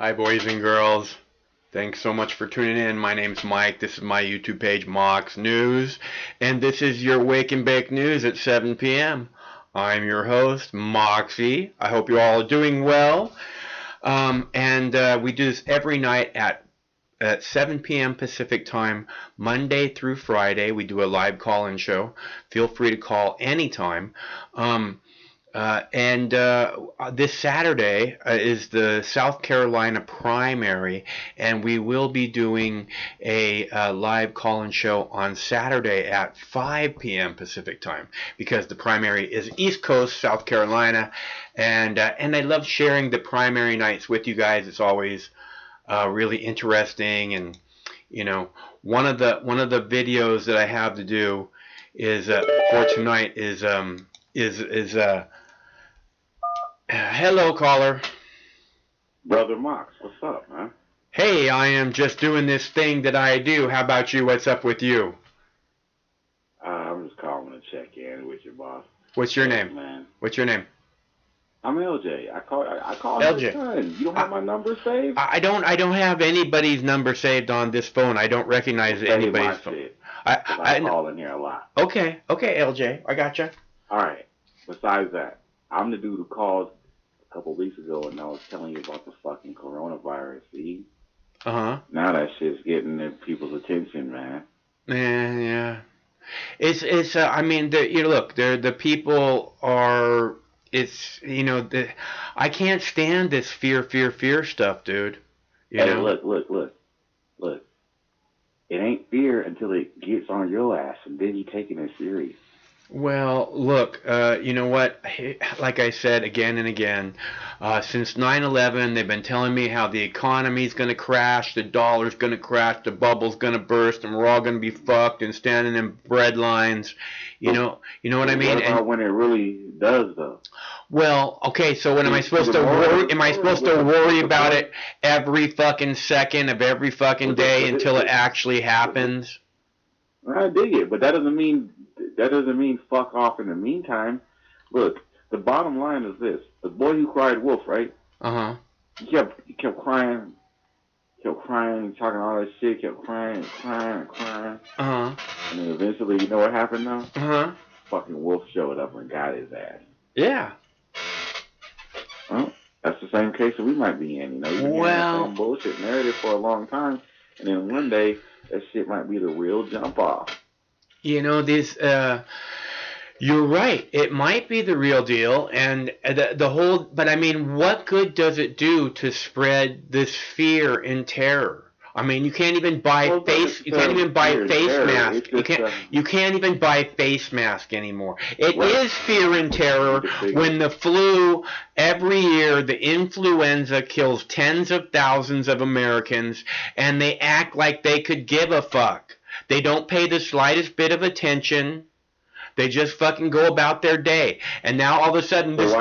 Hi, boys and girls. Thanks so much for tuning in. My name's Mike. This is my YouTube page, Mox News. And this is your Wake and Bake News at 7 p.m. I'm your host, Moxie. I hope you all are doing well. We do this every night at 7 p.m. Pacific time, Monday through Friday. We do a live call-in show. Feel free to call anytime. This Saturday is the South Carolina primary, and we will be doing a live call-in show on Saturday at 5 p.m. Pacific time, because the primary is East Coast, South Carolina, and I love sharing the primary nights with you guys. It's always really interesting, and one of the videos that I have to do is for tonight is hello, caller. Brother Mox, what's up, man? Hey, I am just doing this thing that I do. How about you? What's up with you? I'm just calling to check in with your boss. What's your name? Man. What's your name? I'm LJ. I call LJ. LJ. You don't have my number saved? I don't have anybody's number saved on this phone. I don't recognize anybody's phone. Shit, I call in here a lot. Okay, LJ. I gotcha. All right. Besides that, I'm the dude who called a couple weeks ago and I was telling you about the fucking coronavirus, see? Uh-huh. Now that shit's getting people's attention, man. Yeah. It's I mean, look, the people are, I can't stand this fear stuff, dude. You know? Look. It ain't fear until it gets on your ass, and then you taking it serious. Well, look, you know what? Like I said again and again, since 9/11, they've been telling me how the economy's going to crash, the dollar's going to crash, the bubble's going to burst, and we're all going to be fucked and standing in bread lines. You know what I mean? What about when it really does, though? Well, okay, so when am I supposed to worry? Am I supposed to worry about it every fucking second of every fucking day until it actually happens? I dig it, but that doesn't mean fuck off in the meantime. Look, the bottom line is this: the boy who cried wolf, right? Uh-huh. He kept crying, talking all that shit, kept crying. Uh-huh. And then eventually, you know what happened though? Uh-huh. Fucking wolf showed up and got his ass. Yeah. Well, that's the same case that we might be in, You've been hearing the same bullshit narrative for a long time, and then one day that shit might be the real jump off. You're right. It might be the real deal, and the whole. But I mean, what good does it do to spread this fear and terror? I mean, you can't even buy face. You can't even buy face mask. You can't even buy face mask anymore. It is fear and terror when the flu every year, the influenza kills tens of thousands of Americans, and they act like they could give a fuck. They don't pay the slightest bit of attention. They just fucking go about their day. And now all of a sudden this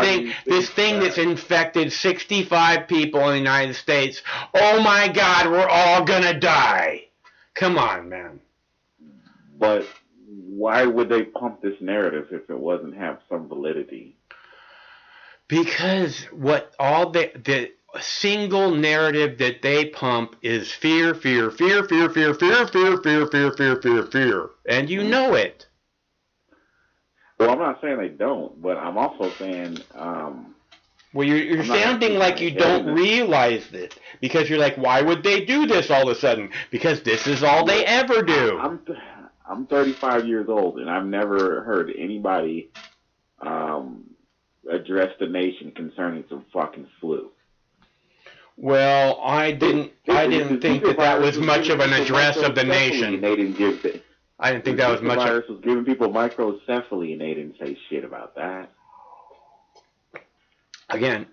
thing that's infected 65 people in the United States, oh my God, we're all gonna die. Come on, man. But why would they pump this narrative if it wasn't have some validity? Because the single narrative that they pump is fear. And you know it. Well, I'm not saying they don't, but I'm also saying... well, you're sounding like you don't realize it. Because you're like, why would they do this all of a sudden? Because this is all they ever do. I'm 35 years old, and I've never heard anybody address the nation concerning some fucking flu. Well, I didn't think that was much of an address of the nation. They didn't give it. I didn't think that was much. The virus was giving people microcephaly, and they didn't say shit about that. Again,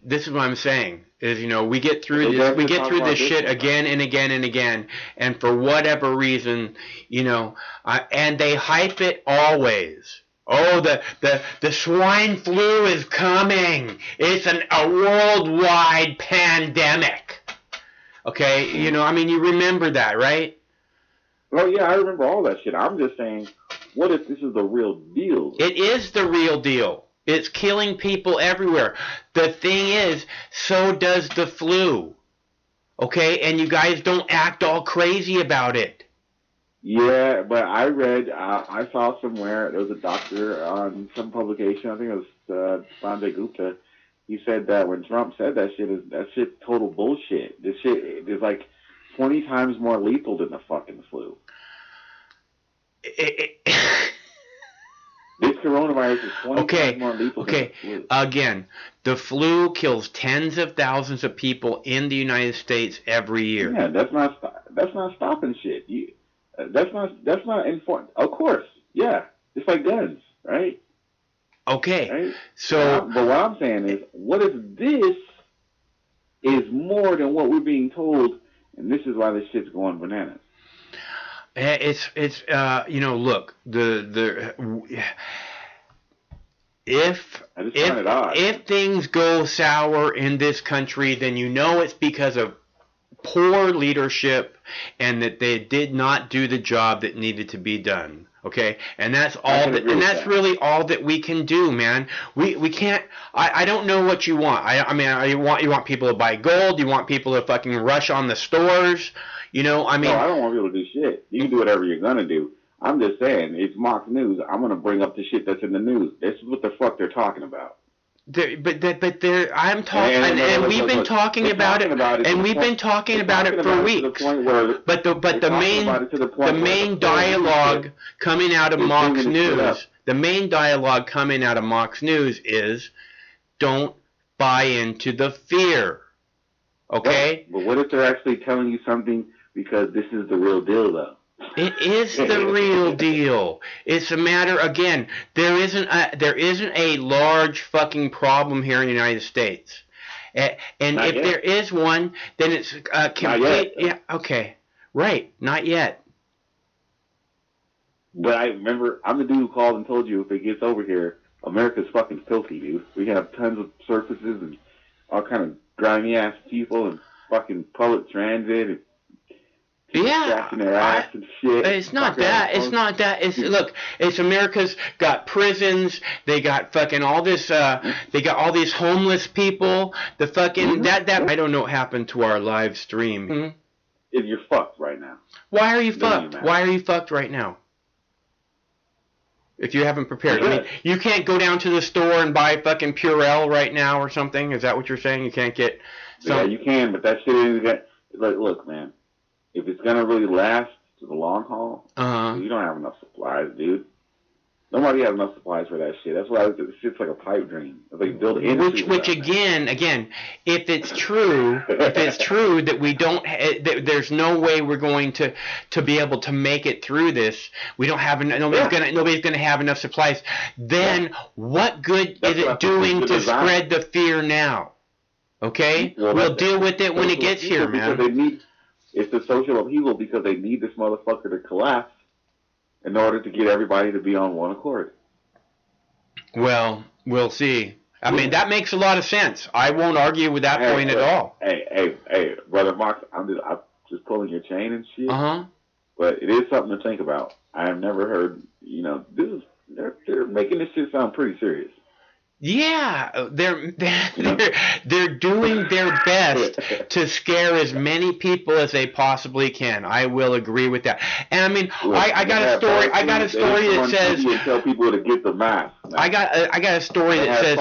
this is what I'm saying. Is we get through this shit again and again and again, and for whatever reason, and they hype it always. Oh, the swine flu is coming. It's a worldwide pandemic. Okay, I mean, you remember that, right? Oh, yeah, I remember all that shit. I'm just saying, what if this is the real deal? It is the real deal. It's killing people everywhere. The thing is, so does the flu. Okay? And you guys don't act all crazy about it. Yeah, but I saw somewhere, there was a doctor on some publication, I think it was Sanjay Gupta. He said that when Trump said that shit total bullshit. This shit is like 20 times more lethal than the fucking flu. This coronavirus is 20 times more lethal than the flu. Again, the flu kills tens of thousands of people in the United States every year. Yeah, that's not stopping shit. That's not important. Of course, yeah, it's like guns, right? Okay, right? So. But what I'm saying is, what if this is more than what we're being told, and this is why this shit's going bananas? It's look, if things go sour in this country, then you know it's because of poor leadership and that they did not do the job that needed to be done. Okay, and that's all that's really all that we can do, man. We can't. I don't know what you want. I mean, you want people to buy gold. You want people to fucking rush on the stores. No, I don't want people to do shit. You can do whatever you're gonna do. I'm just saying, it's Mox News. I'm gonna bring up the shit that's in the news. This is what the fuck they're talking about. I'm talking, and we've been talking about it, and we've been talking about it for weeks. But the main dialogue coming out of Mox News, is, don't buy into the fear. Okay? But what if they're actually telling you something because this is the real deal, though? It is the real deal. It's a matter, again, there isn't a large fucking problem here in the United States. And not if yet. there is one, then it's complete. Yeah, okay. Right, not yet. But I remember, I'm the dude who called and told you if it gets over here, America's fucking filthy, dude. We have tons of surfaces and all kind of grimy ass people and fucking public transit and their ass and shit. It's not that. Look. It's America's got prisons. They got fucking all this. They got all these homeless people. The fucking that. I don't know what happened to our live stream. Mm-hmm. You're fucked right now. Why are you fucked? Why are you fucked right now? If you haven't prepared, I mean, you can't go down to the store and buy fucking Purell right now or something. Is that what you're saying? You can't get. Yeah, you can, but that shit isn't. Look, man. If it's gonna really last to the long haul, you don't have enough supplies, dude. Nobody has enough supplies for that shit. That's why this shit's like a pipe dream. It's like build which again, if it's true, that we don't, there's no way we're going to be able to make it through this. We don't have nobody's gonna have enough supplies. Then what good is it doing to spread the fear now? Okay, we'll deal with it when it gets here, man. It's the social upheaval because they need this motherfucker to collapse in order to get everybody to be on one accord. Well, we'll see. I mean, that makes a lot of sense. I won't argue with that point at all. Hey, Brother Mox, I'm just pulling your chain and shit. But it is something to think about. I have never heard, they're making this shit sound pretty serious. Yeah, they're doing their best to scare as many people as they possibly can. I will agree with that. And I mean, I got a story. I got a story that says tell people to get the mask. I got a story that says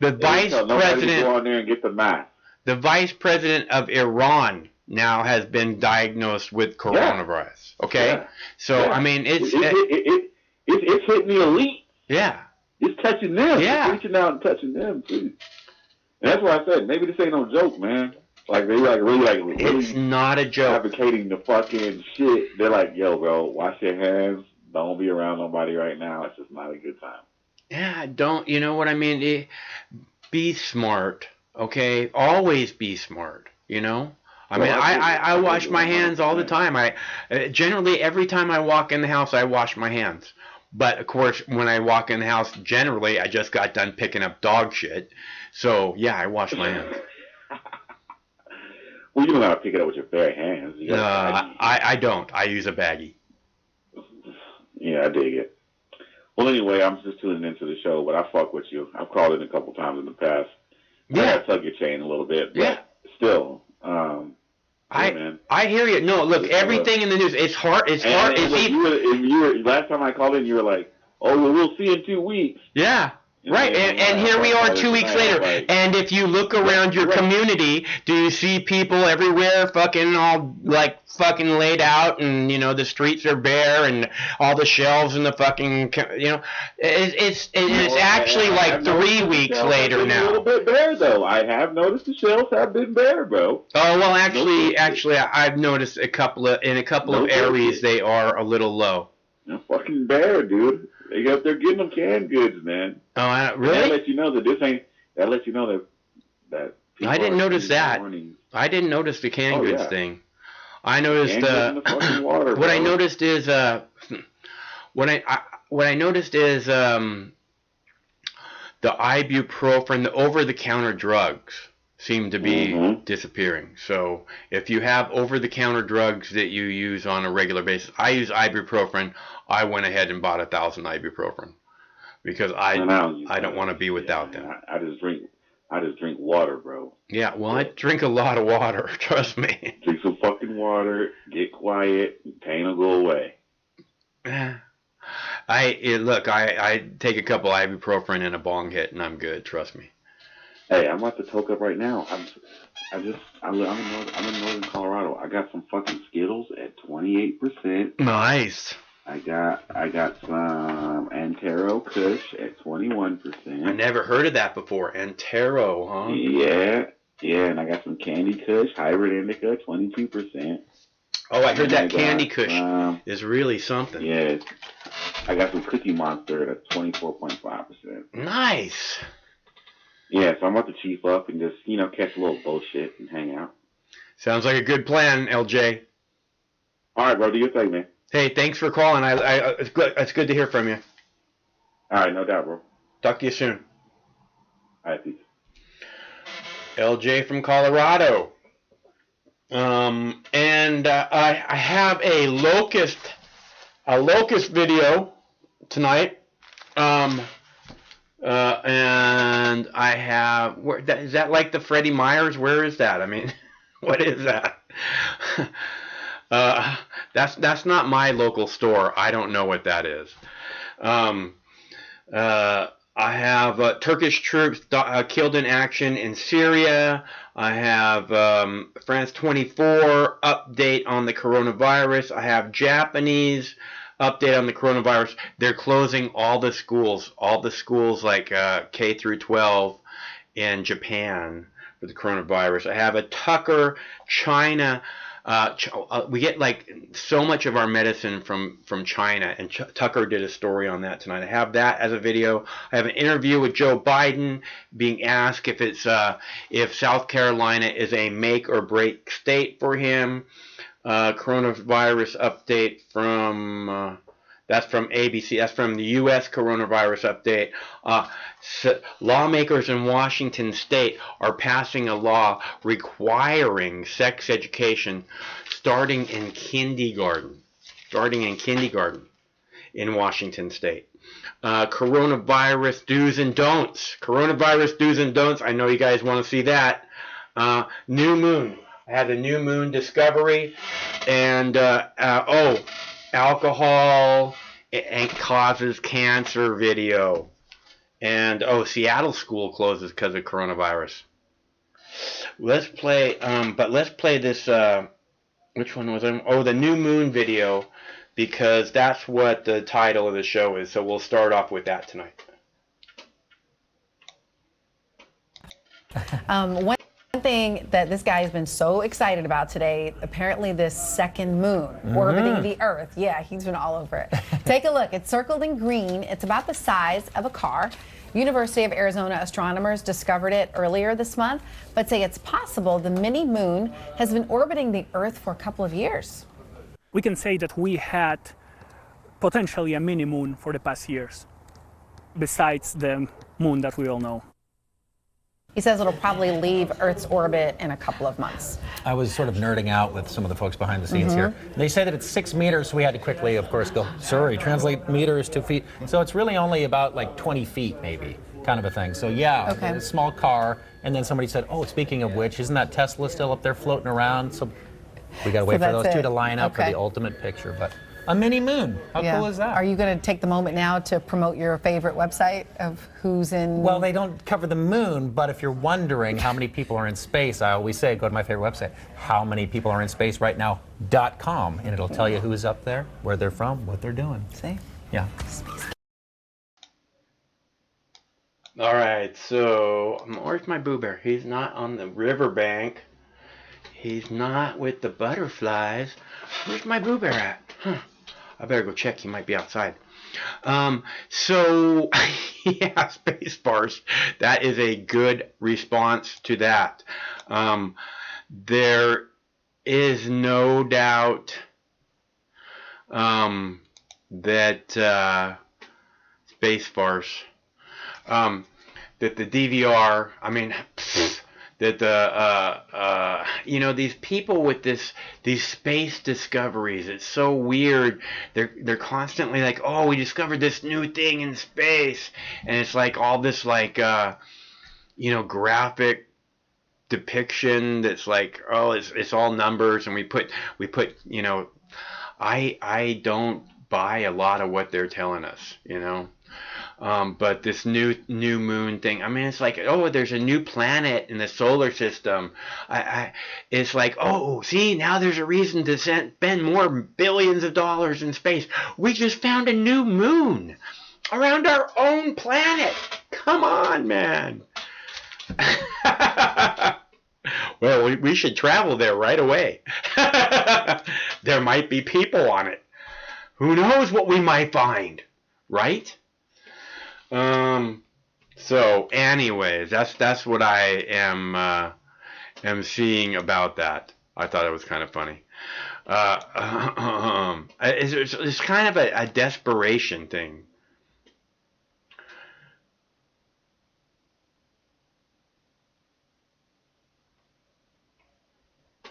the vice president go on there and get the mask. The vice president of Iran now has been diagnosed with coronavirus. Okay, so I mean, it's hitting the elite. Yeah. It's touching them. It's reaching out and touching them too. And that's why I said maybe this ain't no joke, man. Like they really it's not a joke. Advocating the fucking shit. They're like, yo, bro, wash your hands. Don't be around nobody right now. It's just not a good time. Yeah, don't. You know what I mean? Be smart. Okay, always be smart. I mean, I wash my hands all the time. I generally every time I walk in the house, I wash my hands. But, of course, when I walk in the house, generally, I just got done picking up dog shit. So, yeah, I wash my hands. Well, you don't have to pick it up with your bare hands. I don't. I use a baggie. Yeah, I dig it. Well, anyway, I'm just tuning into the show, but I fuck with you. I've called in a couple times in the past. Yeah. I gotta tug your chain a little bit, but yeah. Still. I hear you. No, look, everything in the news. It's hard. It's hard. Last time I called in, you were like, "Oh, well, we'll see in 2 weeks." Yeah. Right, and here we are 2 weeks later, and if you look around your community, do you see people everywhere fucking all, like, fucking laid out, and, you know, the streets are bare, and all the shelves in the fucking, you know, it's actually like 3 weeks later now. A little bit bare, though. I have noticed the shelves have been bare, bro. Oh, well, actually, I've noticed in a couple of areas they are a little low. They're fucking bare, dude. They're getting them canned goods, man. Oh, really? That lets you know that this ain't. That lets you know that. I didn't notice that. I didn't notice the canned goods thing. I noticed. Water, what I noticed is what I noticed is the ibuprofen, the over-the-counter drugs seem to be disappearing. So if you have over-the-counter drugs that you use on a regular basis, I use ibuprofen. I went ahead and bought 1,000 ibuprofen because I don't want to be without them. I just drink water, bro. Yeah, well, I drink a lot of water. Trust me. Drink some fucking water. Get quiet. Pain will go away. I take a couple ibuprofen and a bong hit, and I'm good. Trust me. Hey, I'm about to toke up right now. I'm in northern Colorado. I got some fucking Skittles at 28%. Nice. I got some Antero Kush at 21%. I never heard of that before. Antero, huh? Yeah, and I got some Candy Kush, Hybrid Indica, 22%. Oh, I heard that Candy Kush is really something. Yeah, I got some Cookie Monster at 24.5%. Nice. Yeah, so I'm about to chief up and just, catch a little bullshit and hang out. Sounds like a good plan, LJ. All right, bro, do your thing, man. Hey, thanks for calling. It's good to hear from you. All right, no doubt, bro. Talk to you soon. All right, peace. LJ from Colorado. And I have a locust video tonight. And I have, is that like the Freddie Myers? Where is that? I mean, what is that? That's not my local store. I don't know what that is. I have Turkish troops killed in action in Syria. I have France 24 update on the coronavirus. I have Japanese update on the coronavirus. They're closing all the schools like K through 12 in Japan for the coronavirus. I have a Tucker China. We get like so much of our medicine from China, and Tucker did a story on that tonight. I have that as a video. I have an interview with Joe Biden being asked if South Carolina is a make or break state for him. Coronavirus update from that's from ABC. That's from the U.S. coronavirus update. Lawmakers in Washington State are passing a law requiring sex education starting in kindergarten in Washington State. Coronavirus do's and don'ts. I know you guys want to see that. New moon. I had a new moon discovery, and alcohol causes cancer video, and Seattle school closes because of coronavirus. Let's play this. Which one was it? The new moon video, because that's what the title of the show is. So we'll start off with that tonight. One thing that this guy has been so excited about today, apparently this second moon orbiting the Earth. Yeah, he's been all over it. Take a look. It's circled in green. It's about the size of a car. University of Arizona astronomers discovered it earlier this month, but say it's possible the mini moon has been orbiting the Earth for a couple of years. We can say that we had potentially a mini moon for the past years, besides the moon that we all know. He says it'll probably leave Earth's orbit in a couple of months. I was sort of nerding out with some of the folks behind the scenes here. They say that it's 6 meters, so we had to quickly, of course, go, sorry, translate meters to feet. So it's really only about like 20 feet, maybe, kind of a thing. So yeah, a small car. And then somebody said, oh, speaking of which, isn't that Tesla still up there floating around? So we got to wait for those two to line up for the ultimate picture. But a mini moon, how cool is that? Are you going to take the moment now to promote your favorite website of who's in? Well, they don't cover the moon, but if you're wondering how many people are in space, I always say go to my favorite website, howmanypeopleareinspacerightnow.com, and it'll tell you who's up there, where they're from, what they're doing. See? Yeah. All right, so where's my Boo Bear? He's not on the riverbank. He's not with the butterflies. Where's my Boo Bear at? Huh. I better go check. He might be outside. So, yeah, Spacefarce. That is a good response to that. There is no doubt that Spacefarce, that the DVR, I mean, that the you know, these people with these space discoveries, it's so weird. They're constantly like, oh, we discovered this new thing in space, and it's like all this like you know, graphic depiction that's like, oh, it's all numbers, and we put you know, I don't buy a lot of what they're telling us, you know. But this new moon thing, I mean, it's like, oh, there's a new planet in the solar system. It's like, oh, see, now there's a reason to spend more billions of dollars in space. We just found a new moon around our own planet. Come on, man. Well, we should travel there right away. There might be people on it. Who knows what we might find, right? So anyways, that's what I am seeing about that. I thought it was kind of funny. It's kind of a desperation thing.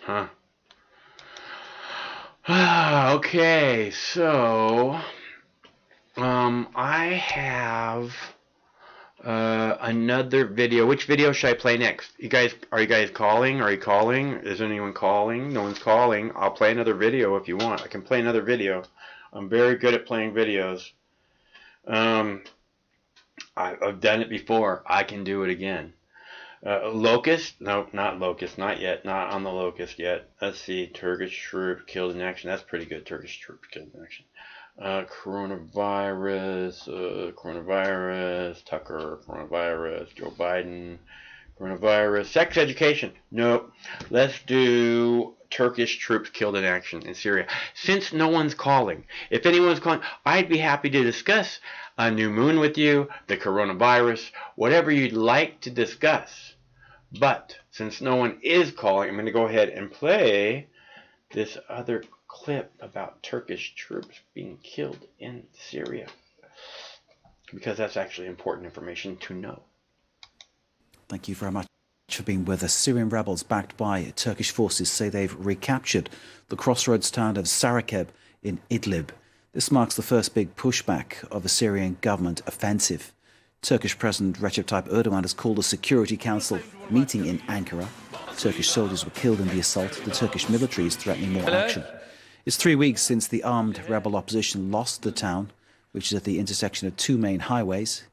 Huh. Okay, so I have another video. Which video should I play next? Are you guys calling? Are you calling? Is anyone calling? No one's calling. I'll play another video if you want. I can play another video. I'm very good at playing videos. I've done it before. I can do it again. Locust? No, not Locust. Not yet. Not on the Locust yet. Let's see. Turkish troop killed in action. That's pretty good. Turkish troop killed in action. Coronavirus, Tucker, coronavirus, Joe Biden, coronavirus, sex education. Nope. Let's do Turkish troops killed in action in Syria. Since no one's calling, if anyone's calling, I'd be happy to discuss a new moon with you, the coronavirus, whatever you'd like to discuss. But since no one is calling, I'm going to go ahead and play this other clip about Turkish troops being killed in Syria, because that's actually important information to know. Thank you very much for being with us. Syrian rebels backed by Turkish forces say they've recaptured the crossroads town of Sarakeb in Idlib. This marks the first big pushback of the Syrian government offensive. Turkish President Recep Tayyip Erdogan has called a Security Council meeting in Ankara. Turkish soldiers were killed in the assault. The Turkish military is threatening more action. It's 3 weeks since the armed rebel opposition lost the town, which is at the intersection of two main highways,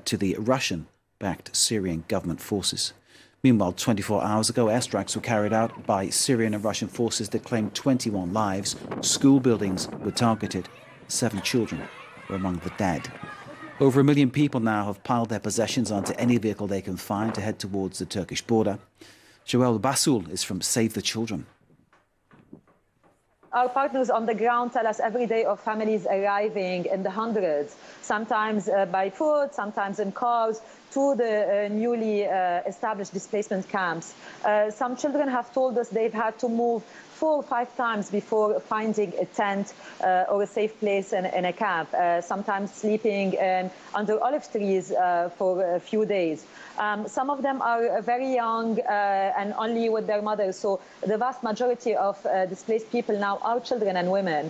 to the Russian-backed Syrian government forces. Meanwhile, 24 hours ago, airstrikes were carried out by Syrian and Russian forces that claimed 21 lives. School buildings were targeted. 7 children were among the dead. Over 1 million people now have piled their possessions onto any vehicle they can find to head towards the Turkish border. Joelle Basul is from Save the Children. Our partners on the ground tell us every day of families arriving in the hundreds, sometimes by foot, sometimes in cars, to the newly established displacement camps. Some children have told us they've had to move 4 or 5 times before finding a tent or a safe place in a camp, sometimes sleeping under olive trees for a few days. Some of them are very young and only with their mothers, so the vast majority of displaced people now are children and women.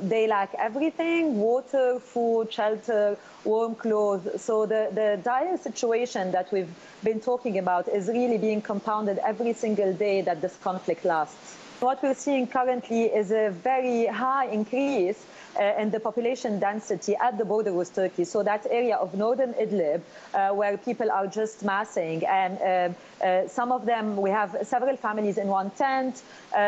They lack everything: water, food, shelter, warm clothes. So the dire situation that we've been talking about is really being compounded every single day that this conflict lasts. What we're seeing currently is a very high increase in the population density at the border with Turkey. So that area of northern Idlib, where people are just massing. And some of them, we have several families in one tent.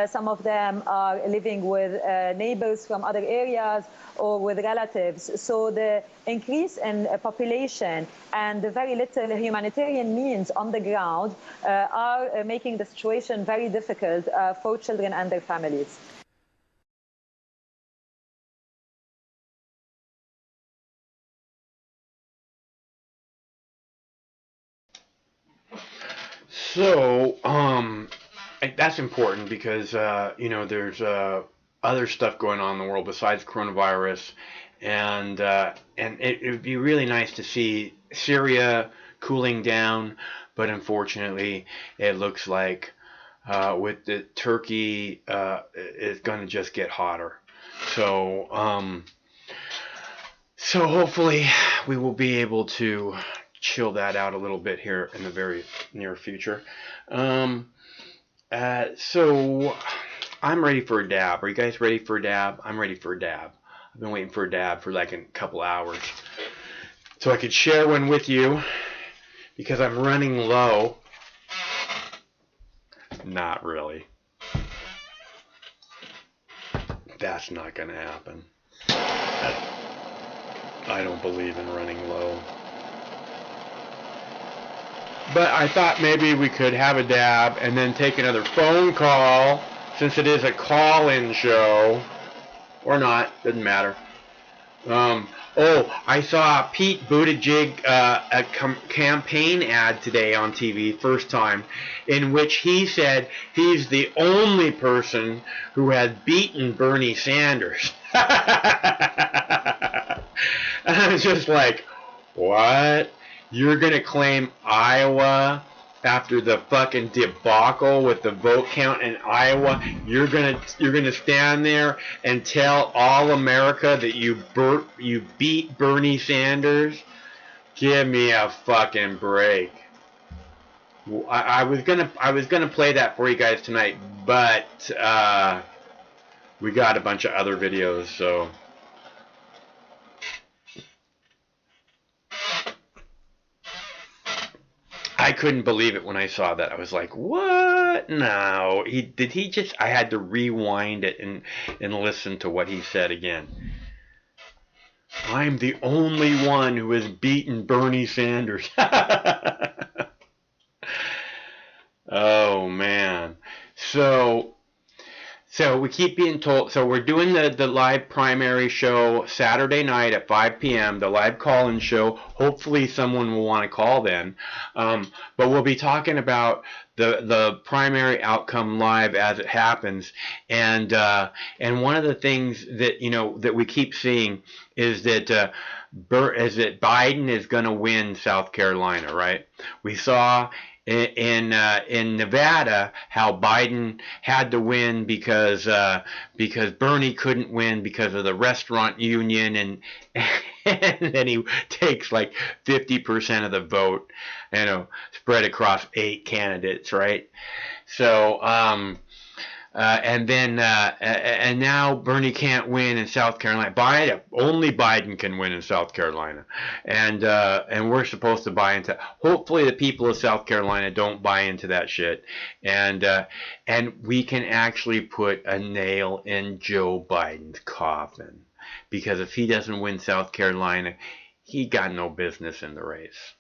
Some of them are living with neighbors from other areas or with relatives. So the increase in population and the very little humanitarian means on the ground are making the situation very difficult for children and their families. So, that's important because, there's other stuff going on in the world besides coronavirus, and it would be really nice to see Syria cooling down, but unfortunately, it looks like with the Turkey, it's going to just get hotter. So, so hopefully, we will be able to chill that out a little bit here in the very near future. So I'm ready for a dab. Are you guys ready for a dab? I'm ready for a dab. I've been waiting for a dab for like a couple hours so I could share one with you because I'm running low. Not really. That's not gonna happen. I don't believe in running low. But I thought maybe we could have a dab and then take another phone call, since it is a call-in show. Or not, doesn't matter. I saw Pete Buttigieg a campaign ad today on TV, first time, in which he said he's the only person who has beaten Bernie Sanders. And I was just like, what? You're going to claim Iowa after the fucking debacle with the vote count in Iowa? You're gonna stand there and tell all America that you beat Bernie Sanders? Give me a fucking break. I was gonna play that for you guys tonight, but we got a bunch of other videos, so. I couldn't believe it when I saw that. I was like, what? No. I had to rewind it and listen to what he said again. I'm the only one who has beaten Bernie Sanders. Oh, man. So we keep being told, so we're doing the live primary show Saturday night at 5 p.m., the live call-in show. Hopefully someone will want to call then. But we'll be talking about the primary outcome live as it happens. And one of the things that, that we keep seeing is that Biden is going to win South Carolina, right? We saw in Nevada how Biden had to win because Bernie couldn't win because of the restaurant union, and then he takes like 50% of the vote, spread across 8 candidates, right? So and now Bernie can't win in South Carolina. Only Biden can win in South Carolina, and we're supposed to buy into. Hopefully, the people of South Carolina don't buy into that shit, and we can actually put a nail in Joe Biden's coffin, because if he doesn't win South Carolina, he got no business in the race.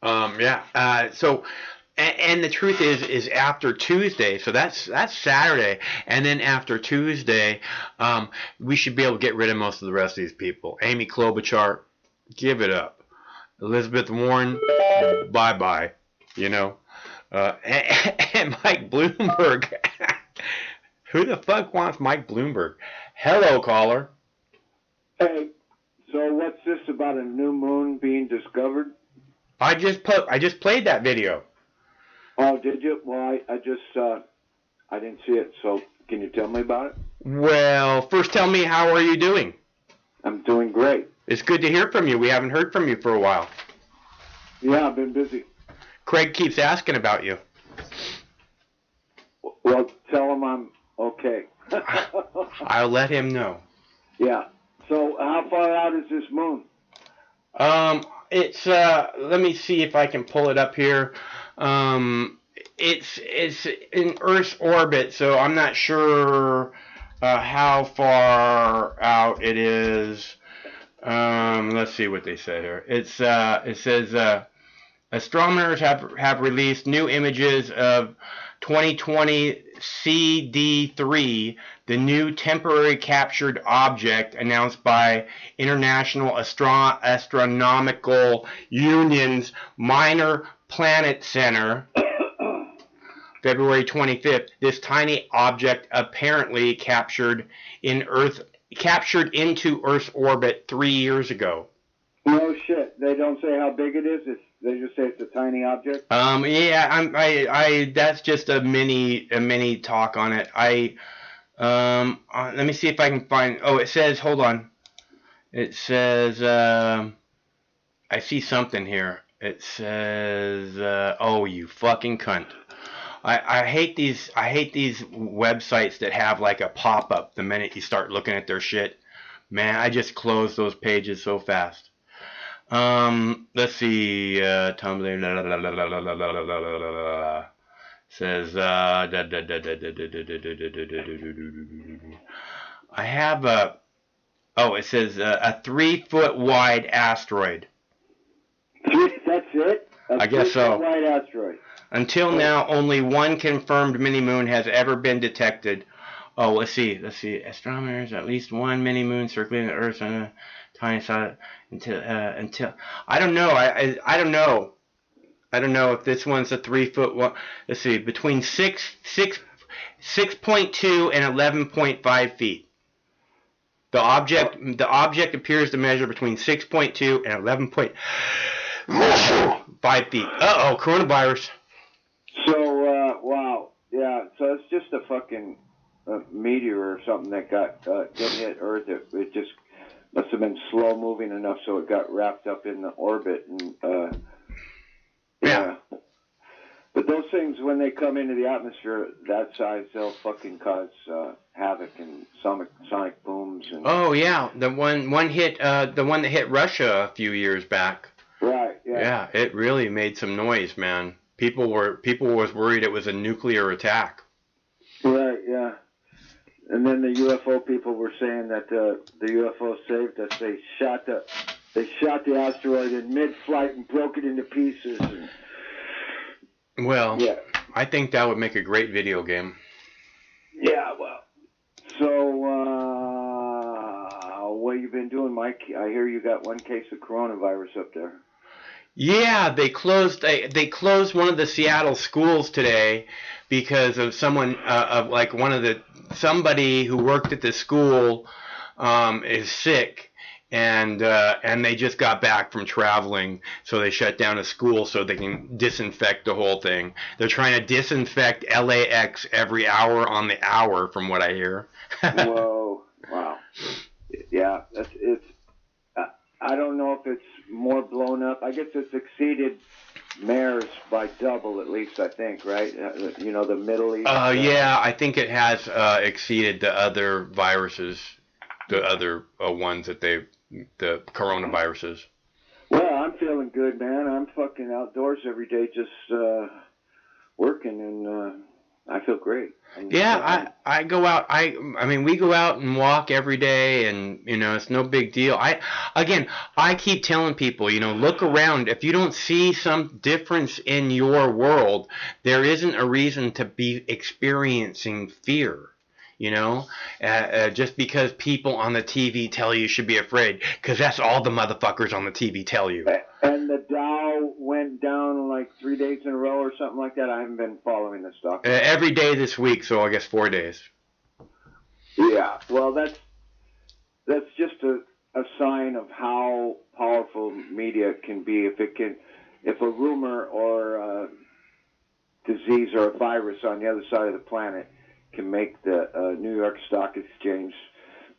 Yeah. And the truth is after Tuesday, so that's Saturday, and then after Tuesday, we should be able to get rid of most of the rest of these people. Amy Klobuchar, give it up. Elizabeth Warren, bye-bye. You know, and Mike Bloomberg. Who the fuck wants Mike Bloomberg? Hello, caller. Hey, so what's this about a new moon being discovered? I just played that video. Oh, did you? Well, I didn't see it, so can you tell me about it? Well, first tell me, how are you doing? I'm doing great. It's good to hear from you. We haven't heard from you for a while. Yeah, I've been busy. Craig keeps asking about you. Well, tell him I'm okay. I'll let him know. Yeah. So how far out is this moon? It's let me see if I can pull it up here. It's in Earth's orbit, so I'm not sure how far out it is. Let's see what they say here. It says astronomers have released new images of 2020 CD3, the new temporary captured object announced by International Astronomical Union's Minor Planet Center, February 25th. This tiny object apparently captured into Earth's orbit 3 years ago. No shit. They don't say how big it is. They just say it's a tiny object. Yeah. That's just a mini talk on it. Let me see if I can find. Oh, it says. Hold on. It says. I see something here. It says. Oh, you fucking cunt. I hate these websites that have like a pop-up the minute you start looking at their shit. Man, I just close those pages so fast. Let's see, Tumblr, says, I have it says, a 3-foot wide asteroid. That's it? I guess so. 3-foot wide asteroid. Until now, only one confirmed mini-moon has ever been detected. Oh, let's see. Astronomers, at least one mini-moon circling the Earth on a tiny side until I don't know. I don't know. I don't know if this one's a 3-foot one. Let's see, between 6.2 and 11.5 feet. The object appears to measure between 6.2 and 11.5 feet. Uh-oh, coronavirus. So, wow. Yeah, so it's just a fucking meteor or something that didn't hit Earth. It just must have been slow moving enough so it got wrapped up in the orbit. And yeah. But those things, when they come into the atmosphere that size, they'll fucking cause havoc and sonic booms. And oh yeah, the one that hit Russia a few years back. Right. Yeah. Yeah, it really made some noise, man. People was worried it was a nuclear attack. Right. Yeah. And then the UFO people were saying that the UFO saved us. They shot the asteroid in mid-flight and broke it into pieces. Well, yeah. I think that would make a great video game. Yeah, well. So, what you been doing, Mike? I hear you got one case of coronavirus up there. Yeah, they closed one of the Seattle schools today because of somebody who worked at the school is sick. And they just got back from traveling, so they shut down a school so they can disinfect the whole thing. They're trying to disinfect LAX every hour on the hour, from what I hear. Whoa! Wow. Yeah, it's. I don't know if it's more blown up. I guess it's exceeded MERS by double, at least. I think, right? You know, the Middle East. Yeah, I think it has exceeded the other viruses, the other ones that the coronaviruses. Well, I'm feeling good, man. I'm fucking outdoors every day, just working, and I feel great. Yeah, I go out. I mean, we go out and walk every day, and it's no big deal. I keep telling people, look around. If you don't see some difference in your world, there isn't a reason to be experiencing fear. Just because people on the TV tell you should be afraid, because that's all the motherfuckers on the TV tell you. And the Dow went down like 3 days in a row or something like that. I haven't been following the stock. Every day this week, so I guess 4 days. Yeah, well, that's just a sign of how powerful media can be. If a rumor or a disease or a virus on the other side of the planet can make the New York Stock Exchange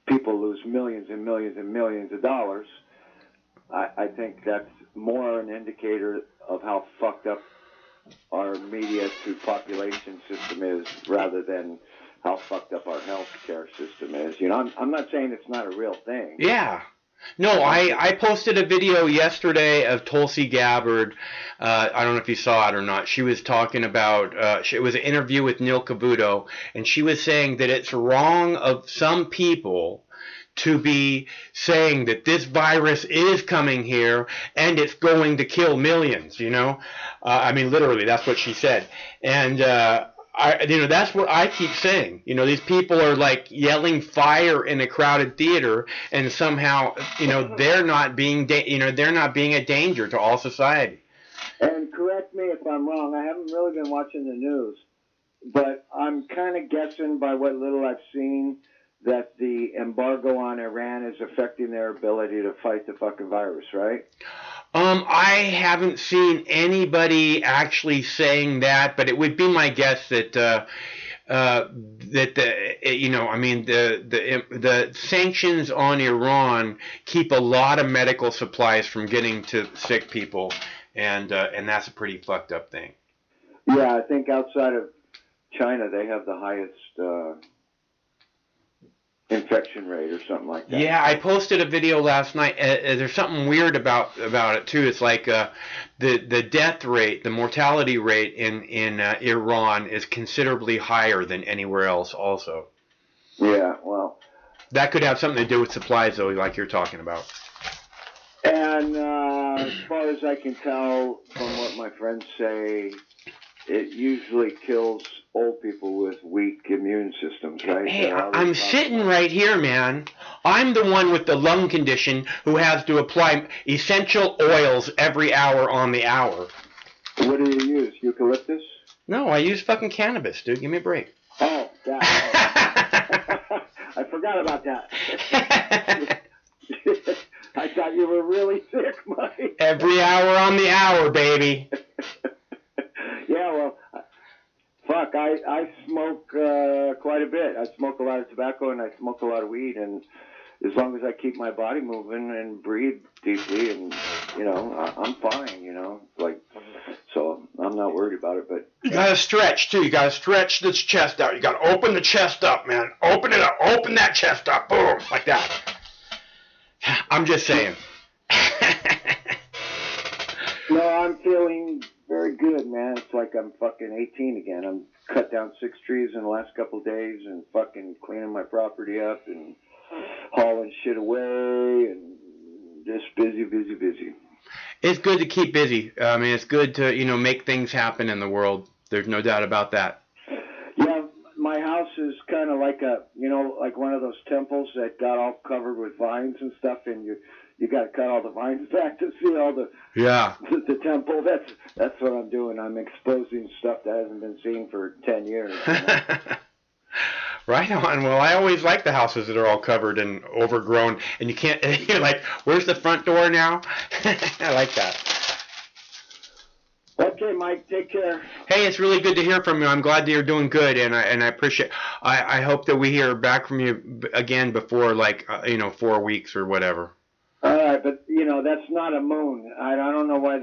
people lose millions and millions and millions of dollars, I think that's more an indicator of how fucked up our media to population system is, rather than how fucked up our healthcare system is. I'm not saying it's not a real thing. Yeah. No, I posted a video yesterday of Tulsi Gabbard. I don't know if you saw it or not. She was talking about, it was an interview with Neil Cavuto, and she was saying that it's wrong of some people to be saying that this virus is coming here and it's going to kill millions, I mean, literally, that's what she said. And, that's what I keep saying. These people are like yelling fire in a crowded theater, and somehow, they're not being, they're not being a danger to all society. And correct me if I'm wrong. I haven't really been watching the news, but I'm kind of guessing by what little I've seen that the embargo on Iran is affecting their ability to fight the fucking virus, right? I haven't seen anybody actually saying that, but it would be my guess that the sanctions on Iran keep a lot of medical supplies from getting to sick people, and that's a pretty fucked up thing. Yeah, I think outside of China, they have the highest infection rate or something like that. Yeah, I posted a video last night. There's something weird about it too. It's like the death rate, the mortality rate in Iran is considerably higher than anywhere else also. Yeah, well, that could have something to do with supplies, though, like you're talking about. And as far as I can tell from what my friends say, it usually kills old people with weak immune systems, right? Hey, I'm sitting right here, man. I'm the one with the lung condition who has to apply essential oils every hour on the hour. What do you use? Eucalyptus? No, I use fucking cannabis, dude. Give me a break. Oh, that. I forgot about that. I thought you were really sick, Mike. Every hour on the hour, baby. Yeah, well, fuck, I smoke quite a bit. I smoke a lot of tobacco and I smoke a lot of weed, and as long as I keep my body moving and breathe deeply, and I'm fine. So I'm not worried about it. But you gotta stretch too. You gotta stretch this chest out. You gotta open the chest up, man. Open it up. Open that chest up. Boom, like that. I'm just saying. No, I'm feeling very good, man. It's like I'm fucking 18 again. I'm cut down 6 trees in the last couple of days and fucking cleaning my property up and hauling shit away and just busy. It's good to keep busy. I mean, it's good to, make things happen in the world. There's no doubt about that. Yeah, my house is kind of like like one of those temples that got all covered with vines and stuff, and you got to cut all the vines back to see all the temple. That's what I'm doing. I'm exposing stuff that hasn't been seen for 10 years. Right on. Well, I always like the houses that are all covered and overgrown, and you're like, where's the front door now? I like that. Okay, Mike, take care. Hey, it's really good to hear from you. I'm glad that you're doing good, and I appreciate. I hope that we hear back from you again before 4 weeks or whatever. All right, but that's not a moon. I don't know why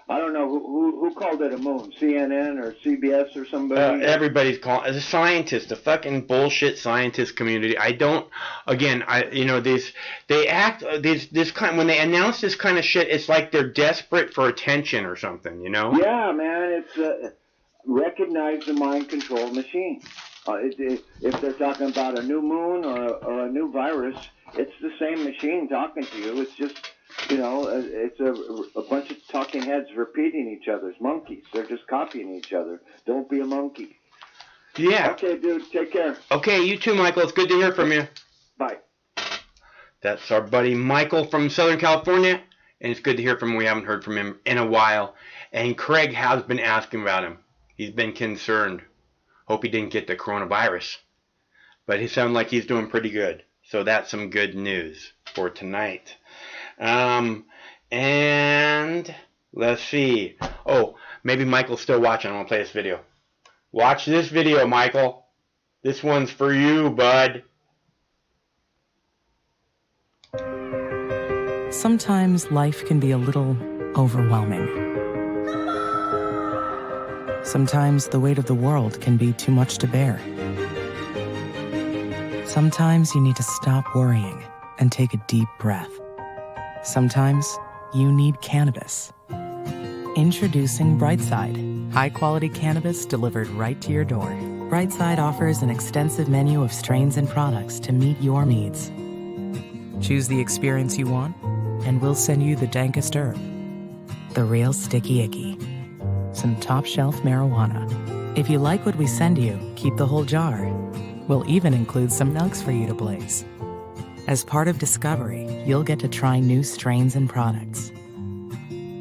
I don't know who called it a moon. CNN or CBS or somebody. Everybody's calling as a scientist, the fucking bullshit scientist community. I don't. Again, they act this kind when they announce this kind of shit. It's like they're desperate for attention or something. Yeah, man. It's recognize the mind control machine. If they're talking about a new moon or a new virus, it's the same machine talking to you. It's just, it's a bunch of talking heads repeating each other's monkeys. They're just copying each other. Don't be a monkey. Yeah. Okay, dude. Take care. Okay, you too, Michael. It's good to hear from you. Bye. That's our buddy Michael from Southern California, and it's good to hear from him. We haven't heard from him in a while. And Craig has been asking about him. He's been concerned. Hope he didn't get the coronavirus. But he sounds like he's doing pretty good. So that's some good news for tonight. And let's see. Oh, maybe Michael's still watching. I want to play this video. Watch this video, Michael. This one's for you, bud. Sometimes life can be a little overwhelming. Sometimes the weight of the world can be too much to bear. Sometimes you need to stop worrying and take a deep breath. Sometimes you need cannabis. Introducing Brightside, high-quality cannabis delivered right to your door. Brightside offers an extensive menu of strains and products to meet your needs. Choose the experience you want, and we'll send you the dankest herb, the real sticky icky, some top-shelf marijuana. If you like what we send you, keep the whole jar. We'll even include some nugs for you to blaze. As part of Discovery, you'll get to try new strains and products.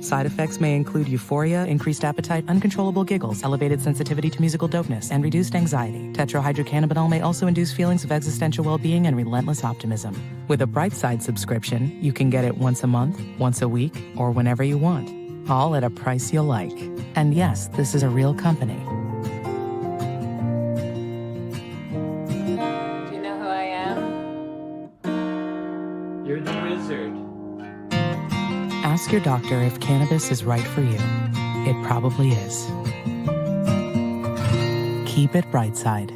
Side effects may include euphoria, increased appetite, uncontrollable giggles, elevated sensitivity to musical dopeness, and reduced anxiety. Tetrahydrocannabinol may also induce feelings of existential well-being and relentless optimism. With a Brightside subscription, you can get it once a month, once a week, or whenever you want, all at a price you'll like. And yes, this is a real company. Do you know who I am? You're the wizard. Ask your doctor if cannabis is right for you. It probably is. Keep it Brightside.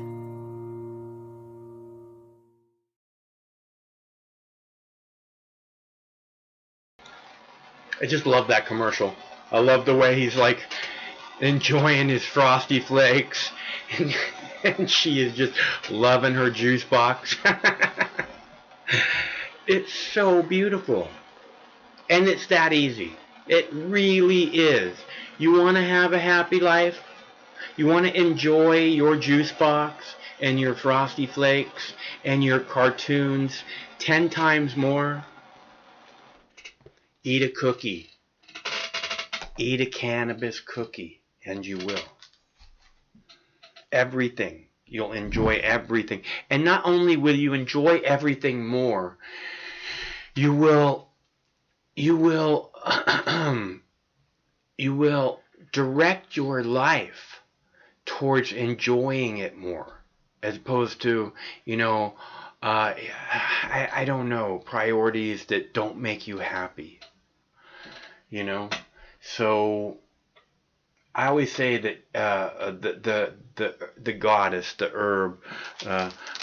I just love that commercial. I love the way he's like enjoying his Frosty Flakes, and she is just loving her juice box. It's so beautiful. And it's that easy. It really is. You want to have a happy life? You want to enjoy your juice box and your Frosty Flakes and your cartoons 10 times more? Eat a cookie. Eat a cannabis cookie, and you will. Everything. You'll enjoy everything. And not only will you enjoy everything more, you will direct your life towards enjoying it more, as opposed to, I don't know, priorities that don't make you happy. So I always say that the goddess, the herb,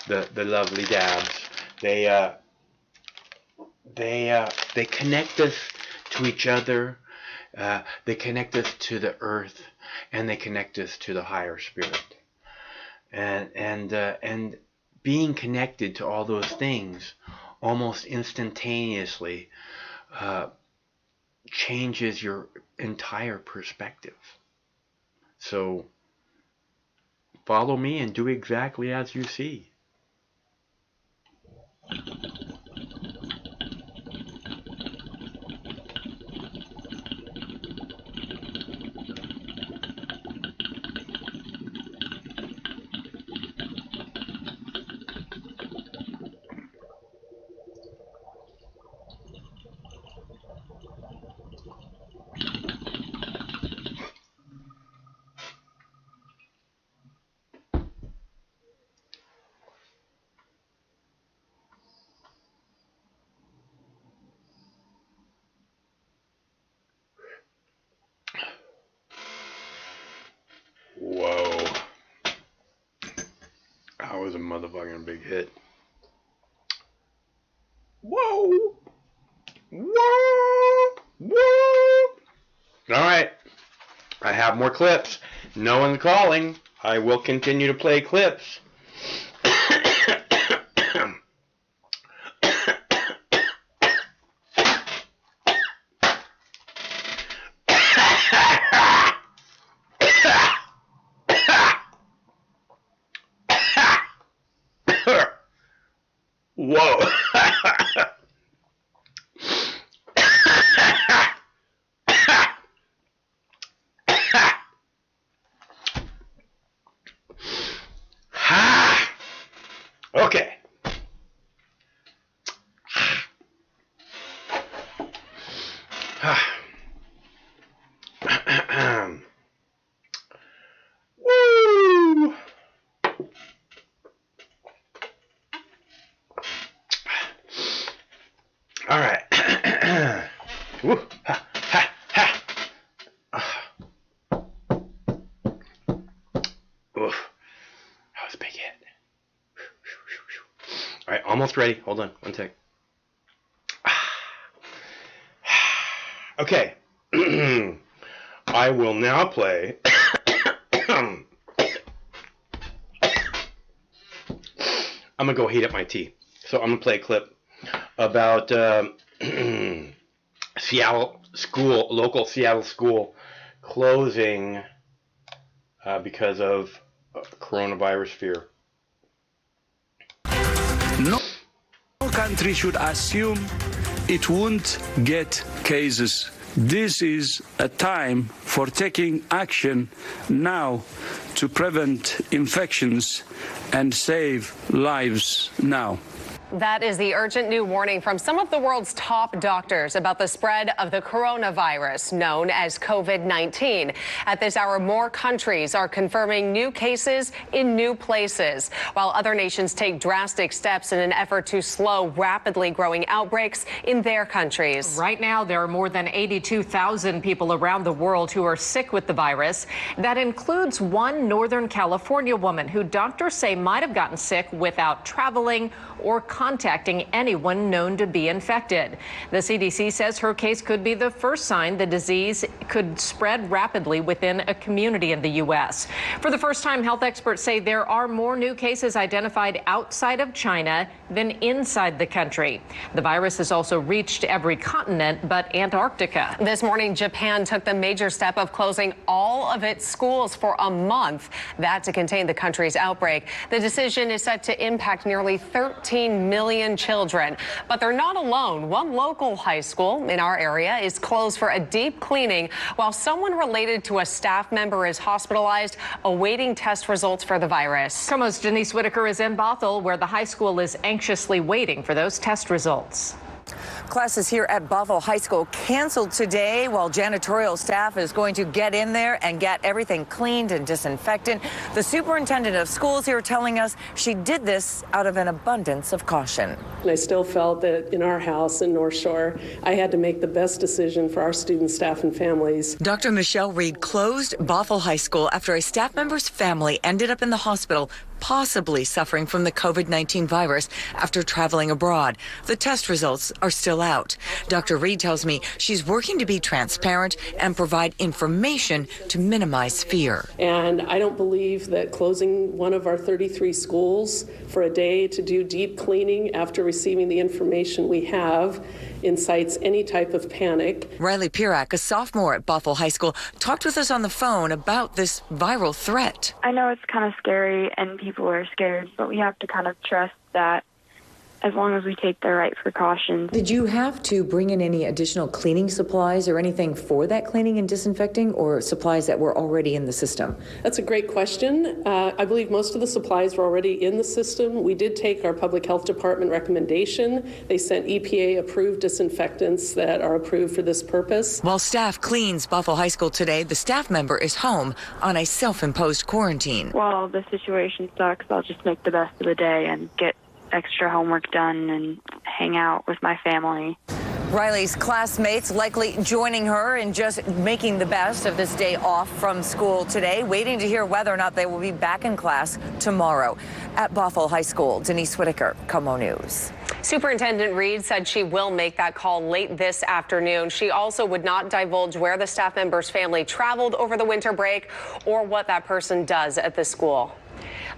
the lovely dabs, they connect us to each other, they connect us to the earth, and they connect us to the higher spirit. And being connected to all those things almost instantaneously changes your entire perspective. So follow me and do exactly as you see. Whoa. That was a motherfucking big hit. Whoa. Whoa. Whoa. All right. I have more clips. No one's calling. I will continue to play clips. Whoa. Okay. Woo! All right. Woo. Ha, ha, ha. Oof. That was a big hit. All right, almost ready. Hold on, one sec. Okay. I will now play. I'm gonna go heat up my tea. So I'm gonna play a clip about Seattle school, local Seattle school closing because of coronavirus fear. No country should assume it won't get cases. This is a time for taking action now to prevent infections and save lives now. That is the urgent new warning from some of the world's top doctors about the spread of the coronavirus known as COVID-19. At this hour, more countries are confirming new cases in new places, while other nations take drastic steps in an effort to slow rapidly growing outbreaks in their countries. Right now, there are more than 82,000 people around the world who are sick with the virus. That includes one Northern California woman who doctors say might have gotten sick without traveling or contacting anyone known to be infected. The CDC says her case could be the first sign the disease could spread rapidly within a community in the U.S. For the first time, health experts say there are more new cases identified outside of China than inside the country. The virus has also reached every continent but Antarctica. This morning, Japan took the major step of closing all of its schools for a month. That to contain the country's outbreak. The decision is set to impact nearly 13 million children. But they're not alone. One local high school in our area is closed for a deep cleaning while someone related to a staff member is hospitalized awaiting test results for the virus. KOMO's Denise Whitaker is in Bothell, where the high school is anxiously waiting for those test results. Classes here at Bothell High School canceled today while janitorial staff is going to get in there and get everything cleaned and disinfected. The superintendent of schools here telling us she did this out of an abundance of caution. And I still felt that in our house in North Shore, I had to make the best decision for our students, staff, and families. Dr. Michelle Reed closed Bothell High School after a staff member's family ended up in the hospital, possibly suffering from the COVID-19 virus after traveling abroad. The test results are still out. Dr. Reed tells me she's working to be transparent and provide information to minimize fear. And I don't believe that closing one of our 33 schools for a day to do deep cleaning after receiving the information we have incites any type of panic. Riley Pirak, a sophomore at Bothell High School, talked with us on the phone about this viral threat. I know it's kind of scary and people are scared, but we have to kind of trust that as long as we take the right precautions. Did you have to bring in any additional cleaning supplies or anything for that cleaning and disinfecting, or supplies that were already in the system? That's a great question. I believe most of the supplies were already in the system. We did take our public health department recommendation. They sent EPA-approved disinfectants that are approved for this purpose. While staff cleans Bothell High School today, the staff member is home on a self-imposed quarantine. Well, the situation sucks. I'll just make the best of the day and get extra homework done and hang out with my family. Riley's classmates likely joining her in just making the best of this day off from school today, waiting to hear whether or not they will be back in class tomorrow. At Bothell High School, Denise Whitaker, KOMO News. Superintendent Reed said she will make that call late this afternoon. She also would not divulge where the staff member's family traveled over the winter break or what that person does at the school.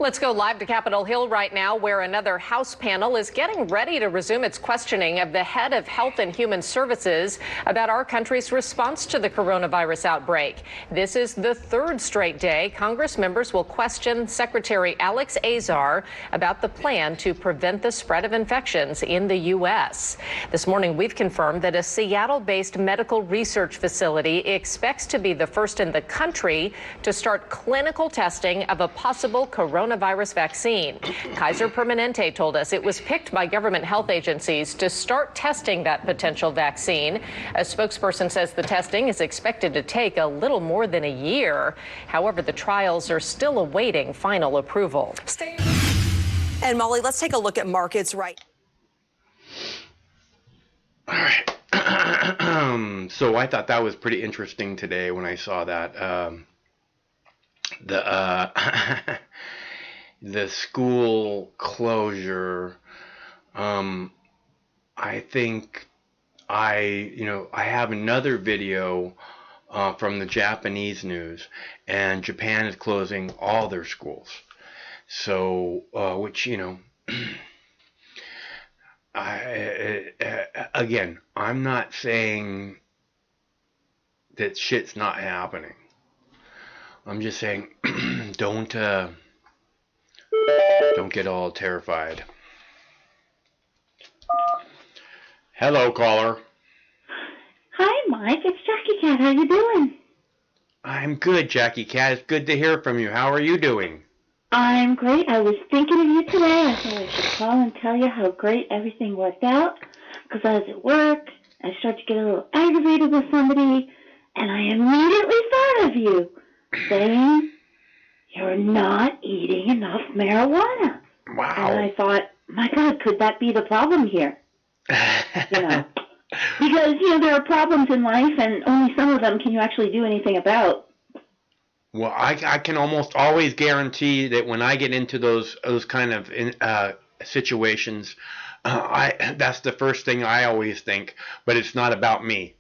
Let's go live to Capitol Hill right now, where another House panel is getting ready to resume its questioning of the head of Health and Human Services about our country's response to the coronavirus outbreak. This is the third straight day Congress members will question Secretary Alex Azar about the plan to prevent the spread of infections in the U.S. This morning, we've confirmed that a Seattle-based medical research facility expects to be the first in the country to start clinical testing of a possible coronavirus vaccine. Kaiser Permanente told us it was picked by government health agencies to start testing that potential vaccine. A spokesperson says the testing is expected to take a little more than a year. However, the trials are still awaiting final approval. And Molly, let's take a look at markets right. All right. So I thought that was pretty interesting today when I saw that. The school closure, I think I have another video from the Japanese news, and Japan is closing all their schools. So, which, again, I'm not saying that shit's not happening. I'm just saying, don't get all terrified. Hello, caller. Hi, Mike. It's Jackie Cat. How you doing? I'm good, Jackie Cat. It's good to hear from you. How are you doing? I'm great. I was thinking of you today. I thought I should call and tell you how great everything worked out. Because I was at work, I started to get a little aggravated with somebody, and I immediately thought of you, saying you're not eating enough marijuana. Wow. And I thought, my God, could that be the problem here? Because, there are problems in life, and only some of them can you actually do anything about. Well, I can almost always guarantee that when I get into those kind of situations, that's the first thing I always think. But it's not about me.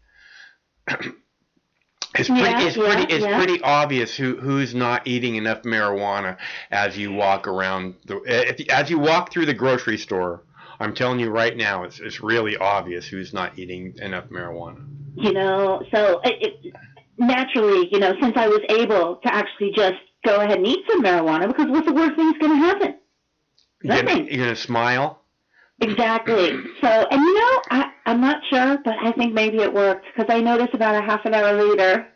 It's pretty obvious who's not eating enough marijuana as you walk around as you walk through the grocery store. I'm telling you right now, it's really obvious who's not eating enough marijuana. So naturally, since I was able to actually just go ahead and eat some marijuana, because what's the worst thing that's going to happen? Nothing. You're going to smile? Exactly. So, and I'm not sure, but I think maybe it worked, because I noticed about a half an hour later,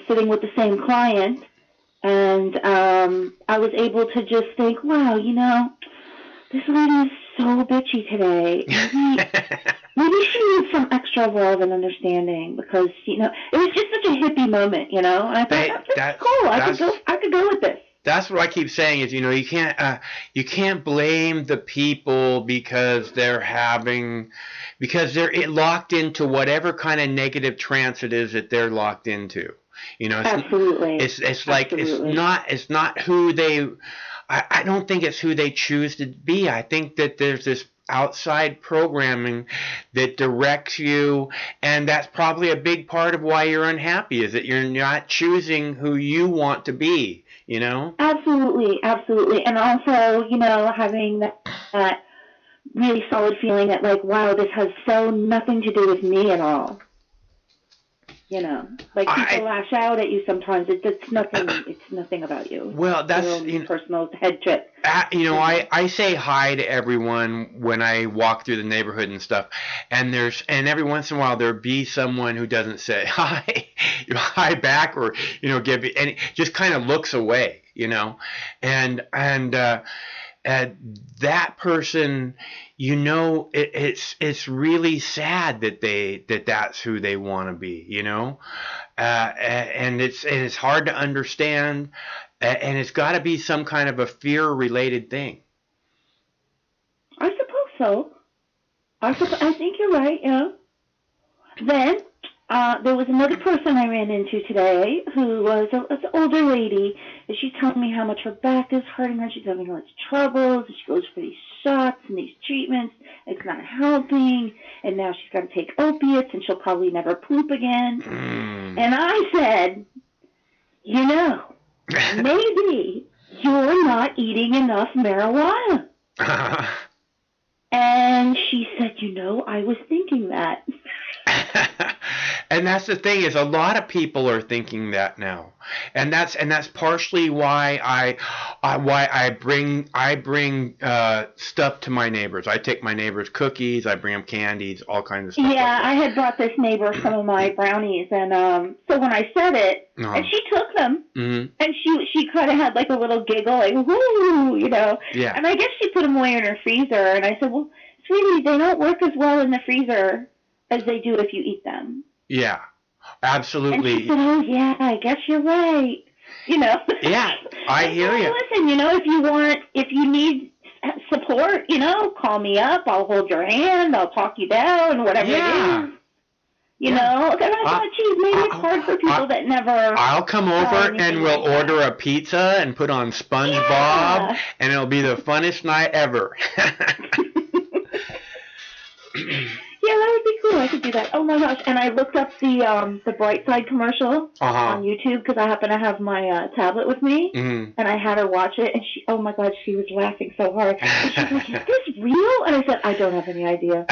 sitting with the same client, and I was able to just think, wow, this lady is so bitchy today. Maybe she needs some extra love and understanding, because, it was just such a hippie moment, and I thought, that's cool. I could go with this. That's what I keep saying is, you can't blame the people because they're locked into whatever kind of negative trance it is that they're locked into. Absolutely. It's like, it's not who they, I don't think it's who they choose to be. I think that there's this outside programming that directs you, and that's probably a big part of why you're unhappy, is that you're not choosing who you want to be. Absolutely. And also, having that really solid feeling that, like, wow, this has so nothing to do with me at all. People lash out at you sometimes. It's nothing. It's nothing about you. Well, that's personal head trip. I say hi to everyone when I walk through the neighborhood and stuff, and every once in a while there'll be someone who doesn't say hi back, or give you, and just kind of looks away, and that person, it's really sad that that's who they want to be, and it's hard to understand, and it's got to be some kind of a fear-related thing. I suppose so. I think you're right. Then there was another person I ran into today who was an older lady, and she's telling me how much her back is hurting her. She's having lots of troubles, and she goes for these shots and these treatments. It's not helping, and now she's got to take opiates, and she'll probably never poop again. And I said, you know, maybe you're not eating enough marijuana. And she said, you know, I was thinking that. And that's the thing, is a lot of people are thinking that now, and that's partially why I bring stuff to my neighbors. I take my neighbors cookies, I bring them candies, all kinds of stuff. Yeah, I had brought this neighbor some of my brownies, and so when I said it, and she took them, and she kind of had like a little giggle, like woo, you know. Yeah. And I guess she put them away in her freezer, and I said, well, sweetie, they don't work as well in the freezer as they do if you eat them. Yeah, And absolutely. she said, oh, yeah, I guess you're right. You know? Yeah, I hear you. Listen, you know, if you need support, you know, call me up. I'll hold your hand. I'll talk you down, whatever it is. You know? Because I thought, geez, maybe it's hard for people that never... I'll come over and we'll order a pizza and put on SpongeBob, and it'll be the funnest night ever. Yeah, that would be cool. I could do that. Oh my gosh! And I looked up the Bright Side commercial on YouTube because I happen to have my tablet with me, and I had her watch it. And she, oh my God, she was laughing so hard. And she was like, "Is this real?" And I said, "I don't have any idea."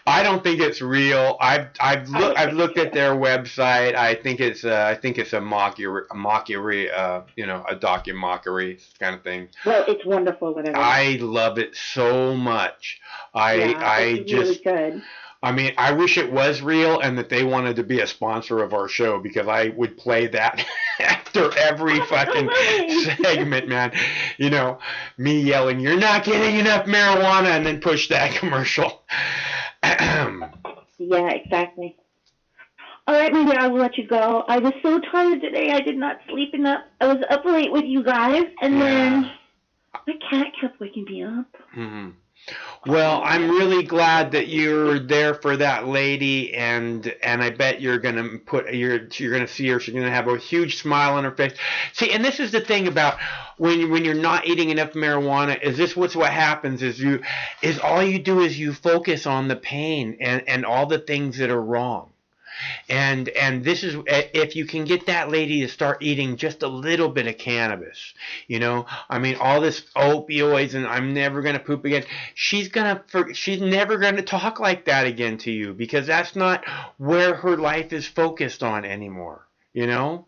I don't think it's real. I've looked at their website. I think it's a mockery, you know, a docu-mockery kind of thing. Well, it's wonderful. Whatever. I love it so much. It's really good. I mean, I wish it was real and that they wanted to be a sponsor of our show, because I would play that after every fucking segment, man. You know, me yelling, "You're not getting enough marijuana," and then push that commercial. Yeah, exactly. All right, maybe I will let you go. I was so tired today. I did not sleep enough. I was up late with you guys, and then my cat kept waking me up. Well, I'm really glad that you're there for that lady, and I bet you're gonna you're gonna see her. She's gonna have a huge smile on her face. See, and this is the thing about when you're not eating enough marijuana. Is what happens? Is all you do is you focus on the pain and all the things that are wrong. And this is, if you can get that lady to start eating just a little bit of cannabis, you know, I mean, all this opioids and I'm never going to poop again. She's never going to talk like that again to you, because that's not where her life is focused on anymore, you know?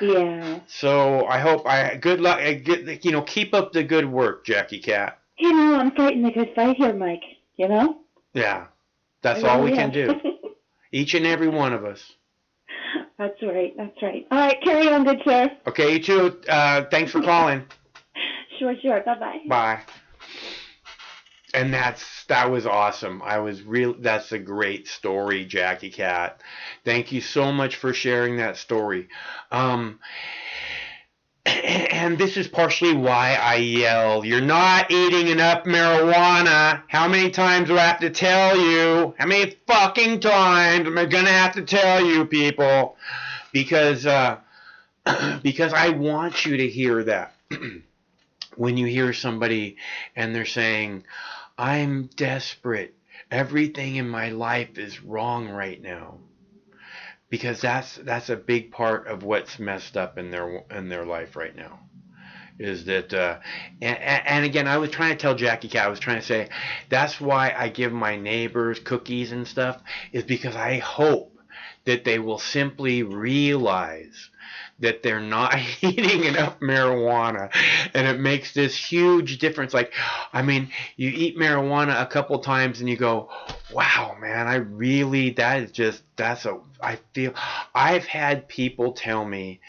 Yeah. So I hope, good luck, you know, keep up the good work, Jackie Cat. You know, I'm fighting the good fight here, Mike, you know? Yeah. That's all we can do. Each and every one of us. That's right. That's right. All right. Carry on, good sir. Okay, you too. Thanks for calling. Sure. Bye-bye. Bye. And that was awesome. That's a great story, Jackie Cat. Thank you so much for sharing that story. And this is partially why I yell, "You're not eating enough marijuana." How many times do I have to tell you? How many fucking times am I going to have to tell you, people? Because I want you to hear that. When you hear somebody and they're saying, "I'm desperate. Everything in my life is wrong right now." Because that's a big part of what's messed up in their life right now, is that and again, I was trying to tell Jackie Cat, I was trying to say that's why I give my neighbors cookies and stuff, is because I hope that they will simply realize that they're not eating enough marijuana, and it makes this huge difference. Like, I mean, you eat marijuana a couple times and you go, "Wow, man, I've had people tell me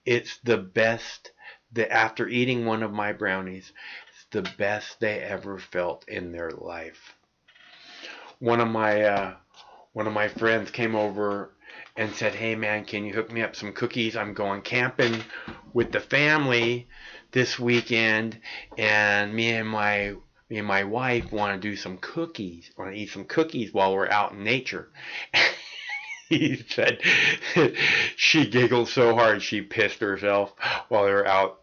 it's the best, that after eating one of my brownies, it's the best they ever felt in their life." One of my friends came over and said, "Hey man, can you hook me up some cookies? I'm going camping with the family this weekend, and me and my wife want to do some cookies. Want to eat some cookies while we're out in nature." he said she giggled so hard she pissed herself while they were out.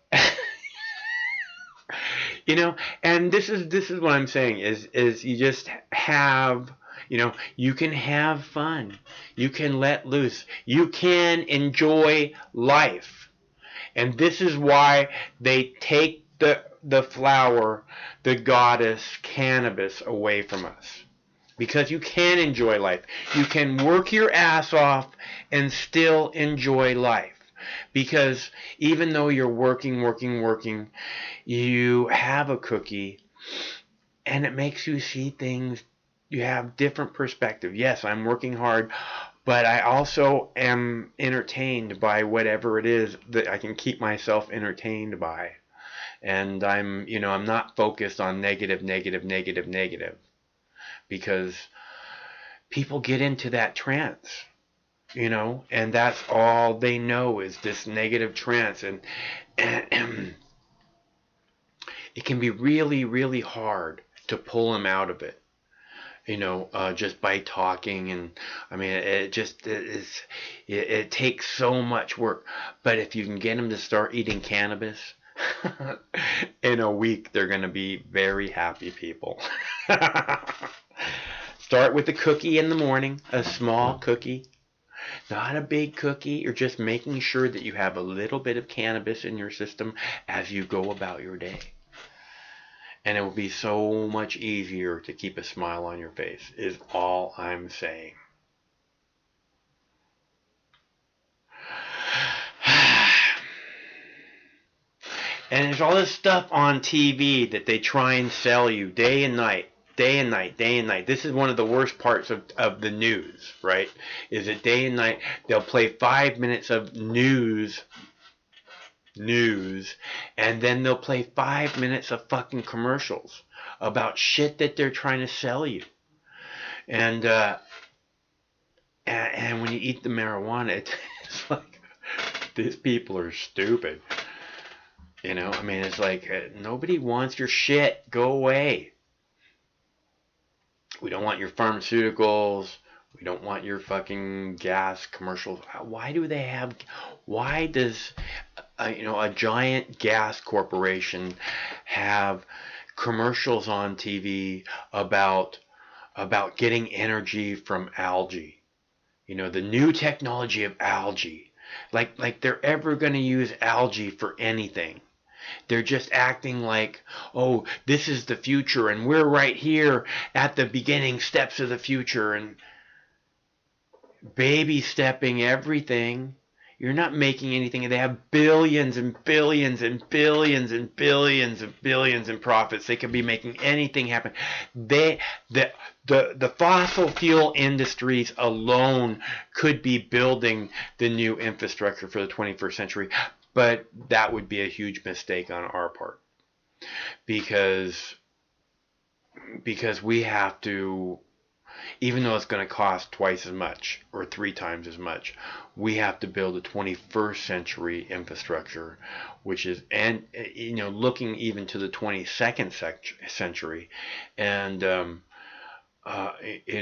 And this is what I'm saying is you just have, you can have fun. You can let loose. You can enjoy life. And this is why they take the flower, the goddess cannabis, away from us. Because you can enjoy life. You can work your ass off and still enjoy life. Because even though you're working, you have a cookie and it makes you see things. You have different perspective. Yes, I'm working hard, but I also am entertained by whatever it is that I can keep myself entertained by. And I'm not focused on negative. Because people get into that trance. And that's all they know is this negative trance, and it can be really, really hard to pull them out of it, just by talking. And I mean, it takes so much work. But if you can get them to start eating cannabis, in a week, they're going to be very happy people. Start with a cookie in the morning, a small cookie. Not a big cookie. You're just making sure that you have a little bit of cannabis in your system as you go about your day. And it will be so much easier to keep a smile on your face, is all I'm saying. And there's all this stuff on TV that they try and sell you day and night. This is one of the worst parts of the news, right? Is that day and night they'll play 5 minutes of news, and then they'll play 5 minutes of fucking commercials about shit that they're trying to sell you. And when you eat the marijuana, it's like, these people are stupid. I mean, it's like, nobody wants your shit. Go away. We don't want your pharmaceuticals. We don't want your fucking gas commercials. Why does a giant gas corporation have commercials on TV about getting energy from algae? The new technology of algae. Like they're ever going to use algae for anything. They're just acting like, oh, this is the future, and we're right here at the beginning steps of the future, and baby stepping everything. You're not making anything. They have billions and billions and billions and billions and billions in profits. They could be making anything happen. The fossil fuel industries alone could be building the new infrastructure for the 21st century. But that would be a huge mistake on our part, because we have to, even though it's going to cost twice as much or 3 times as much, we have to build a 21st century infrastructure, which is, and looking even to the 22nd century, and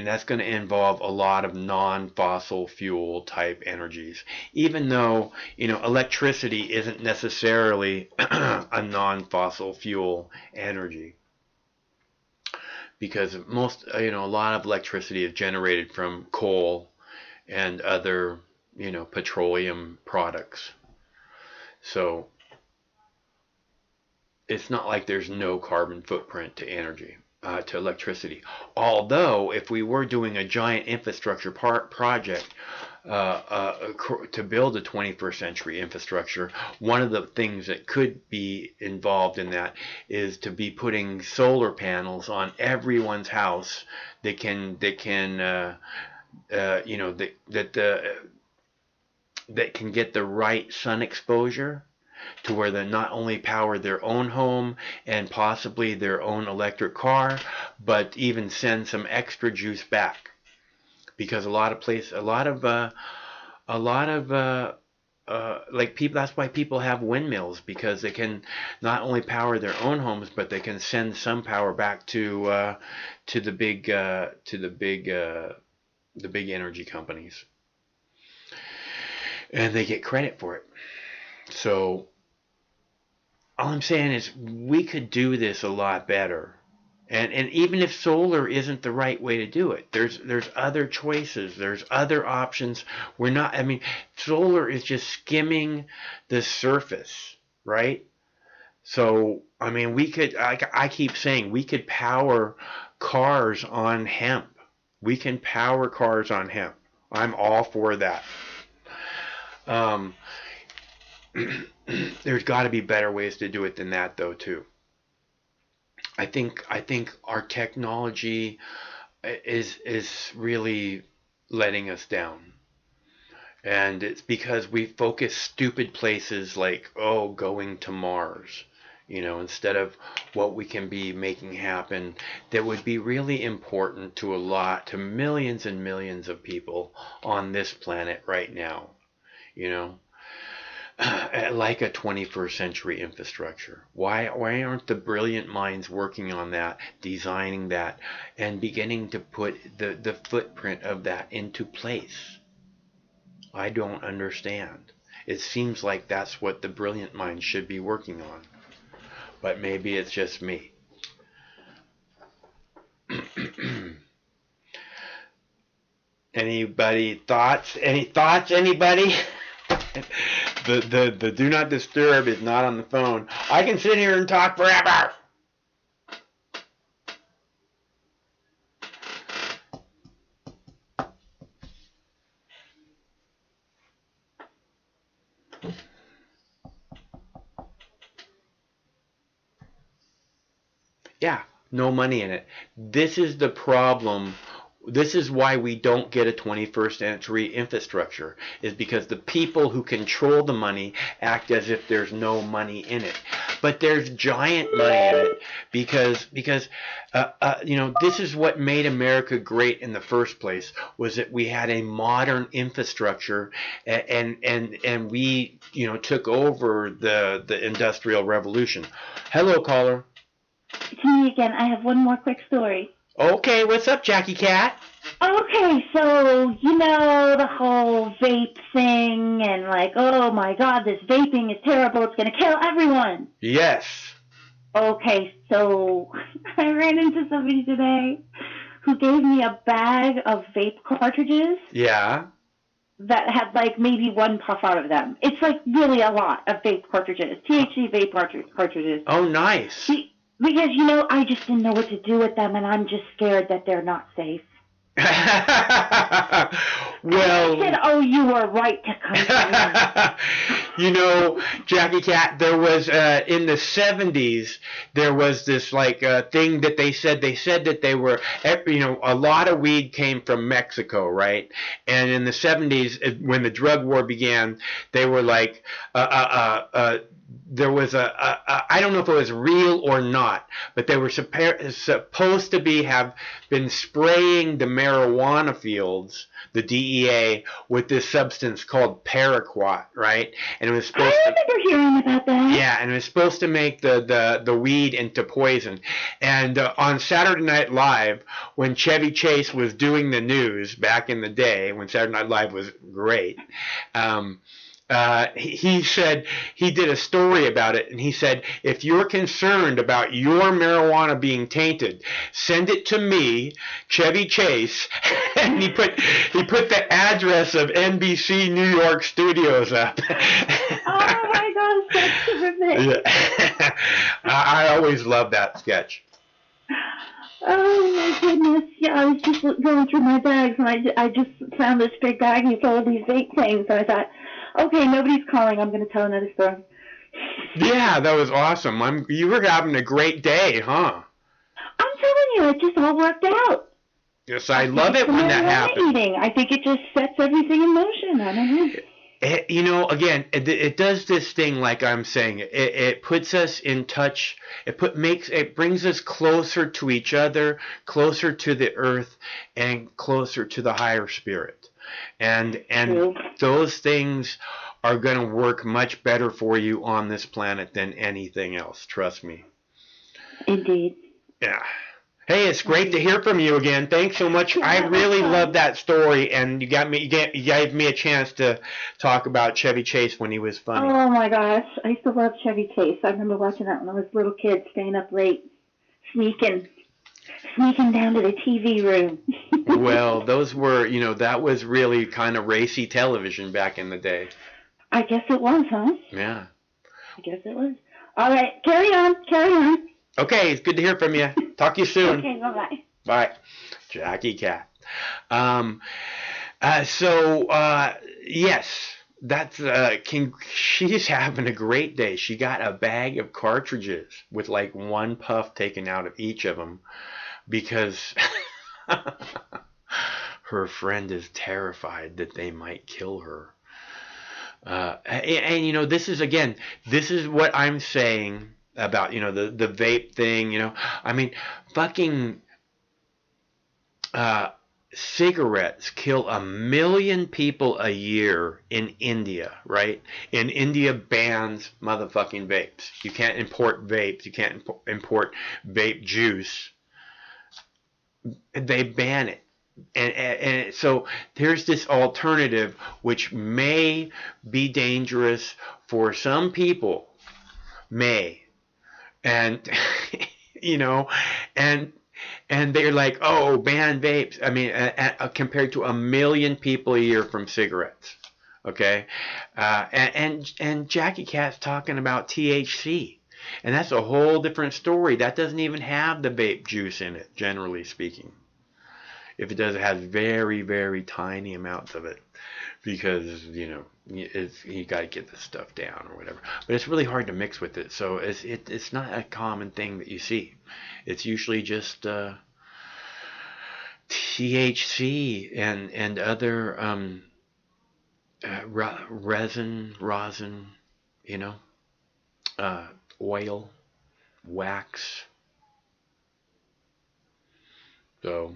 that's going to involve a lot of non-fossil fuel type energies, even though electricity isn't necessarily a non-fossil fuel energy, because most a lot of electricity is generated from coal and other petroleum products. So it's not like there's no carbon footprint to energy. To electricity. Although, if we were doing a giant infrastructure project to build a 21st century infrastructure, one of the things that could be involved in that is to be putting solar panels on everyone's house that can get the right sun exposure, to where they not only power their own home and possibly their own electric car, but even send some extra juice back. Because like people, that's why people have windmills, because they can not only power their own homes, but they can send some power back to the big energy companies. and they get credit for it. So all I'm saying is we could do this a lot better. And even if solar isn't the right way to do it, there's other choices. There's other options. Solar is just skimming the surface, right? So, we could, I keep saying, we could power cars on hemp. We can power cars on hemp. I'm all for that. There's got to be better ways to do it than that, though, too. I think our technology is really letting us down. And it's because we focus stupid places like, going to Mars, instead of what we can be making happen that would be really important to millions and millions of people on this planet right now, like a 21st century infrastructure. Why aren't the brilliant minds working on that, designing that, and beginning to put the footprint of that into place? I don't understand. It seems like that's what the brilliant minds should be working on. But maybe it's just me. Anybody thoughts? Any thoughts, anybody? The do not disturb is not on the phone. I can sit here and talk forever. Yeah, no money in it. This is the problem. This is why we don't get a 21st century infrastructure, is because the people who control the money act as if there's no money in it. But there's giant money in it because this is what made America great in the first place, was that we had a modern infrastructure and we, took over the Industrial Revolution. Hello, caller. It's me again. I have one more quick story. Okay, what's up, Jackie Cat? Okay, so, the whole vape thing and oh my God, this vaping is terrible. It's going to kill everyone. Yes. Okay, so I ran into somebody today who gave me a bag of vape cartridges. Yeah. That had maybe one puff out of them. It's really a lot of vape cartridges, THC vape cartridges. Oh, nice. Because, I just didn't know what to do with them, and I'm just scared that they're not safe. Well, I said, you were right to come. Jackie Cat, there was in the 70s there was this thing that they said that they were, a lot of weed came from Mexico, right? And in the 70s when the drug war began, they were there was I don't know if it was real or not, but they were supposed to have been spraying the marijuana fields, the DEA, with this substance called paraquat, right? And it was supposed I remember hearing about that. Yeah, and it was supposed to make the weed into poison. And on Saturday Night Live, when Chevy Chase was doing the news back in the day, when Saturday Night Live was great, he said, he did a story about it, and he said, if you're concerned about your marijuana being tainted, send it to me, Chevy Chase. And he put the address of NBC New York studios up. Oh my gosh, that's terrific. Yeah. I always loved that sketch. Oh my goodness! Yeah, I was just going through my bags, and I just found this big baggie full of these vape things, and I thought, okay, nobody's calling. I'm going to tell another story. Yeah, that was awesome. You were having a great day, huh? I'm telling you, it just all worked out. Yes, I love it when that happens. I think it just sets everything in motion. I don't know. Again, it does this thing like I'm saying. It puts us in touch. It brings us closer to each other, closer to the earth, and closer to the higher spirit. And those things are going to work much better for you on this planet than anything else. Trust me. Indeed. Yeah. Hey, it's great to hear from you again. Thanks so much. I really love that story, and you gave me a chance to talk about Chevy Chase when he was funny. Oh my gosh, I used to love Chevy Chase. I remember watching that when I was a little kid, staying up late, sneaking down to the TV room. Well, those were, that was really kind of racy television back in the day. I guess it was, huh? Yeah. I guess it was. All right, carry on. Okay, it's good to hear from you. Talk to you soon. Okay, bye-bye. Bye. Jackie Cat. Yes, that's she's having a great day. She got a bag of cartridges with like one puff taken out of each of them because her friend is terrified that they might kill her. This is what I'm saying about, the vape thing, I mean, fucking cigarettes kill 1 million people a year in India, right? And India bans motherfucking vapes. You can't import vapes. You can't import vape juice. They ban it. And so there's this alternative which may be dangerous for some people. And and they're like, oh, ban vapes. I mean, compared to 1 million people a year from cigarettes. Okay, and Jackie Cat's talking about THC, and that's a whole different story. That doesn't even have the vape juice in it, generally speaking. If it does, it has very, very tiny amounts of it, because you got to get the stuff down or whatever. But it's really hard to mix with it, so it's not a common thing that you see. It's usually just THC and other rosin, oil, wax. So,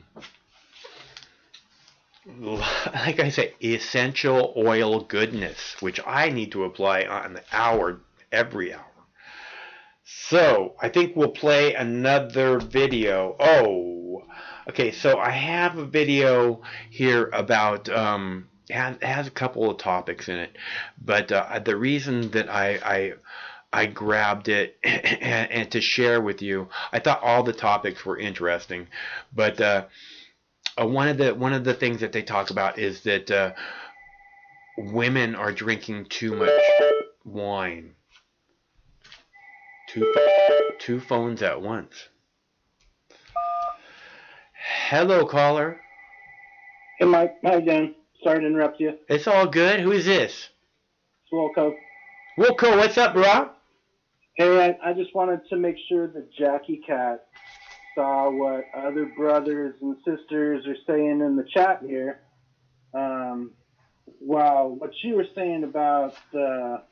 like I say, essential oil goodness, which I need to apply on the hour, every hour. So, I think we'll play another video. Oh, okay, so I have a video here about, it has a couple of topics in it, but the reason that I grabbed it and to share with you, I thought all the topics were interesting, but one of the things that they talk about is that women are drinking too much wine. Two phones at once. Hello, caller. Hey, Mike. How you doing? Sorry to interrupt you. It's all good. Who is this? It's Wilco. Wilco, what's up, bro? Hey, I just wanted to make sure that Jackie Cat saw what other brothers and sisters are saying in the chat here. Wow, what you were saying about the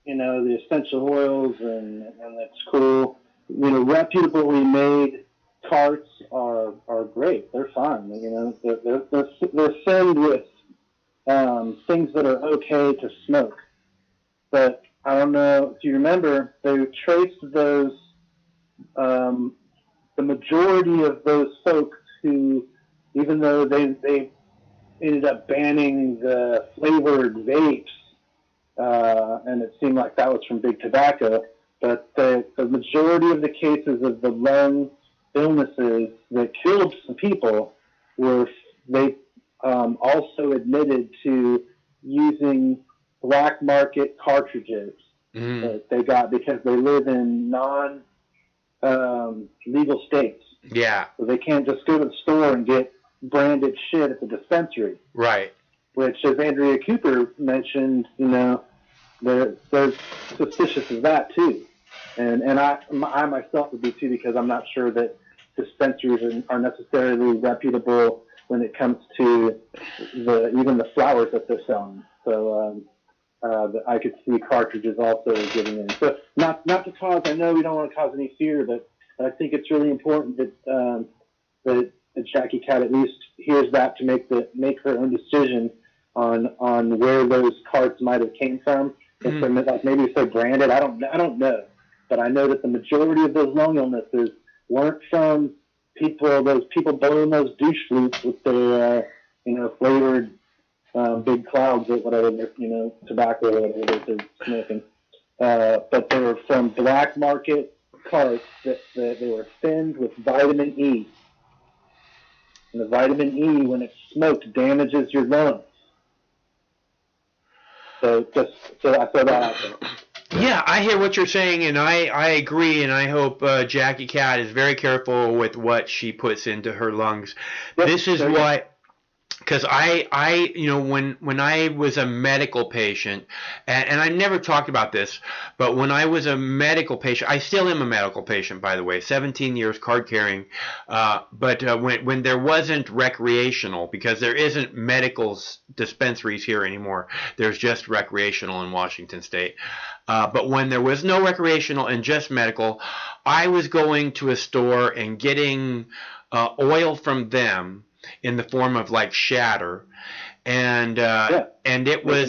essential oils and that's cool. Reputably made carts are great. They're fine. They're filled with things that are okay to smoke. But I don't know if you remember, they traced those. The majority of those folks who, even though they ended up banning the flavored vapes, and it seemed like that was from big tobacco, but the majority of the cases of the lung illnesses that killed some people were, they also admitted to using black market cartridges that they got because they live in legal states. Yeah. So they can't just go to the store and get branded shit at the dispensary. Right. Which, as Andrea Cooper mentioned, they're suspicious of that too. And I myself would be too, because I'm not sure that dispensaries are necessarily reputable when it comes to even the flowers that they're selling. So I could see cartridges also getting in. So not to cause, I know we don't want to cause any fear, but I think it's really important that Jackie Cat at least hears that to make her own decision on where those carts might have came from. If they're, like, maybe if they're branded, I don't know, but I know that the majority of those lung illnesses weren't from those people blowing those douche flutes with their, flavored big clouds or whatever, tobacco or whatever they're smoking. But they were from black market carts that they were thinned with vitamin E. And the vitamin E, when it's smoked, damages your lungs. So I throw that out there. Yeah, I hear what you're saying, and I agree, and I hope Jackie Cat is very careful with what she puts into her lungs. Yep, this is why, because I when I was a medical patient, and I never talked about this, but when I was a medical patient, I still am a medical patient, by the way, 17 years card carrying, but when there wasn't recreational, because there isn't medical dispensaries here anymore, there's just recreational in Washington State. But when there was no recreational and just medical, I was going to a store and getting oil from them in the form of like shatter, and it was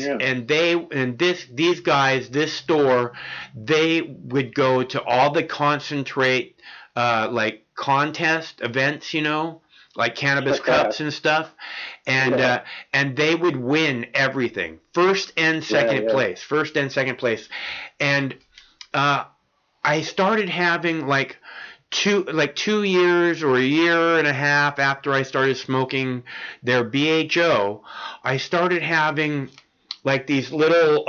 these guys, this store, they would go to all the concentrate like contest events, like cannabis cups and stuff, and they would win everything, first and second place, and I started having like 2 years or a year and a half after I started smoking their BHO, I started having like these little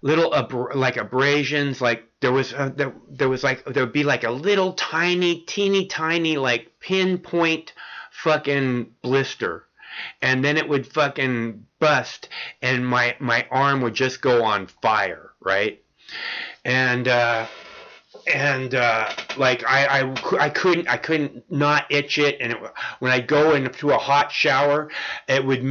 like abrasions, like there would be like a little teeny tiny like pinpoint fucking blister, and then it would fucking bust, and my arm would just go on fire, right? And like I couldn't not itch it, and when I go into a hot shower, it would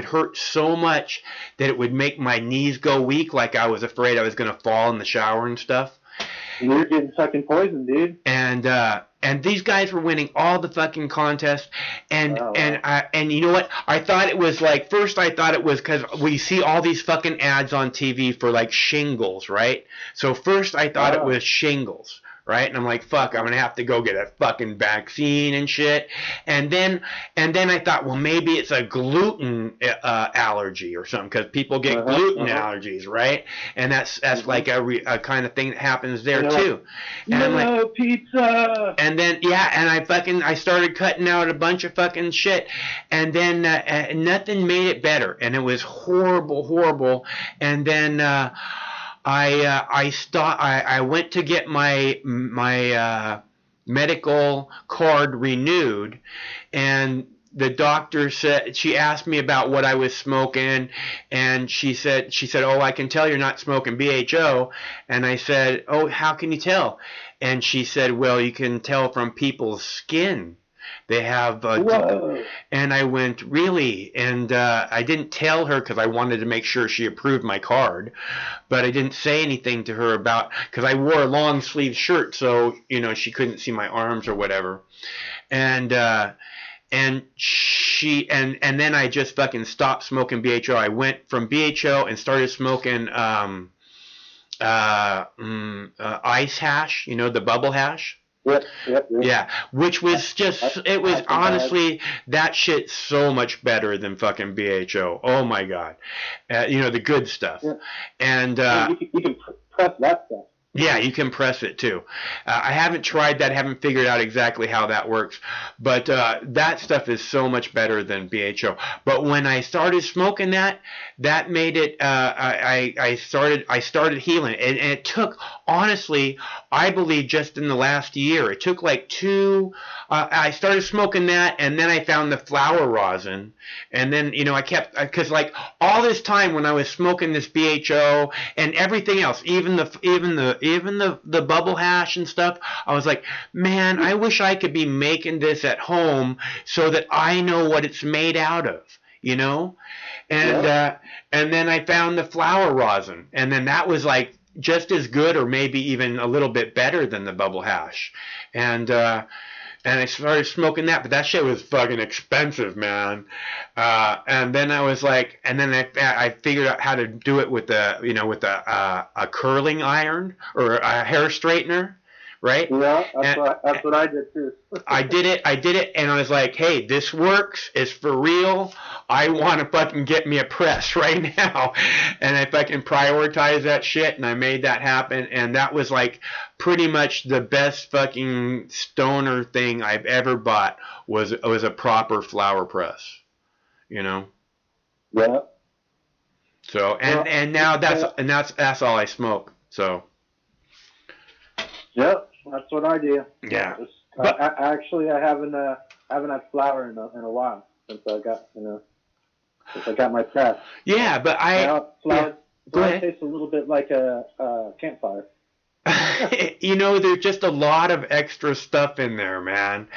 hurt so much that it would make my knees go weak, like I was afraid I was gonna fall in the shower and stuff. You're getting fucking poisoned, dude. And these guys were winning all the fucking contests, and you know what? I thought it was like, first I thought it was because we see all these fucking ads on TV for like shingles, right? So first I thought it was shingles, right? And I'm like, fuck, I'm gonna have to go get a fucking vaccine and shit. And then I thought, well, maybe it's a gluten allergy or something, because people get gluten allergies, right? And that's like a kind of thing that happens there too. And I'm like, pizza. And then and I started cutting out a bunch of fucking shit, and then nothing made it better, and it was horrible. And then I went to get my medical card renewed, and the doctor said, she asked me about what I was smoking, and she said, oh, I can tell you're not smoking BHO. And I said, oh, how can you tell? And she said, well, you can tell from people's skin. They have, and I went, really? And I didn't tell her because I wanted to make sure she approved my card, but I didn't say anything to her about, because I wore a long sleeve shirt, so she couldn't see my arms or whatever. And she and then I just fucking stopped smoking BHO. I went from BHO and started smoking ice hash, the bubble hash. Yep. Yeah, which was just, it was honestly, that shit's so much better than fucking BHO. Oh my god, the good stuff. Yeah. And you can press that stuff. Yeah, you can press it too. I haven't tried that, haven't figured out exactly how that works, but that stuff is so much better than BHO. But when I started smoking that made it, I started healing, and it took, honestly, I believe just in the last year, it took like I started smoking that, and then I found the flower rosin, and then, I kept, because like all this time when I was smoking this BHO and everything else, even the bubble hash and stuff, I was like, man, I wish I could be making this at home so that I know what it's made out of, and then I found the flower rosin, and then that was like just as good or maybe even a little bit better than the bubble hash, and I started smoking that, but that shit was fucking expensive, man. And then I was like, and then I figured out how to do it with a curling iron or a hair straightener, right? Yeah, that's what I did too. I did it, and I was like, hey, this works. It's for real. I want to fucking get me a press right now. And if I can prioritize that shit, and I made that happen, and that was like pretty much the best fucking stoner thing I've ever bought was a proper flower press, you know? Yeah. So, and now that's all I smoke, so. Yep, that's what I do. Yeah. I haven't had flour in a while since I got my press. Yeah, but flour tastes a little bit like a campfire. You know, there's just a lot of extra stuff in there, man,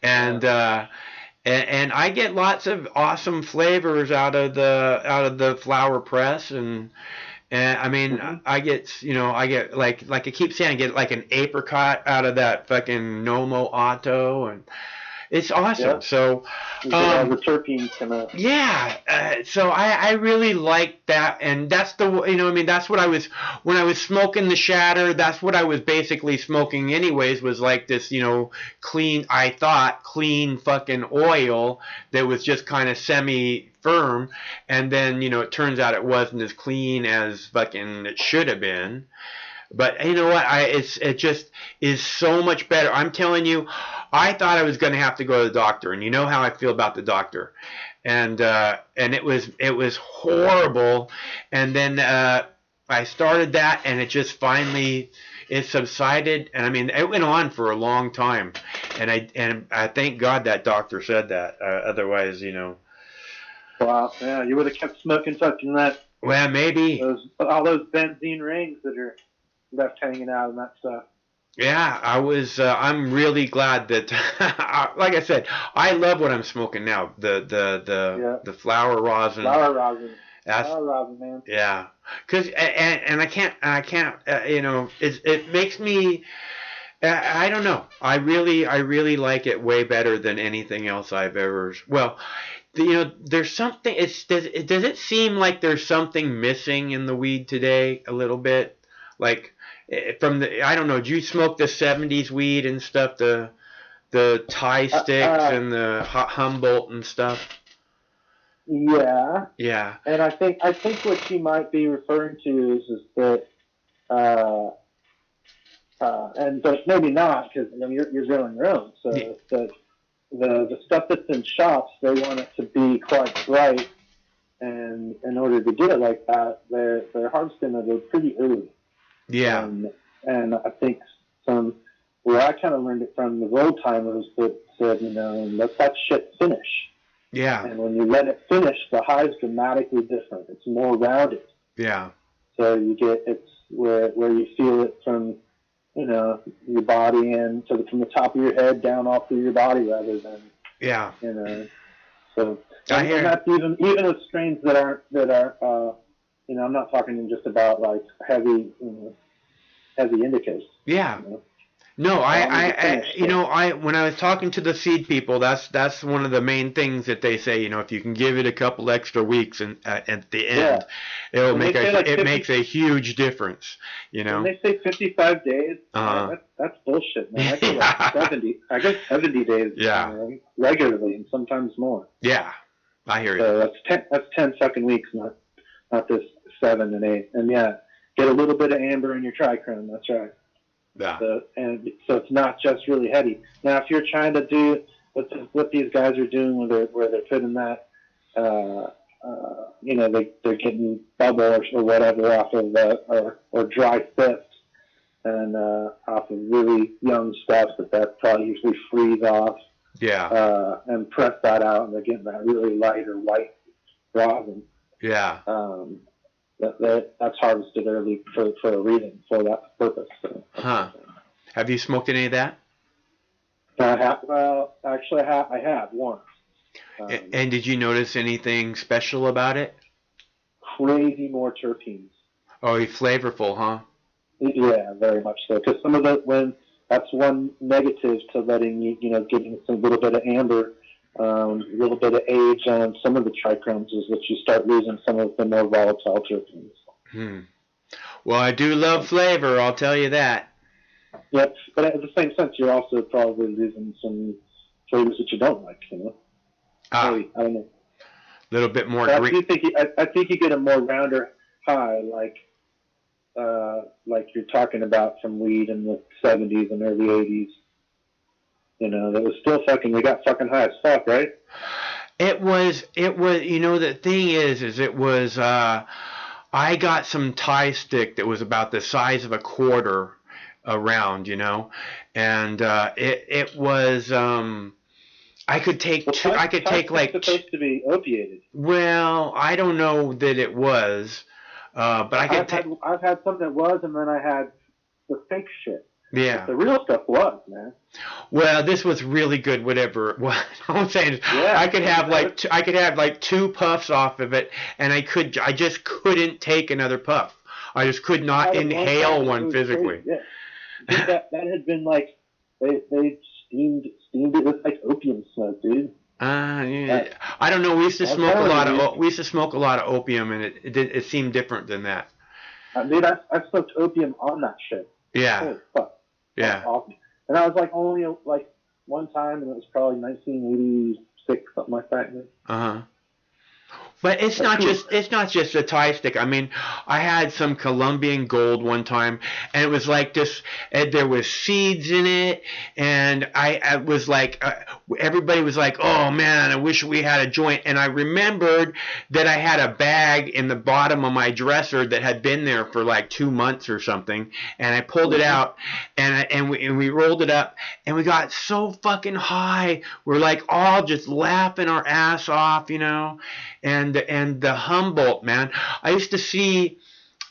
and I get lots of awesome flavors out of the flower press, and I mean, I get like I keep saying, I get like an apricot out of that fucking Nomo Otto, and it's awesome. Yeah. So, the terpenes come out. Yeah. So I really like that, and that's that's what I was when I was smoking the Shatter. That's what I was basically smoking, anyways. Was like this, clean. I thought clean fucking oil that was just kind of semi-firm, and then it turns out it wasn't as clean as fucking it should have been. But you know what? It just is so much better. I'm telling you, I thought I was going to have to go to the doctor, and you know how I feel about the doctor, and it was horrible. And then I started that, and it just finally subsided. And I mean, it went on for a long time, and I thank God that doctor said that. Otherwise, Wow, yeah, you would have kept smoking fucking that. Well, maybe all those benzene rings that are left hanging out and that stuff. Yeah, I'm really glad that, like I said, I love what I'm smoking now. The flower rosin. Flower rosin, man. Yeah, because and I can't. It makes me. I don't know. I really like it way better than anything else I've ever. Well, there's something. Does it seem like there's something missing in the weed today a little bit, like. I don't know, did you smoke the 70s weed and stuff, the Thai sticks and the Humboldt and stuff? Yeah. Yeah. And I think what you might be referring to is that, but maybe not, because you're growing your own. So the stuff that's in shops, they want it to be quite bright, and in order to get it like that, they're harvesting it pretty early. Yeah. And I think where I kind of learned it from the road timers that said, let that shit finish. Yeah. And when you let it finish, the high is dramatically different. It's more rounded. Yeah. So it's where you feel it from, your body and from the top of your head down all through your body rather than. Yeah. So and that's even with strains that are. I'm not talking just about like heavy indicas. Yeah. No, when I was talking to the seed people, that's one of the main things that they say. If you can give it a couple extra weeks and at the end, it'll makes a huge difference. When they say 55 days, that's bullshit, man. I go like 70. I go 70 days. Yeah. Regularly, and sometimes more. Yeah, I hear you. So that's 10 fucking weeks, not this 7 and 8, and get a little bit of amber in your trichrome. That's right. Yeah. So it's not just really heady. Now, if you're trying to do what these guys are doing, where they're putting that, they're getting bubble or whatever off of or dry fifth, and off of really young stuff that probably usually freeze off. Yeah. And press that out, and they're getting that really light or white rosin. Yeah. That's harvested early for a reason, for that purpose. So. Huh. Have you smoked any of that? I have once. And did you notice anything special about it? Crazy more terpenes. Oh, flavorful, huh? Yeah, very much so. Because that's one negative to letting getting some little bit of amber. A little bit of age on some of the trichromes is that you start losing some of the more volatile terpenes. Well, I do love flavor, I'll tell you that. Yep, but at the same sense, you're also probably losing some flavors that you don't like. Maybe, I don't know. A little bit more. But I think you get a more rounder high, like you're talking about from weed in the 70s and early 80s. That was still we got fucking high as fuck, right? It was, the thing is it was, I got some Thai stick that was about the size of a quarter around, and it was, I could take two, I could take like. It's supposed to be opiated. Well, I don't know that it was, but I could take. I've had some that was, and then I had the fake shit. Yeah. But the real stuff was, man. Well, this was really good. Whatever. What I'm saying is, I could have like two puffs off of it, and I just couldn't take another puff. I just could not inhale one physically. Crazy. Yeah. that had been like they steamed it with like opium smoke, dude. Yeah. I don't know. We used to smoke a lot of opium, and it seemed different than that. Dude, I smoked opium on that shit. Yeah. Holy fuck. Yeah. Awesome. And I was like only like one time, and it was probably 1986, something like that. But it's not just a Thai stick. I mean, I had some Colombian gold one time, and it was like this. And there was seeds in it, and I was like, everybody was like, "Oh man, I wish we had a joint." And I remembered that I had a bag in the bottom of my dresser that had been there for like 2 months or something, and I pulled it out, and we rolled it up, and we got so fucking high. We're like all just laughing our ass off, And the Humboldt, man. I used to see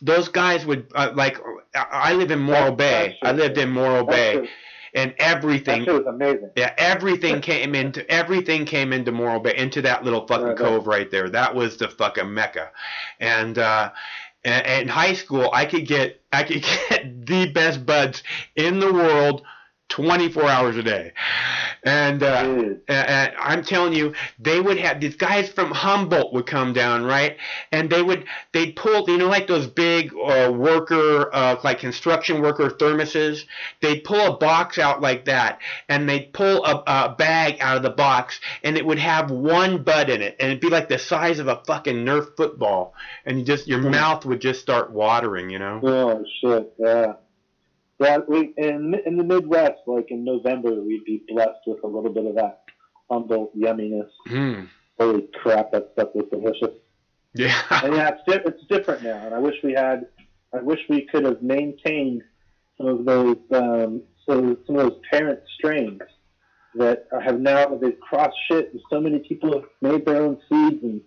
those guys would I live in Morro Bay. I lived in Morro Bay, and everything. That was amazing. Yeah, everything came into Morro Bay, into that little fucking cove right there. That was the fucking mecca, and in high school I could get the best buds in the world. 24 hours a day. And I'm telling you, they would have, these guys from Humboldt would come down, right? And they'd pull, like those big worker, like construction worker thermoses. They'd pull a box out like that, and they'd pull a bag out of the box, and it would have one bud in it, and it'd be like the size of a fucking Nerf football, and your mouth would just start watering, Oh, shit, yeah. Yeah, in the Midwest, like in November, we'd be blessed with a little bit of that Humboldt yumminess. Holy crap, that stuff was delicious. Yeah. And yeah, it's different now, and I wish we could have maintained some of those parent strains that have now, they've crossed shit, and so many people have made their own seeds, and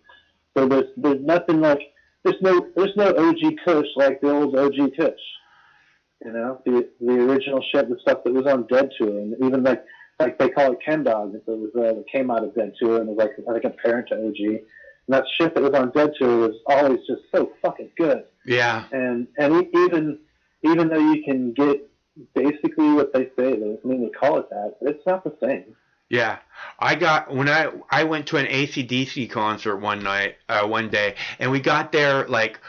so there's nothing like, there's no OG Kush like the old OG Kush. The original shit, the stuff that was on Dead Tour, and even like they call it Ken Dog, it was that came out of Dead Tour, and it was like a parent to OG. And that shit that was on Dead Tour was always just so fucking good. Yeah. And even though you can get basically what they say, they call it that, but it's not the same. Yeah, when I went to an AC/DC concert one day, and we got there like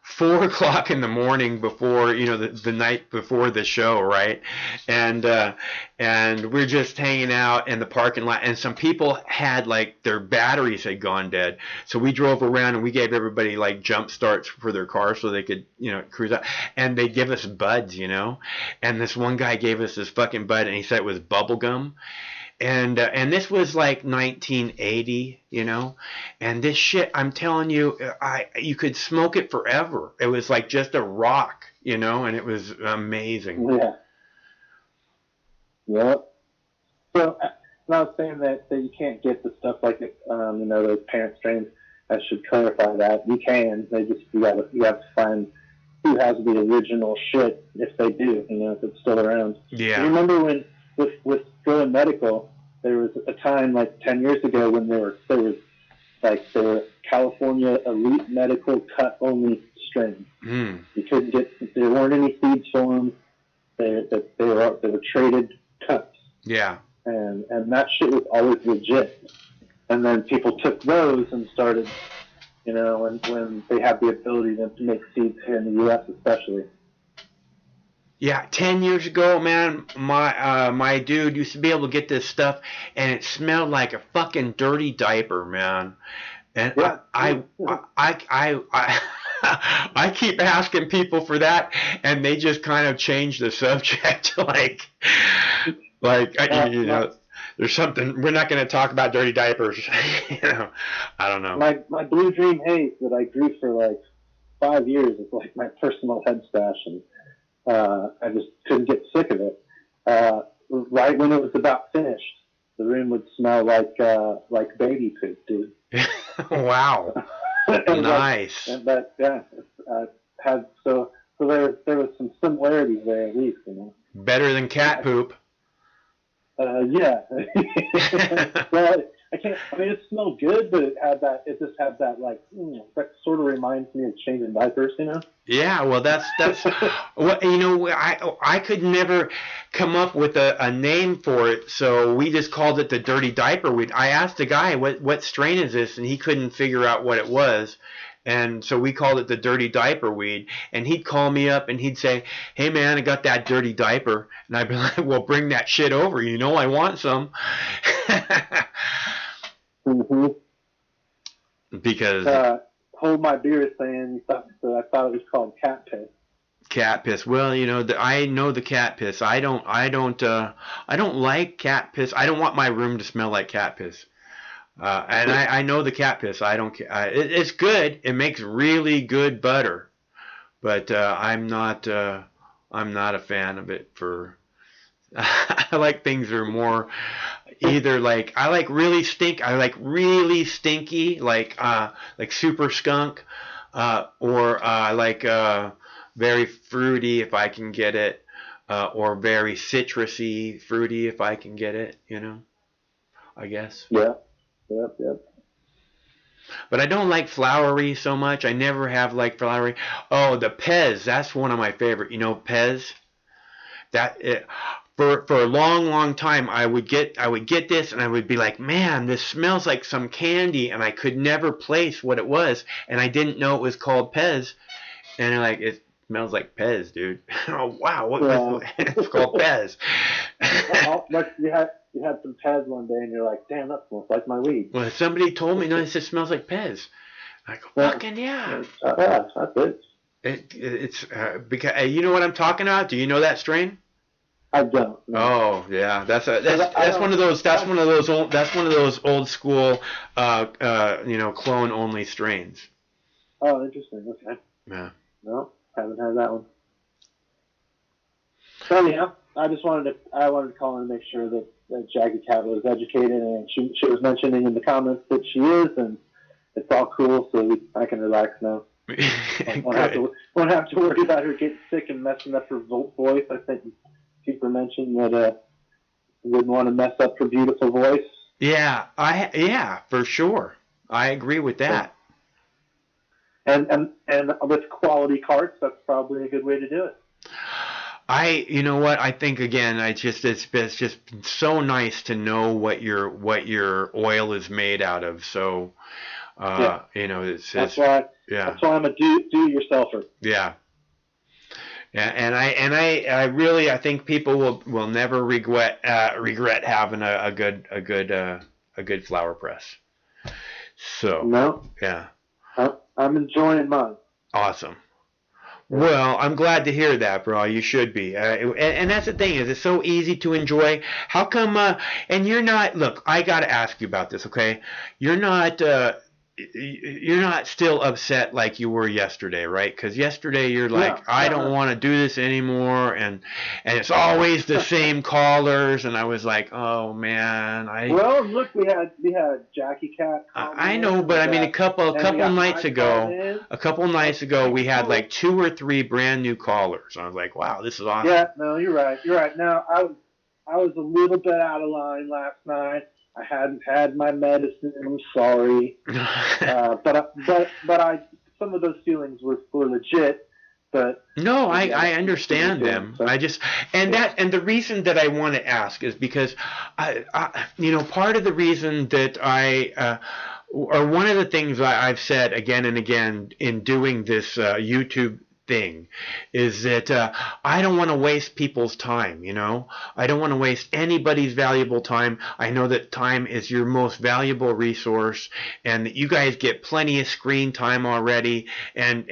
4 o'clock in the morning before, the night before the show, right? And we're just hanging out in the parking lot, and some people had like their batteries had gone dead. So we drove around and we gave everybody like jump starts for their car so they could, cruise out. And they give us buds, And this one guy gave us this fucking bud, and he said it was bubble gum. And this was like 1980, and this shit, I'm telling you, you could smoke it forever. It was like just a rock, and it was amazing. Yeah. Yeah. So, I was saying that you can't get the stuff like it, those parent strains. I should clarify that. You can. You have to find who has the original shit, if they do, if it's still around. Yeah. You remember when with Growing Medical, there was a time like 10 years ago when there were California Elite Medical cut only strains. You couldn't get, there weren't any seeds for them. They were traded cuts. Yeah. And that shit was always legit. And then people took those and started, when they had the ability to make seeds here in the U.S. especially. Yeah, 10 years ago, man, my dude used to be able to get this stuff, and it smelled like a fucking dirty diaper, man. And I keep asking people for that, and they just kind of change the subject, you know, there's something we're not going to talk about dirty diapers. You know, I don't know. My Blue Dream Haze that I grew for like 5 years is like my personal head stash, and I just couldn't get sick of it. Right when it was about finished, the room would smell like baby poop, dude. Wow. Nice. But yeah, so there was some similarities there at least, you know. Better than cat poop. Yeah. Well, I mean, it smelled good, but it just had that that sort of reminds me of changing diapers, you know? Yeah, well, that's what, you know, I could never come up with a name for it, so we just called it the dirty diaper weed. I asked the guy, what strain is this, and he couldn't figure out what it was. And so we called it the dirty diaper weed. And he'd call me up and he'd say, hey, man, I got that dirty diaper. And I'd be like, well, bring that shit over. You know I want some. Mm-hmm. Because... Hold My Beer is saying, I thought it was called cat piss. Cat piss. Well, you know, I know the cat piss. I don't like cat piss. I don't want my room to smell like cat piss. And I know the cat piss. I don't care. It's good. It makes really good butter, but I'm not a fan of it. I like things that are more either like I like really stinky, like super skunk, or I like very fruity if I can get it, or very citrusy, fruity if I can get it. You know, I guess. Yeah. Yep. But I don't like flowery so much. I never have liked flowery. Oh, the Pez. That's one of my favorite. You know, Pez. For a long time, I would get this, and I would be like, man, this smells like some candy, and I could never place what it was, and I didn't know it was called Pez, and it smells like Pez, dude. Oh wow, it's called Pez. You had some Pez one day, and you're like, damn, that smells like my weed. Well, somebody told me, no, it just smells like Pez. I go, fucking yeah. Yeah, that's it. It's because you know what I'm talking about. Do you know that strain? I don't. No. Oh yeah, that's one of those old school, you know, clone only strains. Oh, interesting. Okay. Yeah. No, haven't had that one. So anyhow, I wanted to call in and make sure that Jackie Cat was educated, and she was mentioning in the comments that she is, and it's all cool, so I can relax now. Won't have to worry about her getting sick and messing up her voice. I think people mentioned that wouldn't want to mess up her beautiful voice. Yeah, for sure. I agree with that. And with quality carts, that's probably a good way to do it. You know what? I think again, it's just so nice to know what your oil is made out of. So, you know, that's why I'm a do-yourselfer. Yeah. Yeah, and I really think people will never regret having a good flower press. So no, yeah, I'm enjoying mine. Awesome. Well, I'm glad to hear that, bro. You should be. And that's the thing, is it's so easy to enjoy. How come, and you're not, look, I got to ask you about this, okay? You're not still upset like you were yesterday, right? Because yesterday you're like, I don't want to do this anymore, and it's always the same callers, and I was like, oh man, Well, look, we had Jackie Cat. I know, but I mean, a couple nights ago, we had like 2 or 3 brand new callers. I was like, wow, this is awesome. Yeah, no, you're right. Now, I was a little bit out of line last night. I hadn't had my medicine. I'm sorry, but some of those feelings were legit. But no, I understand them. So. And the reason that I want to ask is because you know, part of the reason that or one of the things I've said again and again in doing this YouTube thing, is that I don't want to waste people's time, you know? I don't want to waste anybody's valuable time. I know that time is your most valuable resource, and that you guys get plenty of screen time already, and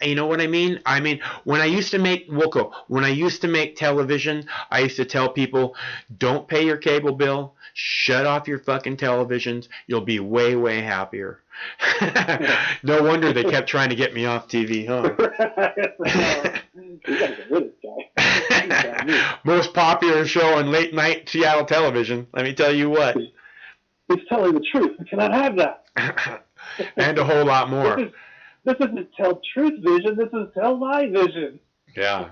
you know what I mean? I mean, when I used to make, Wilco, when I used to make television, I used to tell people, don't pay your cable bill, shut off your fucking televisions, you'll be way, way happier. No wonder they kept trying to get me off TV, huh? Most popular show on late night Seattle television. Let me tell you what. It's telling the truth. We cannot have that. And a whole lot more. This isn't Tell Truth Vision. This is Tell Lie Vision. Yeah.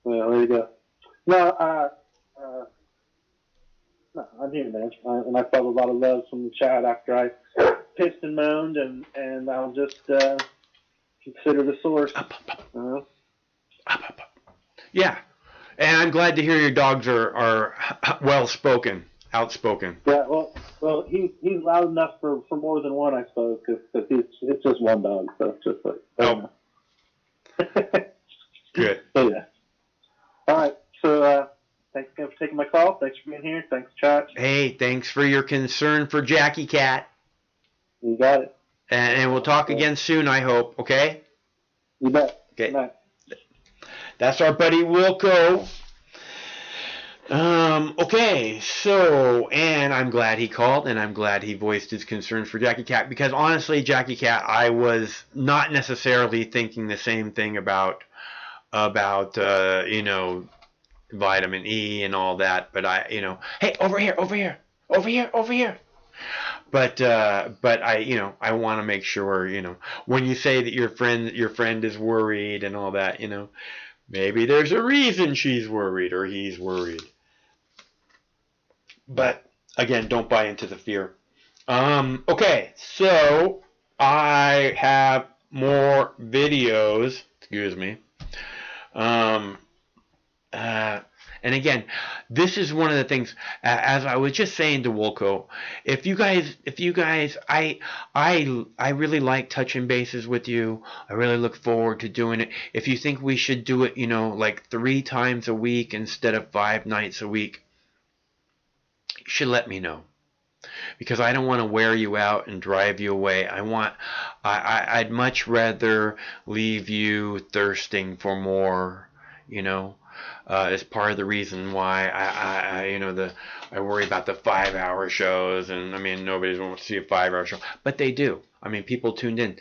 Well, there you go. No, no, I'm here, man. And I felt a lot of love from the chat after I pissed and moaned, and I'll just consider the source. Yeah, and I'm glad to hear your dogs are well spoken, outspoken. Yeah, well, he's loud enough for more than one, I suppose, because it's just one dog, so it's just like. Oh. Good. So yeah. All right. So thanks again for taking my call. Thanks for being here. Thanks, chat. Hey, thanks for your concern for Jackie Cat. You got it. And we'll talk again soon, I hope. Okay. You bet. Okay. Good night. That's our buddy Wilco. Okay, so, and I'm glad he called, and I'm glad he voiced his concerns for Jackie Cat, because honestly, Jackie Cat, I was not necessarily thinking the same thing about you know, vitamin E and all that, but hey, over here. But I, you know, I want to make sure, you know, when you say that your friend is worried and all that, you know, maybe there's a reason she's worried or he's worried. But again, don't buy into the fear. Okay, so I have more videos. Excuse me. And again, this is one of the things, as I was just saying to Wilco, if you guys, I really like touching bases with you. I really look forward to doing it. If you think we should do it, you know, like 3 times a week instead of 5 nights a week, you should let me know. Because I don't want to wear you out and drive you away. I'd much rather leave you thirsting for more, you know. Is part of the reason why I worry about the 5-hour shows, and I mean nobody's going to see a 5-hour show, but they do. I mean, people tuned in,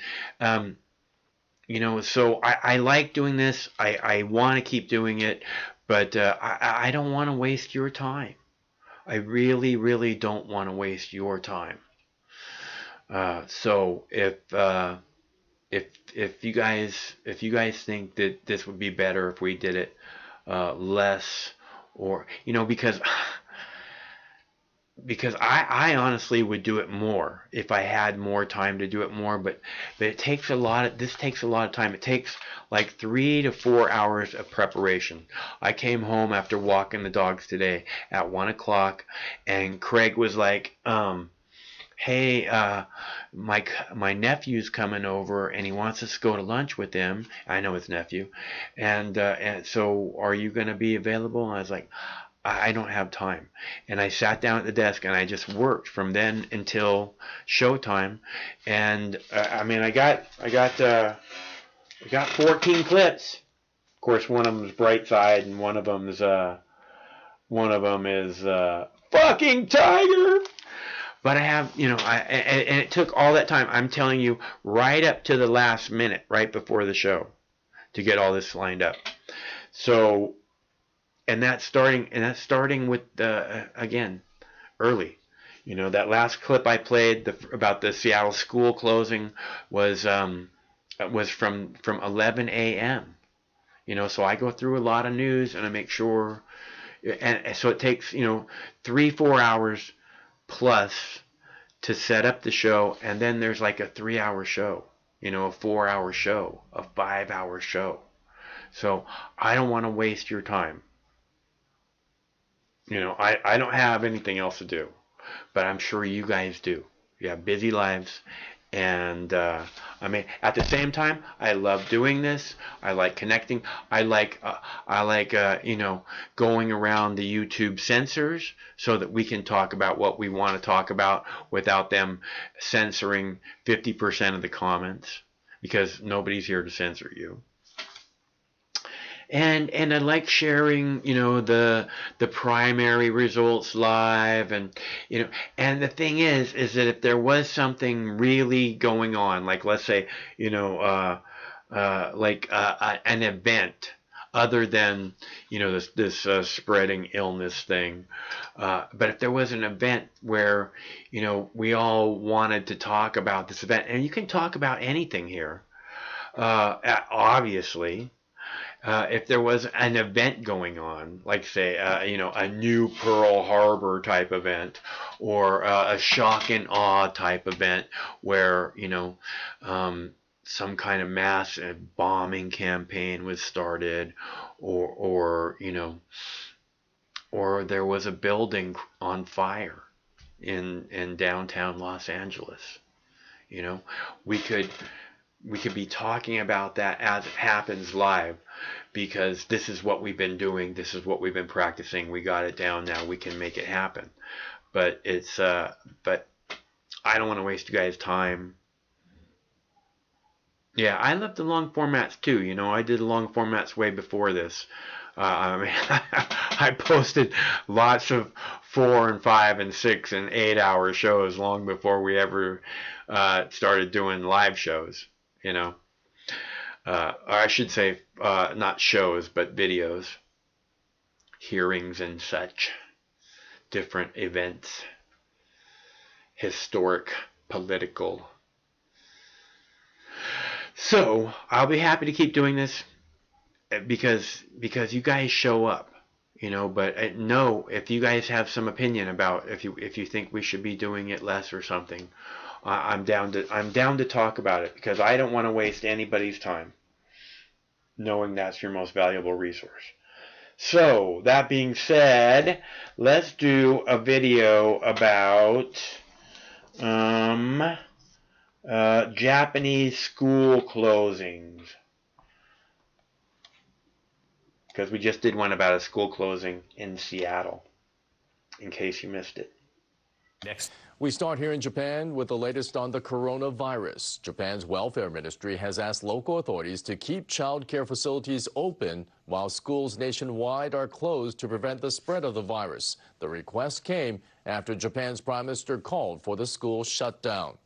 you know. So I like doing this. I want to keep doing it, but I don't want to waste your time. I really, really don't want to waste your time. So if you guys think that this would be better if we did it less, or you know, because I honestly would do it more if I had more time to do it more, but it takes a lot of time. It takes like 3 to 4 hours of preparation. I came home after walking the dogs today at 1 o'clock, and Craig was like, hey, my nephew's coming over and he wants us to go to lunch with him. I know his nephew. And so are you going to be available? And I was like, I don't have time. And I sat down at the desk and I just worked from then until showtime. And I mean, I got 14 clips. Of course, one of them is Brightside and one of them is fucking Tiger. But I have, you know, and it took all that time. I'm telling you, right up to the last minute, right before the show, to get all this lined up. So, and that's starting with again, early. You know, that last clip I played about the Seattle school closing was from 11 a.m. You know, so I go through a lot of news and I make sure, and so it takes, you know, 3-4 hours plus to set up the show, and then there's like a 3-hour show, you know, a 4-hour show, a 5-hour show. So I don't want to waste your time. You know, I don't have anything else to do, but I'm sure you guys do. You have busy lives, And I mean, at the same time, I love doing this. I like connecting. I like you know, going around the YouTube censors so that we can talk about what we want to talk about without them censoring 50% of the comments, because nobody's here to censor you. And I like sharing, you know, the primary results live, and you know, and the thing is that if there was something really going on, like let's say, you know, an event other than, you know, this spreading illness thing, but if there was an event where, you know, we all wanted to talk about this event, and you can talk about anything here, obviously. If there was an event going on, like say, you know, a new Pearl Harbor type event, or a shock and awe type event where, you know, some kind of mass bombing campaign was started, or you know, or there was a building on fire in downtown Los Angeles, you know, we could be talking about that as it happens live, because this is what we've been doing, this is what we've been practicing, we got it down, now we can make it happen. But it's but I don't want to waste you guys' time. Yeah, I love the long formats too, you know, I did long formats way before this. I mean, I posted lots of 4 and 5 and 6 and 8 hour shows long before we ever started doing live shows, you know. Or I should say, not shows, but videos, hearings and such, different events, historic, political. So I'll be happy to keep doing this because you guys show up, you know. But no, if you guys have some opinion about if you think we should be doing it less or something, I'm down to talk about it, because I don't want to waste anybody's time, knowing that's your most valuable resource. So that being said, let's do a video about Japanese school closings, because we just did one about a school closing in Seattle, in case you missed it. Next. We start here in Japan with the latest on the coronavirus. Japan's welfare ministry has asked local authorities to keep child care facilities open while schools nationwide are closed to prevent the spread of the virus. The request came after Japan's prime minister called for the school shutdown.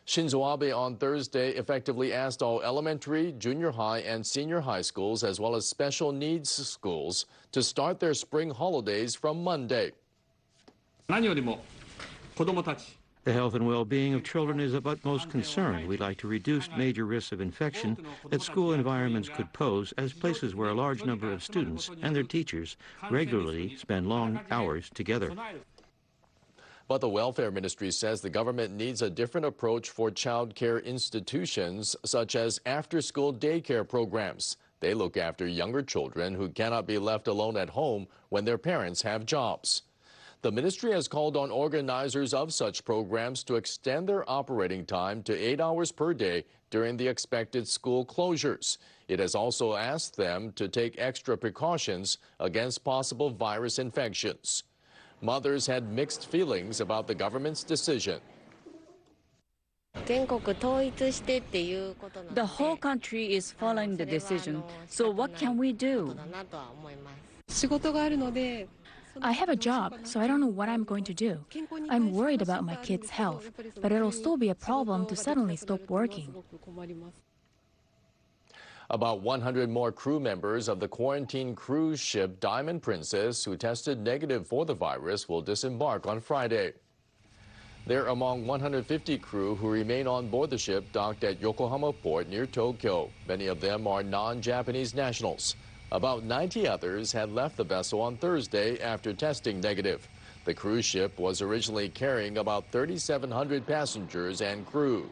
Shinzo Abe on Thursday effectively asked all elementary, junior high, and senior high schools, as well as special needs schools, to start their spring holidays from Monday. The health and well-being of children is of utmost concern. We'd like to reduce major risks of infection that school environments could pose as places where a large number of students and their teachers regularly spend long hours together. But the welfare ministry says the government needs a different approach for child care institutions, such as after-school daycare programs. They look after younger children who cannot be left alone at home when their parents have jobs. The ministry has called on organizers of such programs to extend their operating time to 8 hours per day during the expected school closures. It has also asked them to take extra precautions against possible virus infections. Mothers had mixed feelings about the government's decision. The whole country is following the decision, so what can we do? I have a job, so I don't know what I'm going to do. I'm worried about my kids' health, but it'll still be a problem to suddenly stop working. About 100 more crew members of the quarantine cruise ship Diamond Princess, who tested negative for the virus, will disembark on Friday. They're among 150 crew who remain on board the ship docked at Yokohama Port near Tokyo. Many of them are non-Japanese nationals. About 90 others had left the vessel on Thursday after testing negative. The cruise ship was originally carrying about 3,700 passengers and crew.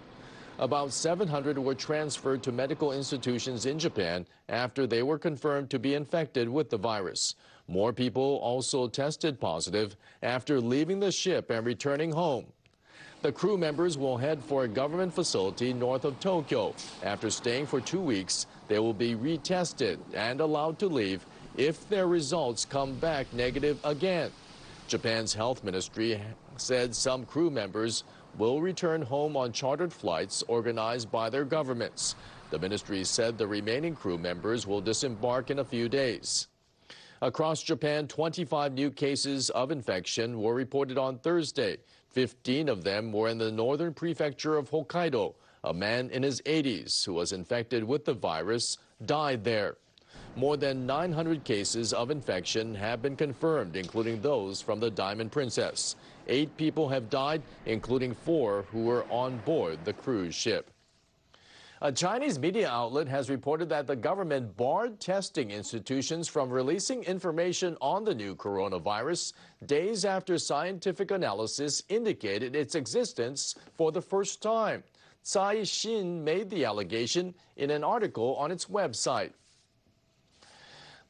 About 700 were transferred to medical institutions in Japan after they were confirmed to be infected with the virus. More people also tested positive after leaving the ship and returning home. The crew members will head for a government facility north of Tokyo. After staying for 2 weeks, they will be retested and allowed to leave if their results come back negative again. Japan's health ministry said some crew members will return home on chartered flights organized by their governments. The ministry said the remaining crew members will disembark in a few days. Across Japan, 25 new cases of infection were reported on Thursday. 15 of them were in the northern prefecture of Hokkaido. A man in his 80s who was infected with the virus died there. More than 900 cases of infection have been confirmed, including those from the Diamond Princess. 8 people have died, including 4 who were on board the cruise ship. A Chinese media outlet has reported that the government barred testing institutions from releasing information on the new coronavirus days after scientific analysis indicated its existence for the first time. Caixin made the allegation in an article on its website.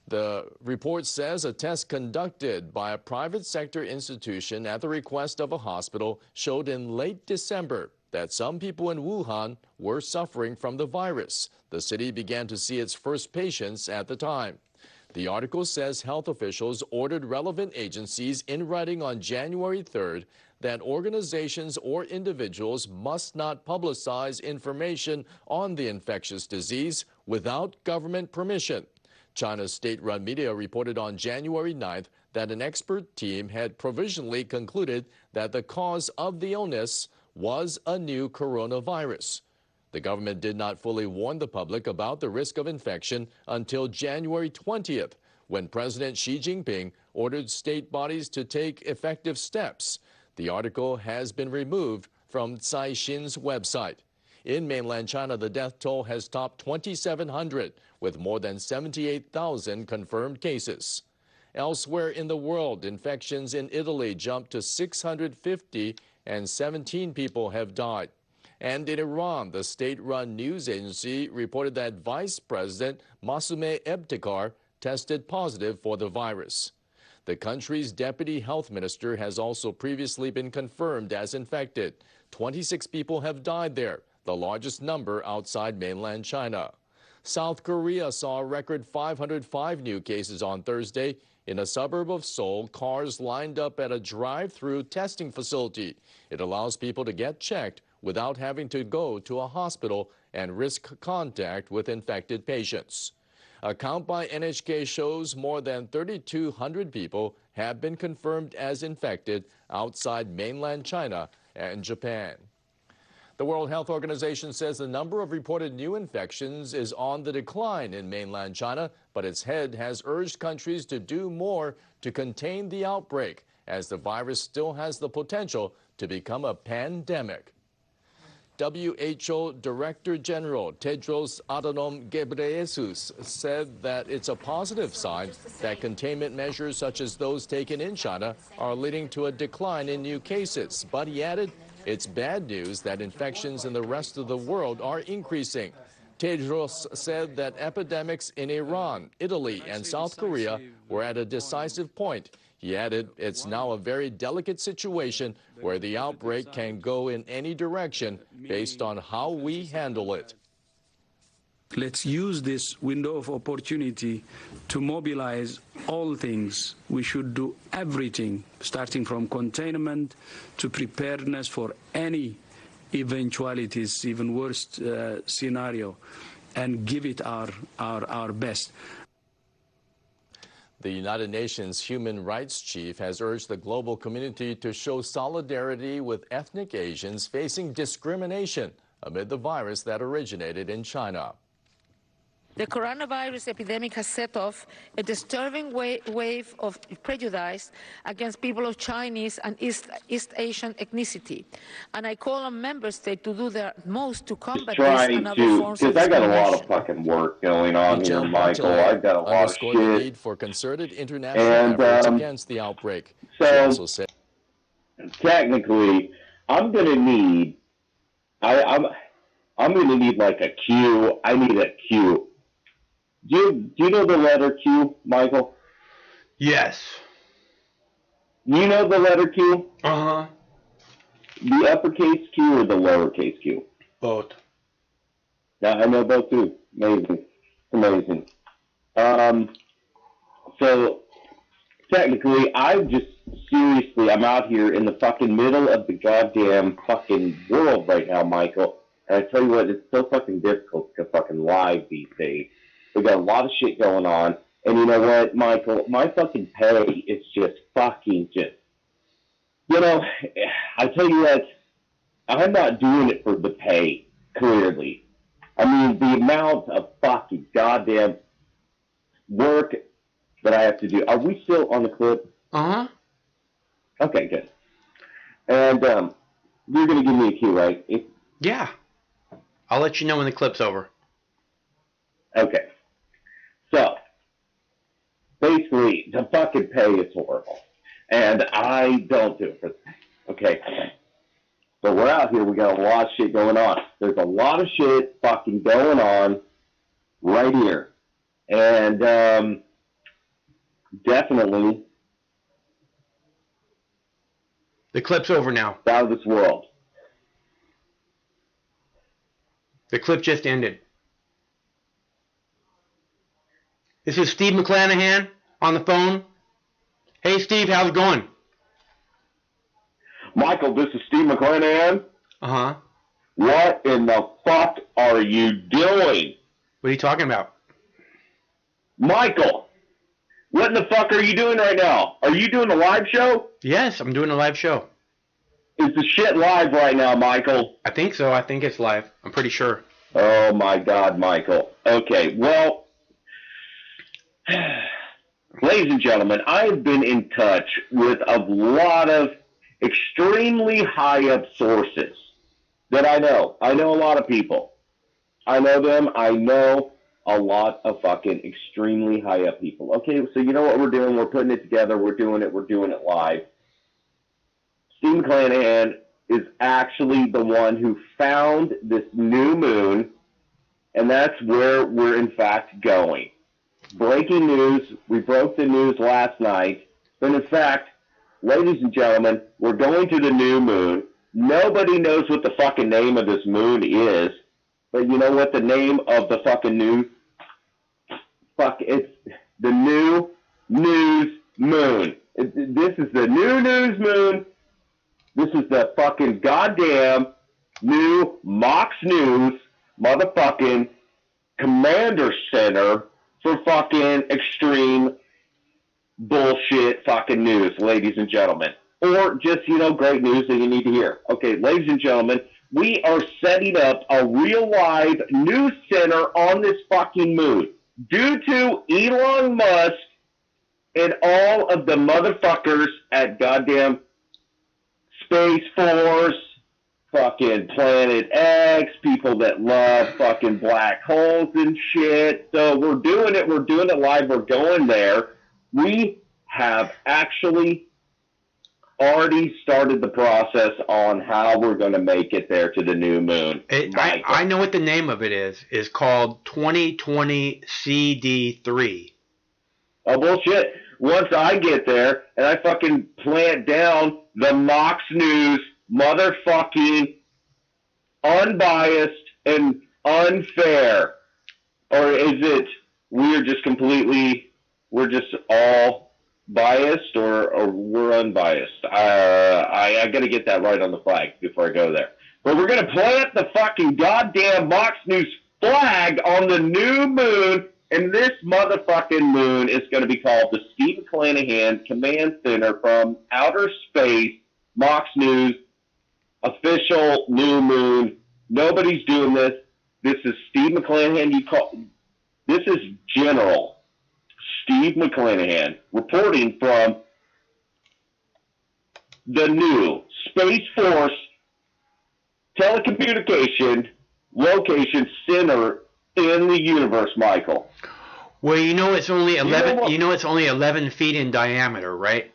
The report says a test conducted by a private sector institution at the request of a hospital showed in late December that some people in Wuhan were suffering from the virus. The city began to see its first patients at the time. The article says health officials ordered relevant agencies in writing on January 3rd that organizations or individuals must not publicize information on the infectious disease without government permission. China's state-run media reported on January 9th that an expert team had provisionally concluded that the cause of the illness was a new coronavirus. The government did not fully warn the public about the risk of infection until January 20th, when President Xi Jinping ordered state bodies to take effective steps. The article has been removed from Caixin's website. In mainland China, the death toll has topped 2,700, with more than 78,000 confirmed cases. Elsewhere in the world, infections in Italy jumped to 650 and 17 people have died. And in Iran, the state-run news agency reported that Vice President Massoumeh Ebtekar tested positive for the virus. The country's deputy health minister has also previously been confirmed as infected. 26 people have died there, the largest number outside mainland China. South Korea saw a record 505 new cases on Thursday. In a suburb of Seoul, cars lined up at a drive-through testing facility. It allows people to get checked without having to go to a hospital and risk contact with infected patients. A count by NHK shows more than 3,200 people have been confirmed as infected outside mainland China and Japan. The World Health Organization says the number of reported new infections is on the decline in mainland China, but its head has urged countries to do more to contain the outbreak, as the virus still has the potential to become a pandemic. WHO Director General Tedros Adhanom Ghebreyesus said that it's a positive sign that containment measures such as those taken in China are leading to a decline in new cases, but he added it's bad news that infections in the rest of the world are increasing. Tedros said that epidemics in Iran, Italy, and South Korea were at a decisive point. He added it's now a very delicate situation where the outbreak can go in any direction based on how we handle it. Let's use this window of opportunity to mobilize all things. We should do everything, starting from containment to preparedness for any eventualities, even worst scenario, and give it our best. The United Nations Human Rights Chief has urged the global community to show solidarity with ethnic Asians facing discrimination amid the virus that originated in China. The coronavirus epidemic has set off a disturbing wave of prejudice against people of Chinese and East Asian ethnicity. And I call on member states to do their most to combat this and other forms of discrimination. Because I got a lot of fucking work going on here, Michael. I've got a lot of shit. The need for concerted international efforts against the outbreak. So, she also said, technically, I'm going to need, I'm going to need like a Q. I need a Q. Do you know the letter Q, Michael? Yes. You know the letter Q? Uh-huh. the uppercase Q or the lowercase Q? Both. Yeah, I know both too. Amazing. Amazing. So, technically, I'm out here in the fucking middle of the goddamn fucking world right now, Michael. And I tell you what, it's so fucking difficult to fucking live these days. We got a lot of shit going on. And you know what, Michael? My fucking pay is just fucking just... You know, I tell you what, I'm not doing it for the pay, clearly. I mean, the amount of fucking goddamn work that I have to do. Are we still on the clip? Uh-huh. Okay, good. And you're going to give me a cue, right? Yeah. I'll let you know when the clip's over. Okay. So, basically, the fucking pay is horrible. And I don't do it for the pay. Okay. But we're out here. We got a lot of shit going on. There's a lot of shit fucking going on right here. And definitely... The clip's over now. Out of this world. The clip just ended. This is Steve McClanahan on the phone. Hey, Steve, how's it going? Michael, this is Steve McClanahan. Uh-huh. What in the fuck are you doing? What are you talking about? Michael, what in the fuck are you doing right now? Are you doing a live show? Yes, I'm doing a live show. Is the shit live right now, Michael? I think so. I think it's live. I'm pretty sure. Oh, my God, Michael. Okay, well, ladies and gentlemen, I've been in touch with a lot of extremely high-up sources that I know. I know a lot of people. I know them. I know a lot of fucking extremely high-up people. Okay, so you know what we're doing? We're putting it together. We're doing it live. Steve McClanahan is actually the one who found this new moon, and that's where we're in fact going. Breaking news. We broke the news last night, but in fact, ladies and gentlemen, we're going to the new moon. Nobody knows what the fucking name of this moon is, but you know what the name of the fucking new... Fuck, it's the new news moon. This is the new news moon. This is the fucking goddamn new Mox News motherfucking commander center for fucking extreme bullshit fucking news, ladies and gentlemen. Or just, you know, great news that you need to hear. Okay, ladies and gentlemen, we are setting up a real live news center on this fucking moon. Due to Elon Musk and all of the motherfuckers at goddamn Space Force, fucking Planet X, people that love fucking black holes and shit. So we're doing it live, we're going there. We have actually already started the process on how we're going to make it there to the new moon. I know what the name of it is. It's called 2020 CD3. Oh, bullshit. Once I get there and I fucking plant down the Mox News motherfucking unbiased and unfair, or is it we're just all biased, or we're unbiased? I got to get that right on the flag before I go there. But we're going to plant the fucking goddamn Mox News flag on the new moon, and this motherfucking moon is going to be called the Steve McClanahan Command Center from Outer Space, Mox News, official new moon. Nobody's doing this. This is Steve McClanahan. This is General Steve McClanahan reporting from the new Space Force telecommunication location center in the universe, Michael. Well, you know it's only 11. You know it's only 11 feet in diameter, right?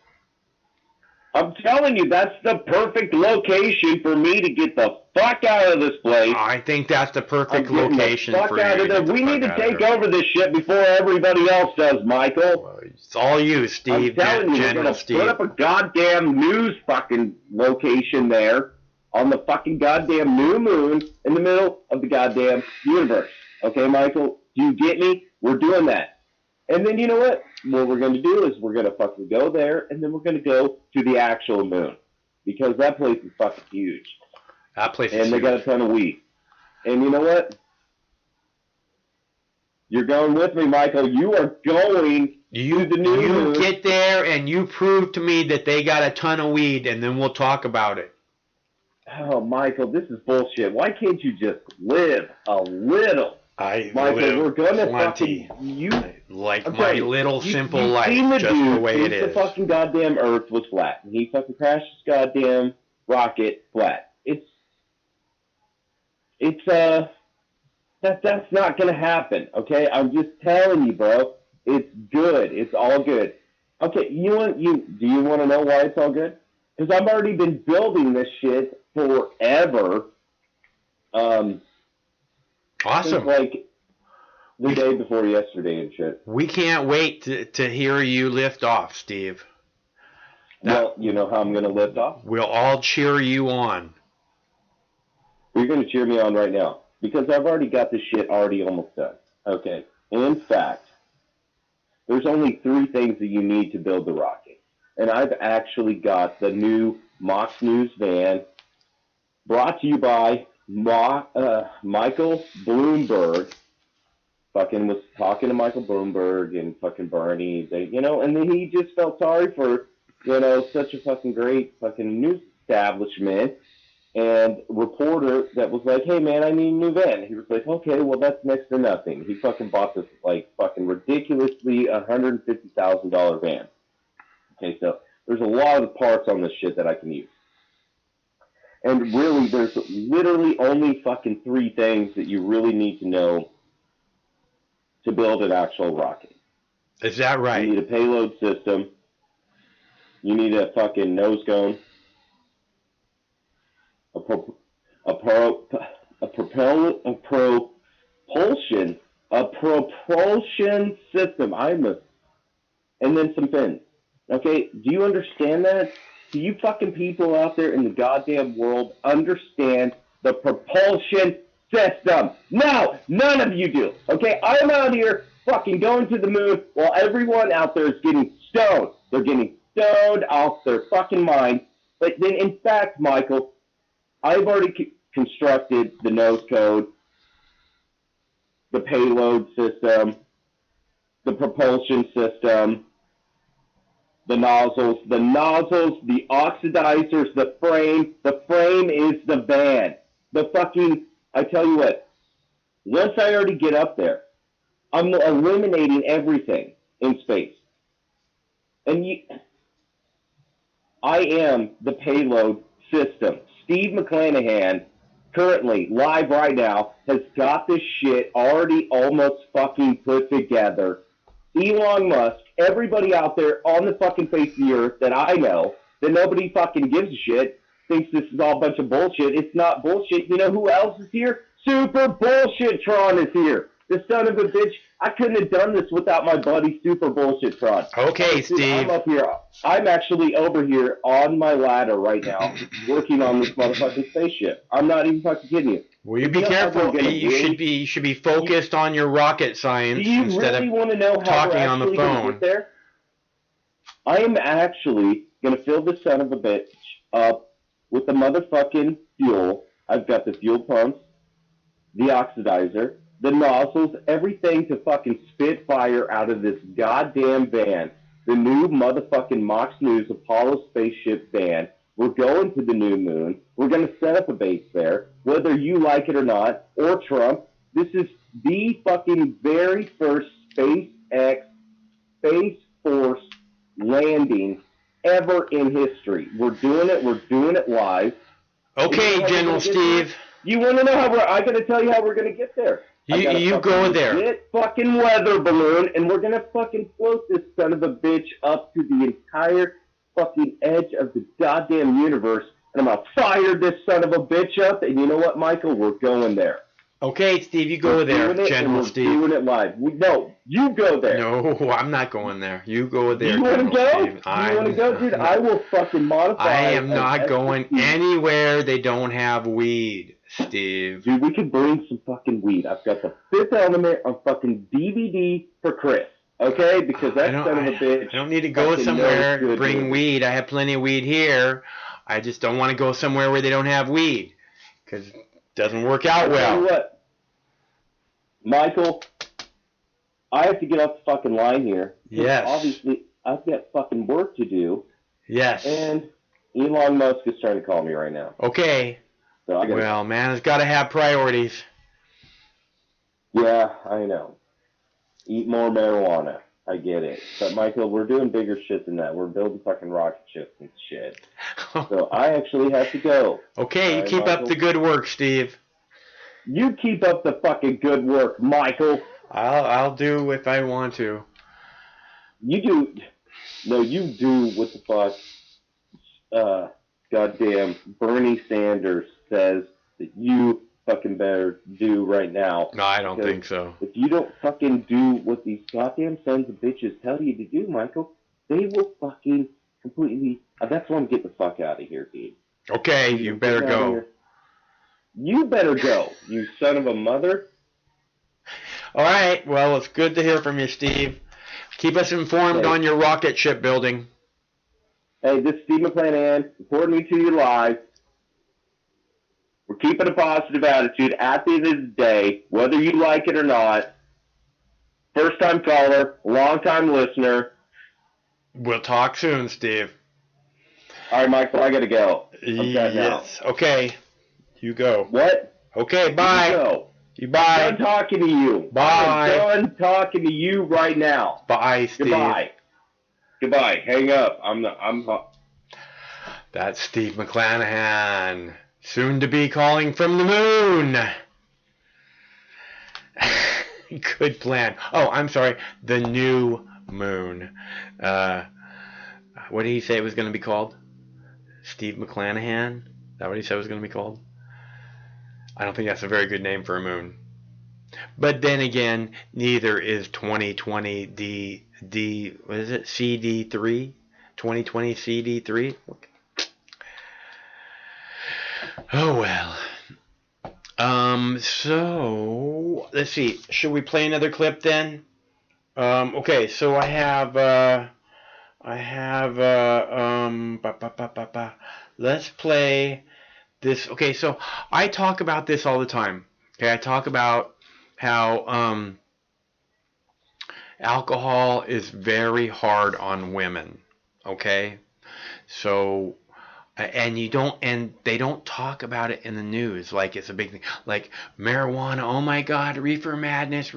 I'm telling you, that's the perfect location for me to get the fuck out of this place. I think that's the perfect location for you. We need to take over this shit before everybody else does, Michael. Well, it's all you, Steve. I'm telling you, we're going to put up a goddamn news fucking location there. on the fucking goddamn new moon in the middle of the goddamn universe. Okay, Michael? Do you get me? We're doing that. And then you know what? What we're going to do is we're going to fucking go there, and then we're going to go to the actual moon. Because that place is fucking huge. That place is huge. And they got a ton of weed. And you know what? You're going with me, Michael. You are going to the new moon. You get there and you prove to me that they got a ton of weed, and then we'll talk about it. Oh, Michael, this is bullshit. Why can't you just live a little? Michael, we're gonna plenty. My little simple life, seen the just dude the way it think is. The fucking goddamn Earth was flat, and he fucking crashed his goddamn rocket flat. That's not gonna happen. Okay, I'm just telling you, bro. It's good. It's all good. Okay, do you want to know why it's all good? Because I've already been building this shit forever. Awesome. Like the day before yesterday and shit. We can't wait to hear you lift off, Steve. Well, you know how I'm going to lift off? We'll all cheer you on. You're going to cheer me on right now. Because I've already got this shit almost done. Okay. In fact, there's only 3 things that you need to build the rocket. And I've actually got the new Mox News van brought to you by Michael Bloomberg. Fucking was talking to Michael Bloomberg and fucking Bernie, and then he just felt sorry for, such a fucking great fucking news establishment and reporter that was like, hey man, I need a new van. He was like, okay, well that's next to nothing. He fucking bought this like fucking ridiculously $150,000 van. Okay, so there's a lot of parts on this shit that I can use. And really, there's literally only fucking 3 things that you really need to know to build an actual rocket. Is that right? You need a payload system. You need a fucking nose cone. A propulsion system. And then some fins. Okay, do you understand that? Do you fucking people out there in the goddamn world understand the propulsion system? No, none of you do. Okay, I'm out here fucking going to the moon while everyone out there is getting stoned. They're getting stoned off their fucking mind. But then, in fact, Michael, I've already constructed the nose code, the payload system, the propulsion system, the nozzles, the oxidizers, the frame. The frame is the van. I tell you what, once I already get up there, I'm eliminating everything in space. And I am the payload system. Steve McClanahan, currently, live right now, has got this shit already almost fucking put together. Elon Musk, everybody out there on the fucking face of the earth that I know, that nobody fucking gives a shit, thinks this is all a bunch of bullshit. It's not bullshit. You know who else is here? Super Bullshit-tron is here. The son of a bitch. I couldn't have done this without my buddy Super Bullshit-tron. Okay, Dude, Steve. I'm up here. I'm actually over here on my ladder right now working on this motherfucking spaceship. I'm not even fucking kidding you. Will you be careful? You should be focused on your rocket science instead really of want to know how talking we're on the actually gonna phone. get there? I am actually going to fill this son of a bitch up with the motherfucking fuel. I've got the fuel pumps, the oxidizer, the nozzles, everything to fucking spit fire out of this goddamn van. The new motherfucking Mox News Apollo spaceship van. We're going to the new moon. We're going to set up a base there, whether you like it or not, or Trump. This is the fucking very first SpaceX Space Force landing ever in history. We're doing it live. Okay, General Steve. You want to know how I got to tell you how we're going to get there. You go there. Legit fucking weather balloon, and we're going to fucking float this son of a bitch up to the entire fucking edge of the goddamn universe, and I'm going to fire this son of a bitch up, and you know what, Michael? We're going there. Okay, Steve, you go there, General Steve. We're doing it live. No, you go there. No, I'm not going there. You go there, You want to General go? Steve. You want to go, dude? I will fucking modify. I am not going anywhere they don't have weed, Steve. Dude, we could bring some fucking weed. I've got the Fifth Element on fucking DVD for Chris. Okay, because that son of a bitch. I don't need to go somewhere to bring weed. I have plenty of weed here. I just don't want to go somewhere where they don't have weed, because it doesn't work out well. Tell you what, Michael, I have to get off the fucking line here. Yes. Obviously, I've got fucking work to do. Yes. And Elon Musk is trying to call me right now. Okay. So I gotta, well, man, it's got to have priorities. Yeah, I know. Eat more marijuana. I get it. But, Michael, we're doing bigger shit than that. We're building fucking rocket ships and shit. So I actually have to go. Okay, you keep up the good work, Steve. You keep up the fucking good work, Michael. I'll do if I want to. You do. No, you do what the fuck goddamn Bernie Sanders says that you fucking better do right now. No, I don't think so. If you don't fucking do what these goddamn sons of bitches tell you to do, Michael, they will fucking completely... that's why I'm getting the fuck out of here, dude. Okay, you better go. You better go, you son of a mother. All right, well, it's good to hear from you, Steve. Keep us informed on your rocket ship building. Hey, this is Steve McClanahan, reporting you to you live. We're keeping a positive attitude at the end of the day, whether you like it or not. First-time caller, long-time listener. We'll talk soon, Steve. All right, Michael, I got to go. Yes. Okay. You go. What? Okay, bye. You go. Bye. I'm done talking to you. Bye. I'm done talking to you right now. Bye, Steve. Goodbye. Hang up. That's Steve McClanahan. Soon to be calling from the moon. Good plan. Oh, I'm sorry. The new moon. What did he say it was going to be called? Steve McClanahan? Is that what he said it was going to be called? I don't think that's a very good name for a moon. But then again, neither is 2020 what is it? CD3? 2020 CD3? Oh well. So let's see. Should we play another clip then? Okay, so I have let's play this. Okay, so I talk about this all the time. Okay, I talk about how alcohol is very hard on women. Okay, so and they don't talk about it in the news like it's a big thing, like marijuana. Oh my God, reefer madness.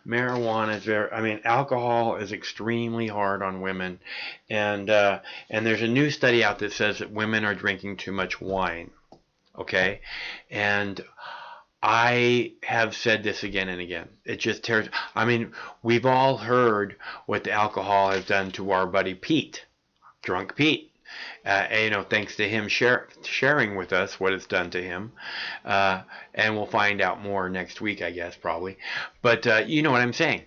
Marijuana is alcohol is extremely hard on women, and there's a new study out that says that women are drinking too much wine. Okay, and I have said this again and again. It just tears. We've all heard what the alcohol has done to our buddy Pete, Drunk Pete. Thanks to him sharing with us what it's done to him. And we'll find out more next week, I guess, probably. But you know what I'm saying.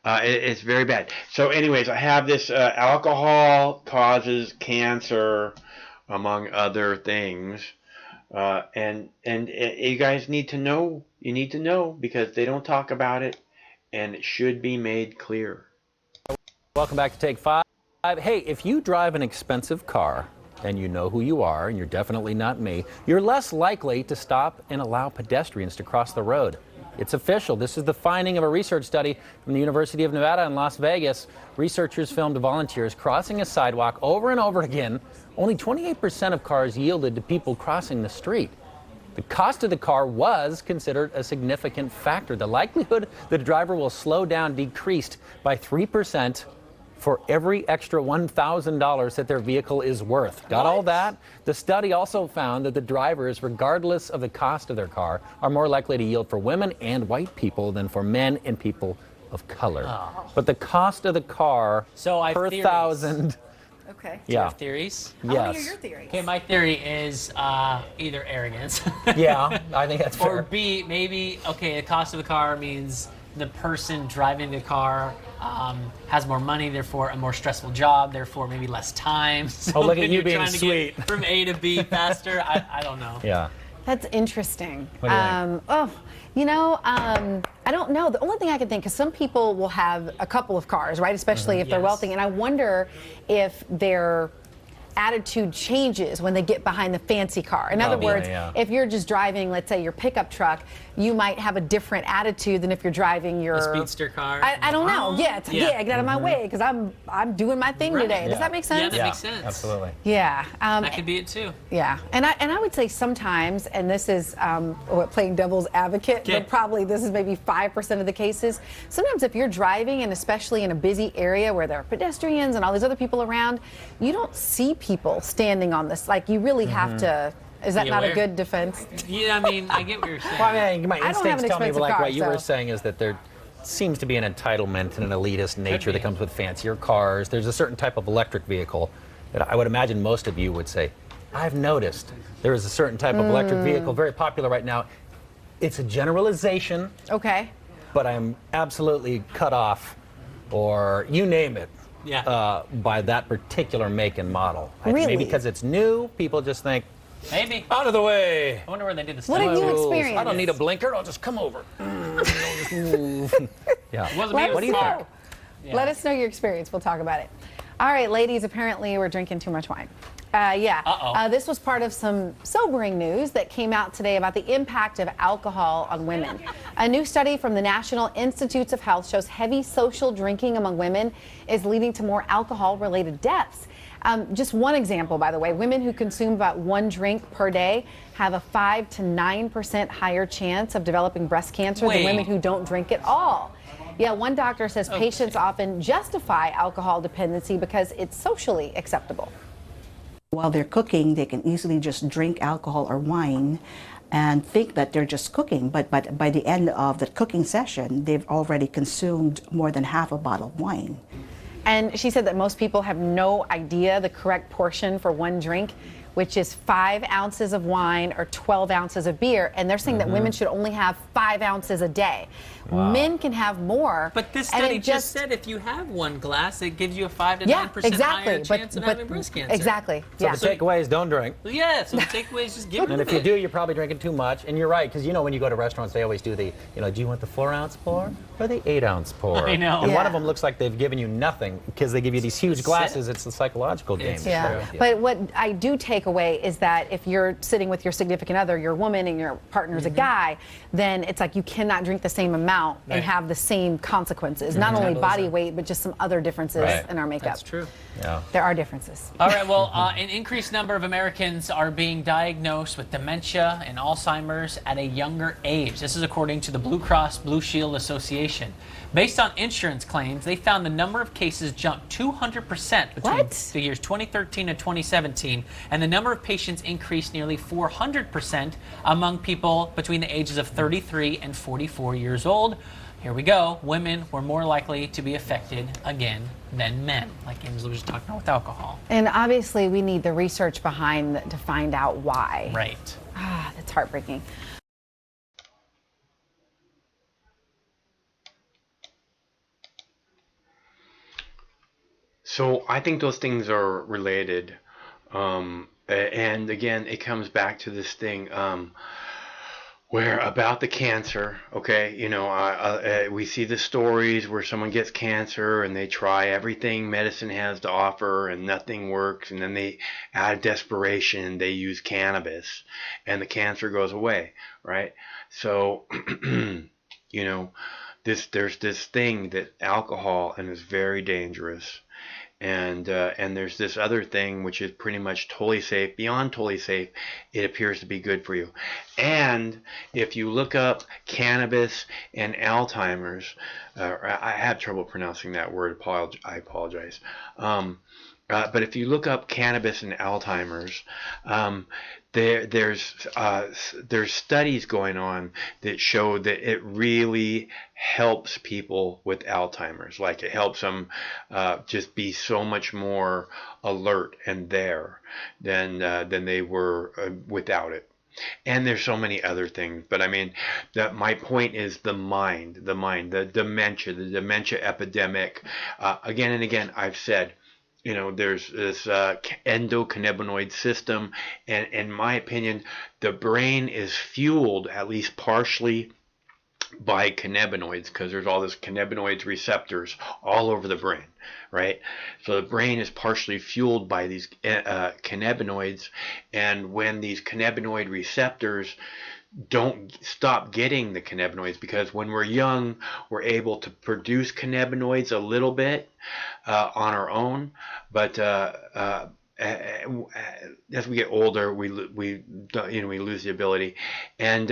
It's very bad. So anyways, I have this alcohol causes cancer, among other things. And you guys need to know. You need to know because they don't talk about it, and it should be made clear. Welcome back to Take 5. Hey, if you drive an expensive car and you know who you are, and you're definitely not me, you're less likely to stop and allow pedestrians to cross the road. It's official. This is the finding of a research study from the University of Nevada in Las Vegas. Researchers filmed volunteers crossing a sidewalk over and over again. Only 28% of cars yielded to people crossing the street. The cost of the car was considered a significant factor. The likelihood that a driver will slow down decreased by 3% for every extra $1,000 that their vehicle is worth. Got all that? The study also found that the drivers, regardless of the cost of their car, are more likely to yield for women and white people than for men and people of color. But the cost of the car per thousand Okay. Do you Yeah. have theories? I want to Yes. hear your theories. Okay, my theory is either arrogance. Yeah, I think that's Or fair. B, maybe, okay, the cost of the car means the person driving the car has more money, therefore a more stressful job, therefore maybe less time. So Oh, look at when you you're being trying to sweet. get from A to B faster. I don't know. Yeah. That's interesting. What do you think? I don't know. The only thing I can think, because some people will have a couple of cars, right? Especially if they're Yes. wealthy. And I wonder if their attitude changes when they get behind the fancy car. In other Probably, words, yeah. if you're just driving, let's say, your pickup truck, you might have a different attitude than if you're driving your A speedster car. I don't know. Yeah, it's, Yeah. get out of my way because I'm doing my thing Right. today. Yeah. Does that make sense? Yeah, that makes sense. Absolutely. Yeah. That could be it too. Yeah, and I would say sometimes, and this is playing devil's advocate, Okay. but probably this is maybe 5% of the cases. Sometimes if you're driving, and especially in a busy area where there are pedestrians and all these other people around, you don't see people standing on this. Like you really have to. Is that Be not a aware. good defense? Yeah, I mean, I get what you're saying. Well, I mean, my I don't have instincts an tell me, expensive like car, what you were so- saying, is that there seems to be an entitlement and an elitist nature that comes with fancier cars. There's a certain type of electric vehicle that I would imagine most of you would say, I've noticed there is a certain type of electric vehicle very popular right now. It's a generalization, Okay. but I'm absolutely cut off, or you name it, Yeah. by that particular make and model. I think Really? maybe because it's new, people just think, Maybe. out of the way. I wonder where they did the What study. have you Rules. experienced? I don't need a blinker. I'll just come over. Just move. Yeah. It wasn't Let me, it us was know. Mark. Yeah. Let us know your experience. We'll talk about it. All right, ladies, apparently we're drinking too much wine. Uh-oh. This was part of some sobering news that came out today about the impact of alcohol on women. A new study from the National Institutes of Health shows heavy social drinking among women is leading to more alcohol-related deaths. Just one example, by the way, women who consume about one drink per day have a 5 to 9% higher chance of developing breast cancer than Wait. women who don't drink at all. Yeah, one doctor says patients often justify alcohol dependency because it's socially acceptable. While they're cooking, they can easily just drink alcohol or wine and think that they're just cooking. But by the end of the cooking session, they've already consumed more than half a bottle of wine. And she said that most people have no idea the correct portion for one drink, which is 5 ounces of wine or 12 ounces of beer. And they're saying that women should only have 5 ounces a day. Wow. Men can have more. But this and study it just said if you have one glass, it gives you a 5 to yeah, 9% exactly. higher chance of having breast cancer. Exactly. So Yeah. the takeaway is don't drink. Yeah, so the takeaway is just give And it if you do, you're probably drinking too much. And you're right, because when you go to restaurants, they always do the, do you want the 4-ounce pour or the 8-ounce pour? I know. And one Yeah. of them looks like they've given you nothing because they give you these huge glasses. It's the psychological game. It's Yeah, true. but what I do take away is that if you're sitting with your significant other, your woman, and your partner's a guy, then it's like you cannot drink the same amount and Right. have the same consequences. Not only body Metabolism. weight, but just some other differences Right. in our makeup. That's true. Yeah. There are differences. All right, well, an increased number of Americans are being diagnosed with dementia and Alzheimer's at a younger age. This is according to the Blue Cross Blue Shield Association. Based on insurance claims, they found the number of cases jumped 200% between the years 2013 and 2017, and the number of patients increased nearly 400% among people between the ages of 33 and 44 years old. Here we go. Women were more likely to be affected again than men, like Angela was just talking about with alcohol. And obviously, we need the research behind to find out why. Right. Ah, that's heartbreaking. So I think those things are related. And again, it comes back to this thing where about the cancer, okay, we see the stories where someone gets cancer and they try everything medicine has to offer and nothing works, and then they, out of desperation, they use cannabis and the cancer goes away, right? So, there's this thing that alcohol, and is very dangerous. And there's this other thing which is pretty much totally safe, beyond totally safe. It appears to be good for you. And if you look up cannabis and Alzheimer's, I have trouble pronouncing that word. I apologize. But if you look up cannabis and Alzheimer's, there's studies going on that show that it really helps people with Alzheimer's. Like it helps them just be so much more alert and there than they were without it. And there's so many other things, but I mean, my point is the dementia epidemic. Again and again, I've said, there's this endocannabinoid system, and in my opinion, the brain is fueled at least partially by cannabinoids, because there's all this cannabinoids receptors all over the brain, right? So the brain is partially fueled by these cannabinoids, and when these cannabinoid receptors don't stop getting the cannabinoids, because when we're young, we're able to produce cannabinoids a little bit on our own, but as we get older, we lose the ability, and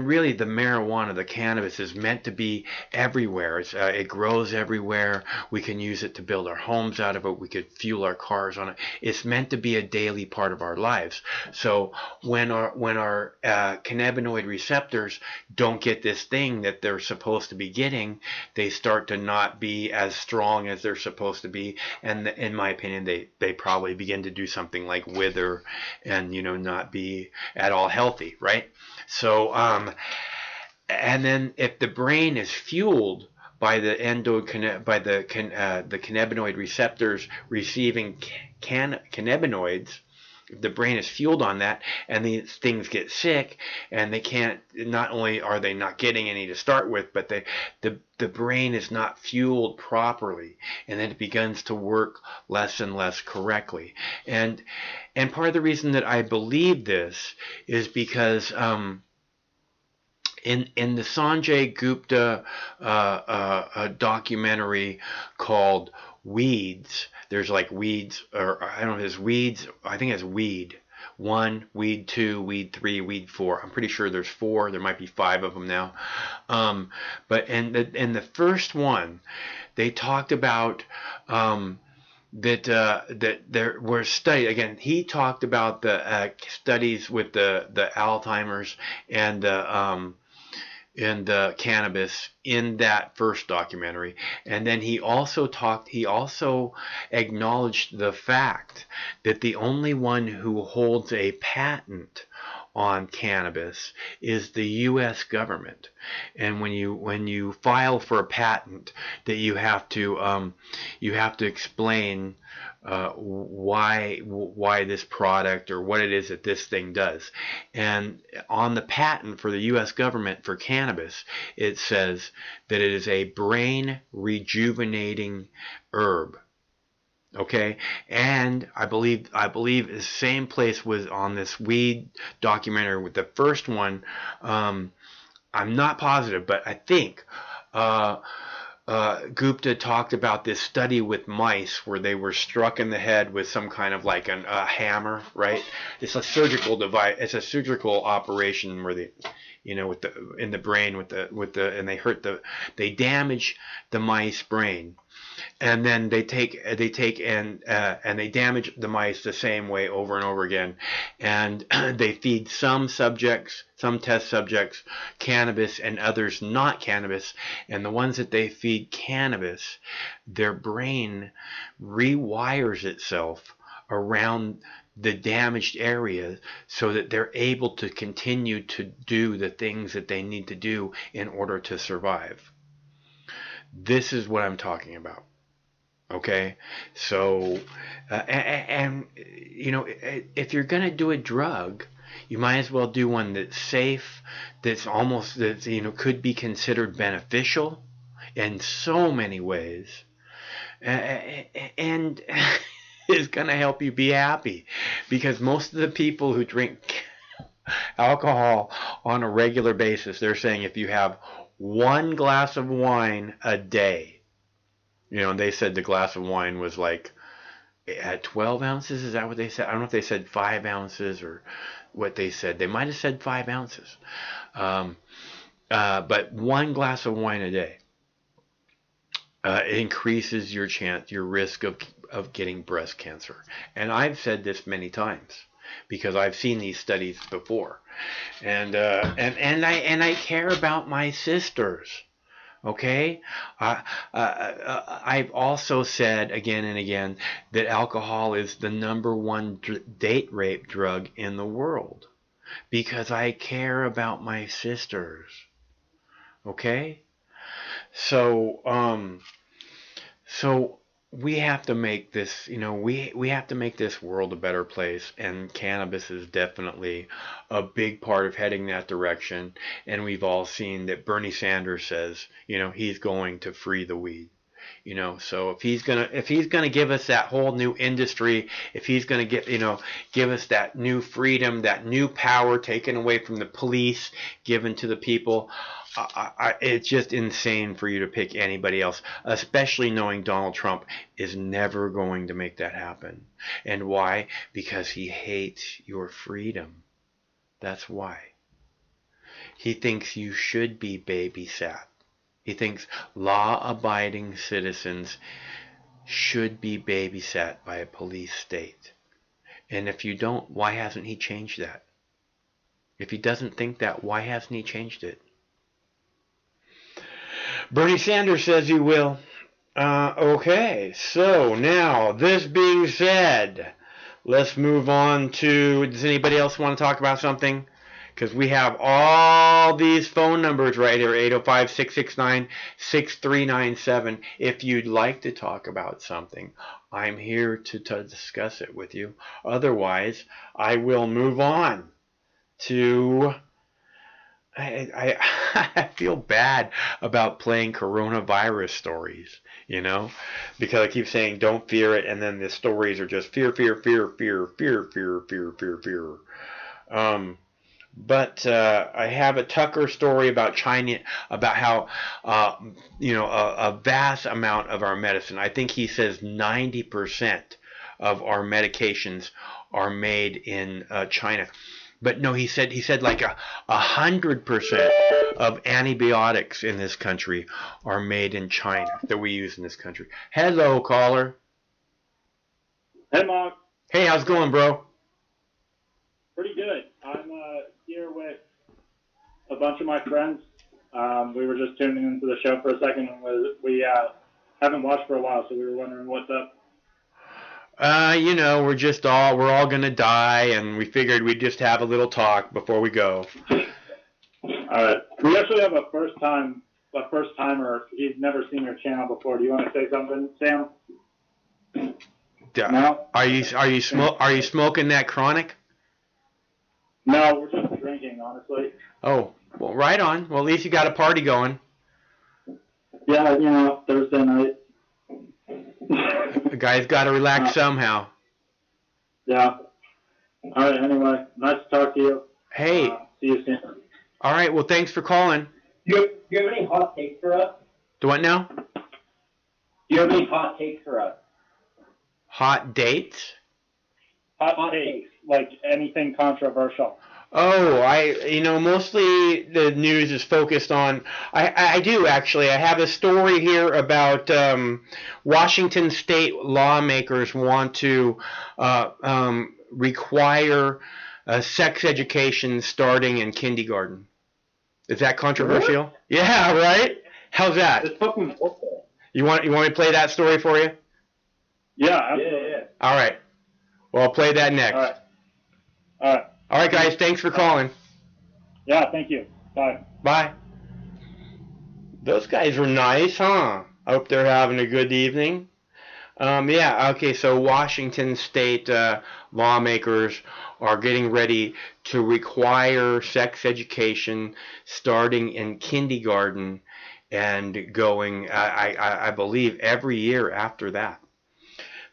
really the marijuana, the cannabis, is meant to be everywhere. It grows everywhere. We can use it to build our homes out of it. We could fuel our cars on it. It's meant to be a daily part of our lives. So when our cannabinoid receptors don't get this thing that they're supposed to be getting, they start to not be as strong as they're supposed to be, and in my opinion, they probably begin to do something like wither and not be at all healthy, right? So and then if the brain is fueled by the cannabinoid receptors receiving cannabinoids, the brain is fueled on that, and these things get sick, and they can't. Not only are they not getting any to start with, but the brain is not fueled properly, and then it begins to work less and less correctly. And part of the reason that I believe this is because in the Sanjay Gupta documentary called Weeds, there's like Weeds, or I don't know if it's Weeds, I think it's Weed 1, Weed 2, Weed 3, Weed 4. I'm pretty sure there's 4. There might be 5 of them now. But in the first one, they talked about that there were studies. Again, he talked about the studies with the Alzheimer's and the cannabis in that first documentary, and then he also acknowledged the fact that the only one who holds a patent on cannabis is the U.S. government. And when you file for a patent, that you have to explain why this product, or what it is that this thing does. And on the patent for the U.S. government for cannabis, it says that it is a brain rejuvenating herb. Okay, and I believe the same place was on this weed documentary with the first one. I'm not positive, but I think Gupta talked about this study with mice where they were struck in the head with some kind of like a hammer, right? It's a surgical device. It's a surgical operation where they, in the brain and they damage the mice brain. And then they take and they damage the mice the same way over and over again, and they feed some test subjects cannabis and others not cannabis, and the ones that they feed cannabis, their brain rewires itself around the damaged area so that they're able to continue to do the things that they need to do in order to survive. This is what I'm talking about. Okay, so if you're gonna do a drug, you might as well do one that's safe, that's could be considered beneficial in so many ways, and is gonna help you be happy, because most of the people who drink alcohol on a regular basis, they're saying if you have 1 glass of wine a day. They said the glass of wine was like at 12 ounces. Is that what they said? I don't know if they said 5 ounces or what they said. They might have said 5 ounces. But 1 glass of wine a day increases your risk of getting breast cancer. And I've said this many times. because I've seen these studies before, and I care about my sisters. Okay, I've also said again and again that alcohol is the #1 date rape drug in the world, because I care about my sisters. Okay, so we have to make this, we have to make this world a better place, and cannabis is definitely a big part of heading that direction. And we've all seen that Bernie Sanders says, he's going to free the weed. So if he's gonna give us that whole new industry, if he's gonna give us that new freedom, that new power taken away from the police, given to the people, it's just insane for you to pick anybody else, especially knowing Donald Trump is never going to make that happen. And why? Because he hates your freedom. That's why. He thinks you should be babysat. He thinks law-abiding citizens should be babysat by a police state. And if you don't, why hasn't he changed that? If he doesn't think that, why hasn't he changed it? Bernie Sanders says he will. Okay, so now, this being said, let's move on to, does anybody else want to talk about something? Because we have all these phone numbers right here, 805-669-6397. If you'd like to talk about something, I'm here to discuss it with you. Otherwise, I will move on to... I feel bad about playing coronavirus stories, because I keep saying don't fear it, and then the stories are just fear. But I have a Tucker story about China, about how, a vast amount of our medicine, I think he says 90% of our medications are made in China. But no, he said like 100% of antibiotics in this country are made in China that we use in this country. Hello, caller. Hey, Mark. Hey, how's it going, bro? Pretty good. I'm here with a bunch of my friends. We were just tuning into the show for a second, and we haven't watched for a while, so we were wondering what's up. We're all gonna die, and we figured we'd just have a little talk before we go. All right. We actually have a first timer. He's never seen your channel before. Do you want to say something, Sam? No. Are you smoking that chronic? No, we're just drinking, honestly. Oh, well, right on. Well, at least you got a party going. Yeah, Thursday night. The guy's got to relax somehow. Yeah. All right, anyway, nice to talk to you. Hey. See you soon. All right, well, thanks for calling. Do you have any hot takes for us? Do what now? Do you have any hot takes for us? Hot dates? Hot takes, like anything controversial. Oh, mostly the news is focused on, I do actually. I have a story here about Washington state lawmakers want to require sex education starting in kindergarten. Is that controversial? What? Yeah, right? How's that? It's fucking bullshit. You want me to play that story for you? Yeah, absolutely. Yeah. All right. Well, I'll play that next. All right. All right, guys. Thanks for calling. Yeah, thank you. Bye. Bye. Those guys were nice, huh? I hope they're having a good evening. Yeah, okay, so Washington state lawmakers are getting ready to require sex education starting in kindergarten and going, I believe, every year after that.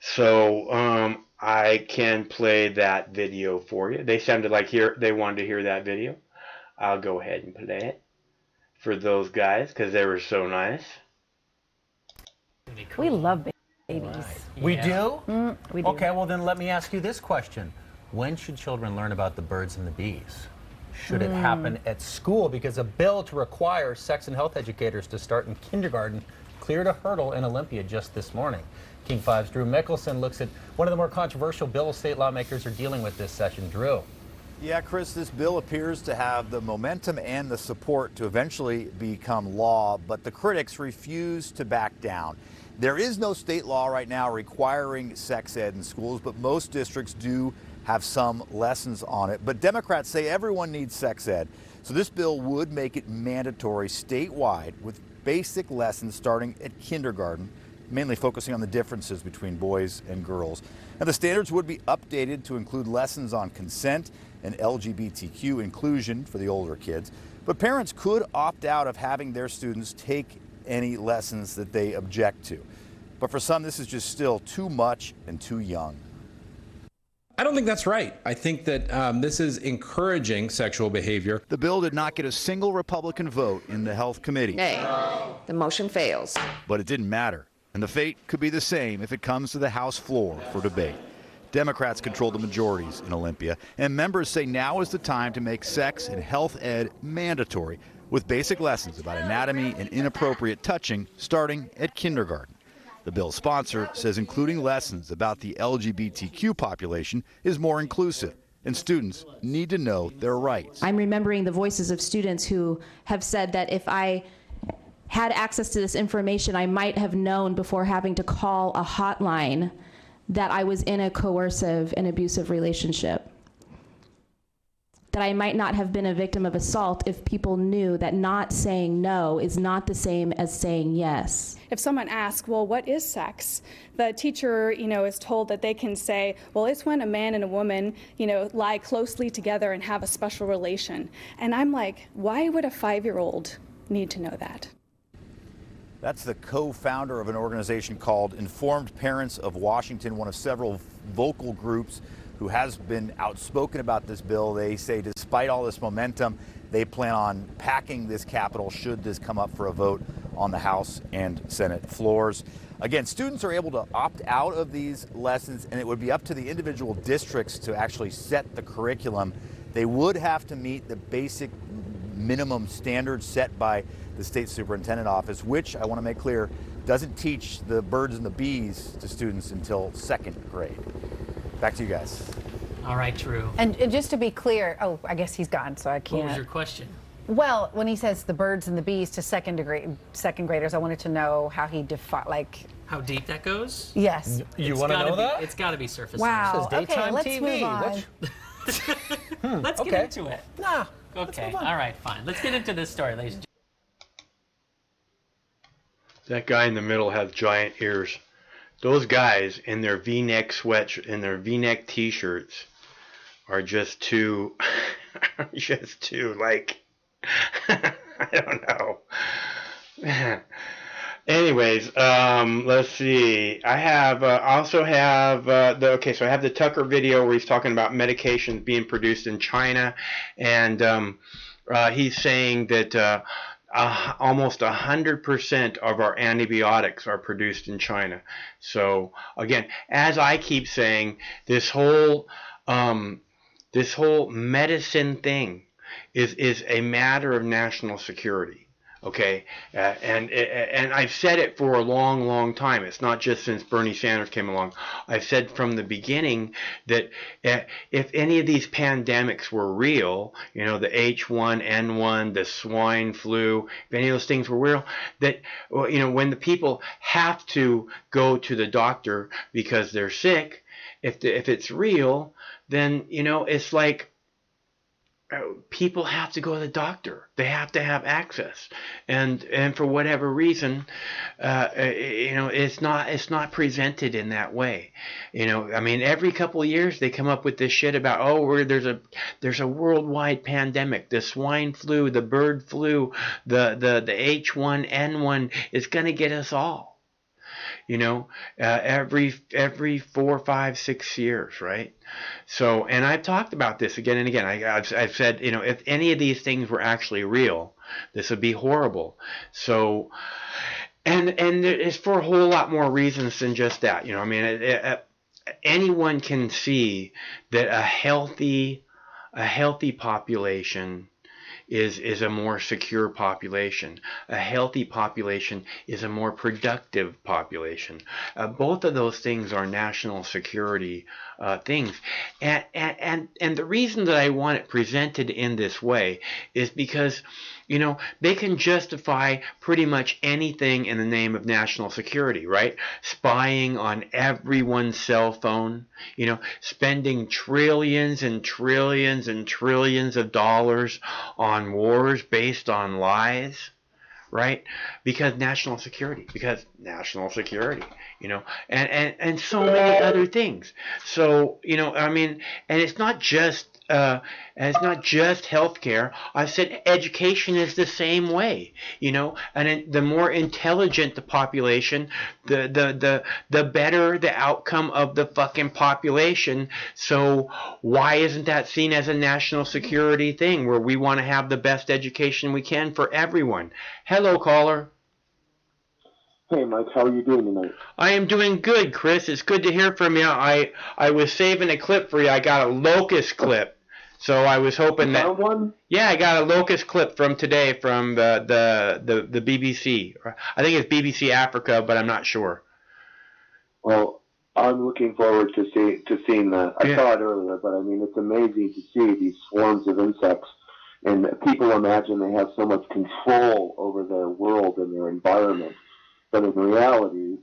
So I can play that video for you. They sounded like they wanted to hear that video. I'll go ahead and play it for those guys because they were so nice. We love babies. Right. We do? We do. Okay, well then let me ask you this question. When should children learn about the birds and the bees? Should it happen at school? Because a bill to require sex and health educators to start in kindergarten cleared a hurdle in Olympia just this morning. King 5's Drew Mickelson looks at one of the more controversial bills state lawmakers are dealing with this session. Drew. Yeah, Chris, this bill appears to have the momentum and the support to eventually become law, but the critics refuse to back down. There is no state law right now requiring sex ed in schools, but most districts do have some lessons on it. But Democrats say everyone needs sex ed, so this bill would make it mandatory statewide with basic lessons starting at kindergarten, mainly focusing on the differences between boys and girls. Now, the standards would be updated to include lessons on consent and LGBTQ inclusion for the older kids, but parents could opt out of having their students take any lessons that they object to. But for some, this is just still too much and too young. I don't think that's right. I think that this is encouraging sexual behavior. The bill did not get a single Republican vote in the Health Committee. Nay, the motion fails. But it didn't matter. And the fate could be the same if it comes to the House floor for debate. Democrats control the majorities in Olympia, and members say now is the time to make sex and health ed mandatory, with basic lessons about anatomy and inappropriate touching starting at kindergarten. The bill's sponsor says including lessons about the LGBTQ population is more inclusive, and students need to know their rights. I'm remembering the voices of students who have said that if I had access to this information, I might have known before having to call a hotline that I was in a coercive and abusive relationship. That I might not have been a victim of assault if people knew that not saying no is not the same as saying yes. If someone asks, well, what is sex? The teacher, is told that they can say, well, it's when a man and a woman, lie closely together and have a special relation. And I'm like, why would a 5-year-old need to know that? That's the co-founder of an organization called Informed Parents of Washington, one of several vocal groups who has been outspoken about this bill. They say despite all this momentum, they plan on packing this Capitol should this come up for a vote on the House and Senate floors. Again, students are able to opt out of these lessons, and it would be up to the individual districts to actually set the curriculum. They would have to meet the basic minimum standards set by the state superintendent office, which I want to make clear doesn't teach the birds and the bees to students until 2nd grade. Back to you guys. All right, Drew. And just to be clear, I guess he's gone, so I can't. What was your question? Well, when he says the birds and the bees to second graders, I wanted to know how he defined, how deep that goes? Yes. You want to know that? It's got to be surface. Wow. This is daytime let's TV. move on. Let's get into it. Nah. Okay. All right. Fine. Let's get into this story, ladies and gentlemen. That guy in the middle has giant ears. Those guys in their V-neck V-neck T-shirts are just too, like, I don't know. Anyways, let's see. I have also have so I have the Tucker video where he's talking about medications being produced in China, and he's saying that almost 100% of our antibiotics are produced in China. So again, as I keep saying, this whole medicine thing is a matter of national security. Okay, and I've said it for a long, long time. It's not just since Bernie Sanders came along. I've said from the beginning that if any of these pandemics were real, the H1N1, the swine flu, if any of those things were real, that when the people have to go to the doctor because they're sick, if it's real, then it's like, people have to go to the doctor. They have to have access, and for whatever reason, it's not presented in that way. Every couple of years they come up with this shit about there's a worldwide pandemic, the swine flu, the bird flu, the H1N1 is going to get us all. Every 4, 5, 6 years, right? So, and I've talked about this again and again. I've said, if any of these things were actually real, this would be horrible. So, and it's for a whole lot more reasons than just that. Anyone can see that a healthy population is a more secure population. A healthy population is a more productive population. Both of those things are national security things. And the reason that I want it presented in this way is because, you know, they can justify pretty much anything in the name of national security, right? Spying on everyone's cell phone, you know, spending trillions and trillions and trillions of dollars on wars based on lies, right? Because national security, you know, and so many other things. So, you know, I mean, and it's not just healthcare. I've said education is the same way, you know, and the more intelligent the population, the better the outcome of the fucking population. So why isn't that seen as a national security thing where we want to have the best education we can for everyone? Hello, caller. Hey, Mike, how are you doing tonight? I am doing good, Chris. It's good to hear from you. I was saving a clip for you. I got a locust clip. So I was hoping that. One? Yeah, I got a locust clip from today from the BBC. I think it's BBC Africa, but I'm not sure. Well, I'm looking forward to seeing that. I saw it earlier, but I mean, it's amazing to see these swarms of insects. And people imagine they have so much control over their world and their environment. But in reality,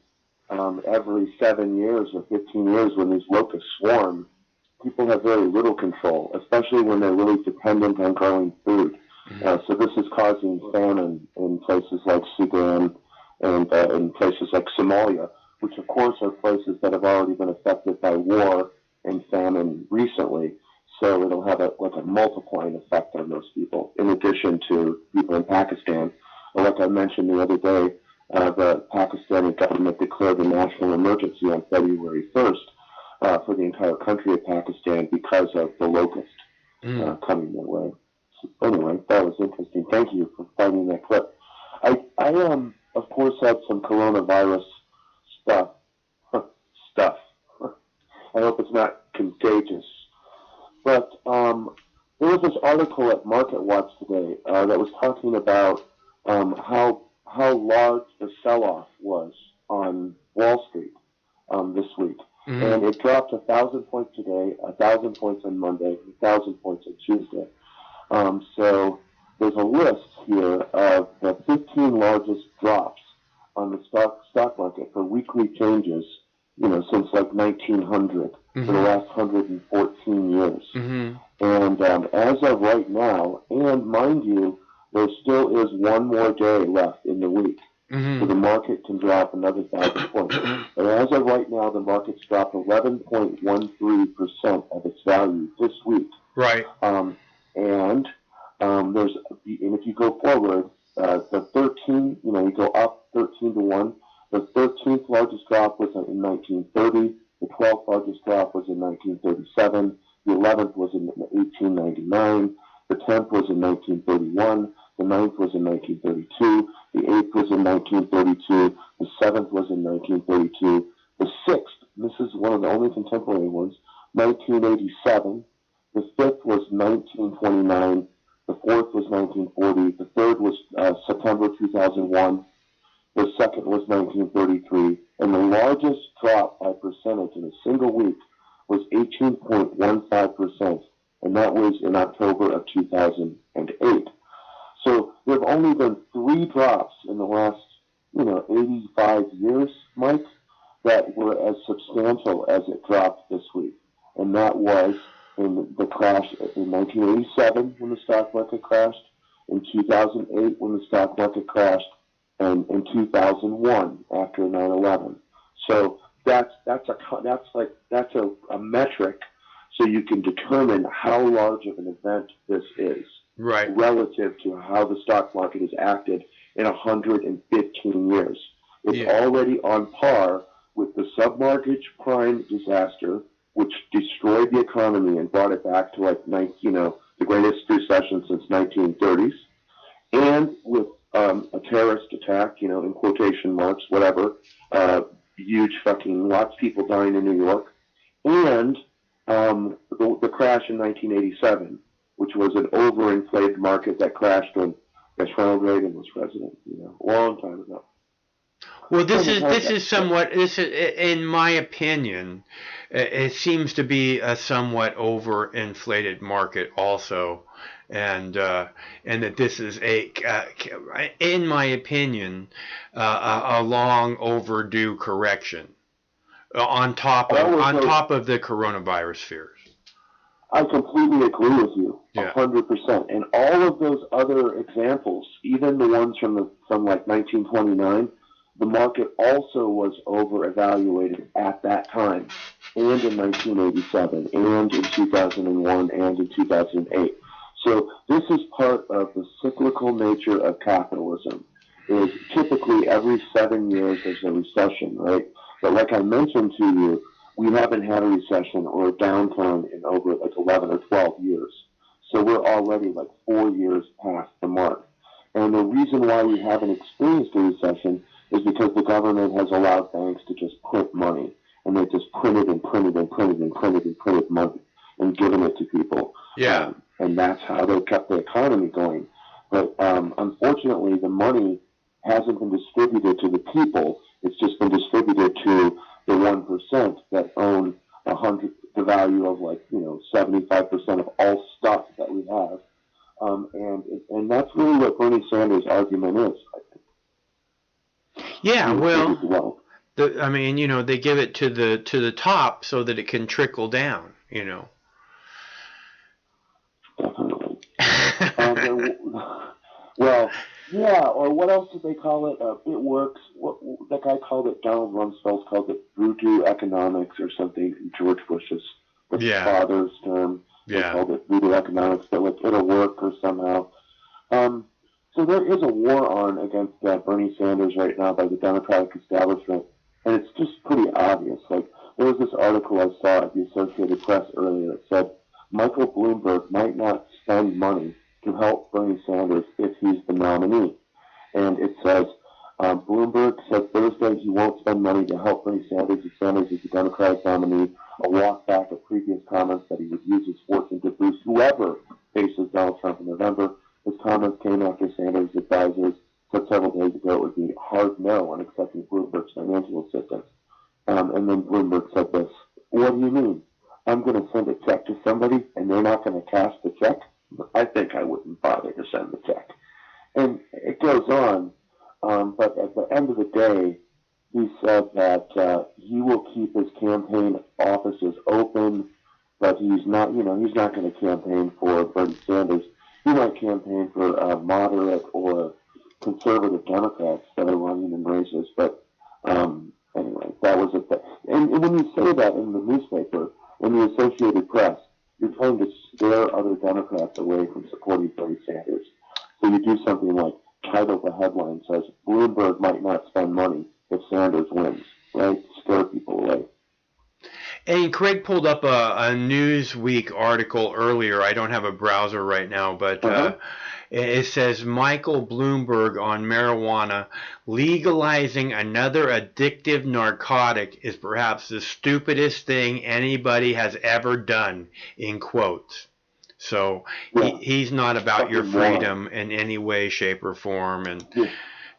every 7 years or 15 years when these locusts swarm, people have very little control, especially when they're really dependent on growing food. So this is causing famine in places like Sudan and in places like Somalia, which of course are places that have already been affected by war and famine recently. So it'll have a multiplying effect on those people, in addition to people in Pakistan. Or like I mentioned the other day, the Pakistani government declared a national emergency on February 1st. For the entire country of Pakistan because of the locust coming their way. So anyway, that was interesting. Thank you for finding that clip. I of course had some coronavirus stuff. I hope it's not contagious. But there was this article at MarketWatch today that was talking about how large the sell-off was on Wall Street this week. And it dropped 1,000 points today, 1,000 points on Monday, 1,000 points on Tuesday. So there's a list here of the 15 largest drops on the stock market for weekly changes, you know, since like 1900 for the last 114 years. And as of right now, and mind you, there still is one more day left in the week. So the market can drop another 1,000 points. And as of right now, the market's dropped 11.13% of its value this week. Right. And if you go forward, the 13, you know, you go up 13 to 1. The 13th largest drop was in 1930. The 12th largest drop was in 1937. The 11th was in 1899. The 10th was in 1931. The 9th was in 1932. The 8th was in 1932. The 7th was in 1932. The 6th, this is one of the only contemporary ones, 1987. The 5th was 1929. The 4th was 1940. The 3rd was September 2001. The 2nd was 1933. And the largest drop by percentage in a single week was 18.15%. And that was in October of 2008. So there have only been 3 drops in the last, 85 years, Mike, that were as substantial as it dropped this week. And that was in the crash in 1987 when the stock market crashed, in 2008 when the stock market crashed, and in 2001 after 9/11. So that's a metric, so you can determine how large of an event this is, right, relative to how the stock market has acted in 115 years. It's already on par with the submortgage prime disaster, which destroyed the economy and brought it back to the greatest recession since 1930s, and with a terrorist attack, in quotation marks, whatever, huge fucking lots of people dying in New York, and the crash in 1987, which was an overinflated market that crashed when Ronald Reagan was president, a long time ago. Well, this is somewhat, in my opinion, it seems to be a somewhat overinflated market also, and that this is in my opinion, a long overdue correction on top of the coronavirus fears. I completely agree with you, 100%. And all of those other examples, even the ones from like 1929, the market also was over-evaluated at that time, and in 1987, and in 2001, and in 2008. So this is part of the cyclical nature of capitalism. Is typically every 7 years there's a recession, right? But like I mentioned to you, we haven't had a recession or a downturn in over like 11 or 12 years. So we're already like 4 years past the mark. And the reason why we haven't experienced a recession is because the government has allowed banks to just print money. And they just printed and printed and printed and printed and printed money and given it to people. Yeah. And that's how they kept the economy going. But unfortunately, the money hasn't been distributed to the people. It's just been distributed to the 1% that own the value of 75% of all stock that we have. And that's really what Bernie Sanders' argument is, I think. Yeah, well, they give it to the top so that it can trickle down, Definitely. Well, yeah, or what else did they call it? It works. That guy called it, Donald Rumsfeld called it voodoo economics or something. George Bush's father's term. They called it voodoo economics, but it'll work or somehow. So there is a war on against Bernie Sanders right now by the Democratic establishment, and it's just pretty obvious. Like, there was this article I saw at the Associated Press earlier that said Michael Bloomberg might not spend money to help Bernie Sanders if he's the nominee. And it says, Bloomberg said Thursday he won't spend money to help Bernie Sanders if Sanders is the Democratic nominee, a walk back of previous comments that he would use his fortune to boost whoever faces Donald Trump in November. His comments came after Sanders' advisors said several days ago it would be hard no on accepting Bloomberg's financial assistance. And then Bloomberg said this, "What do you mean? I'm going to send a check to somebody and they're not going to cash the check? I think I wouldn't bother to send the check." And it goes on, but at the end of the day, he said that he will keep his campaign offices open, but he's not going to campaign for Bernie Sanders. He might campaign for moderate or conservative Democrats that are running in races, but anyway, that was it. And when you say that in the newspaper, in the Associated Press, you're trying to scare other Democrats away from supporting Bernie Sanders. So you do something like title the headline says, Bloomberg might not spend money if Sanders wins, right? Scare people away. And Craig pulled up a Newsweek article earlier. I don't have a browser right now, but it says Michael Bloomberg on marijuana. Legalizing another addictive narcotic is perhaps the stupidest thing anybody has ever done, in quotes. So he's not about your freedom in any way, shape, or form,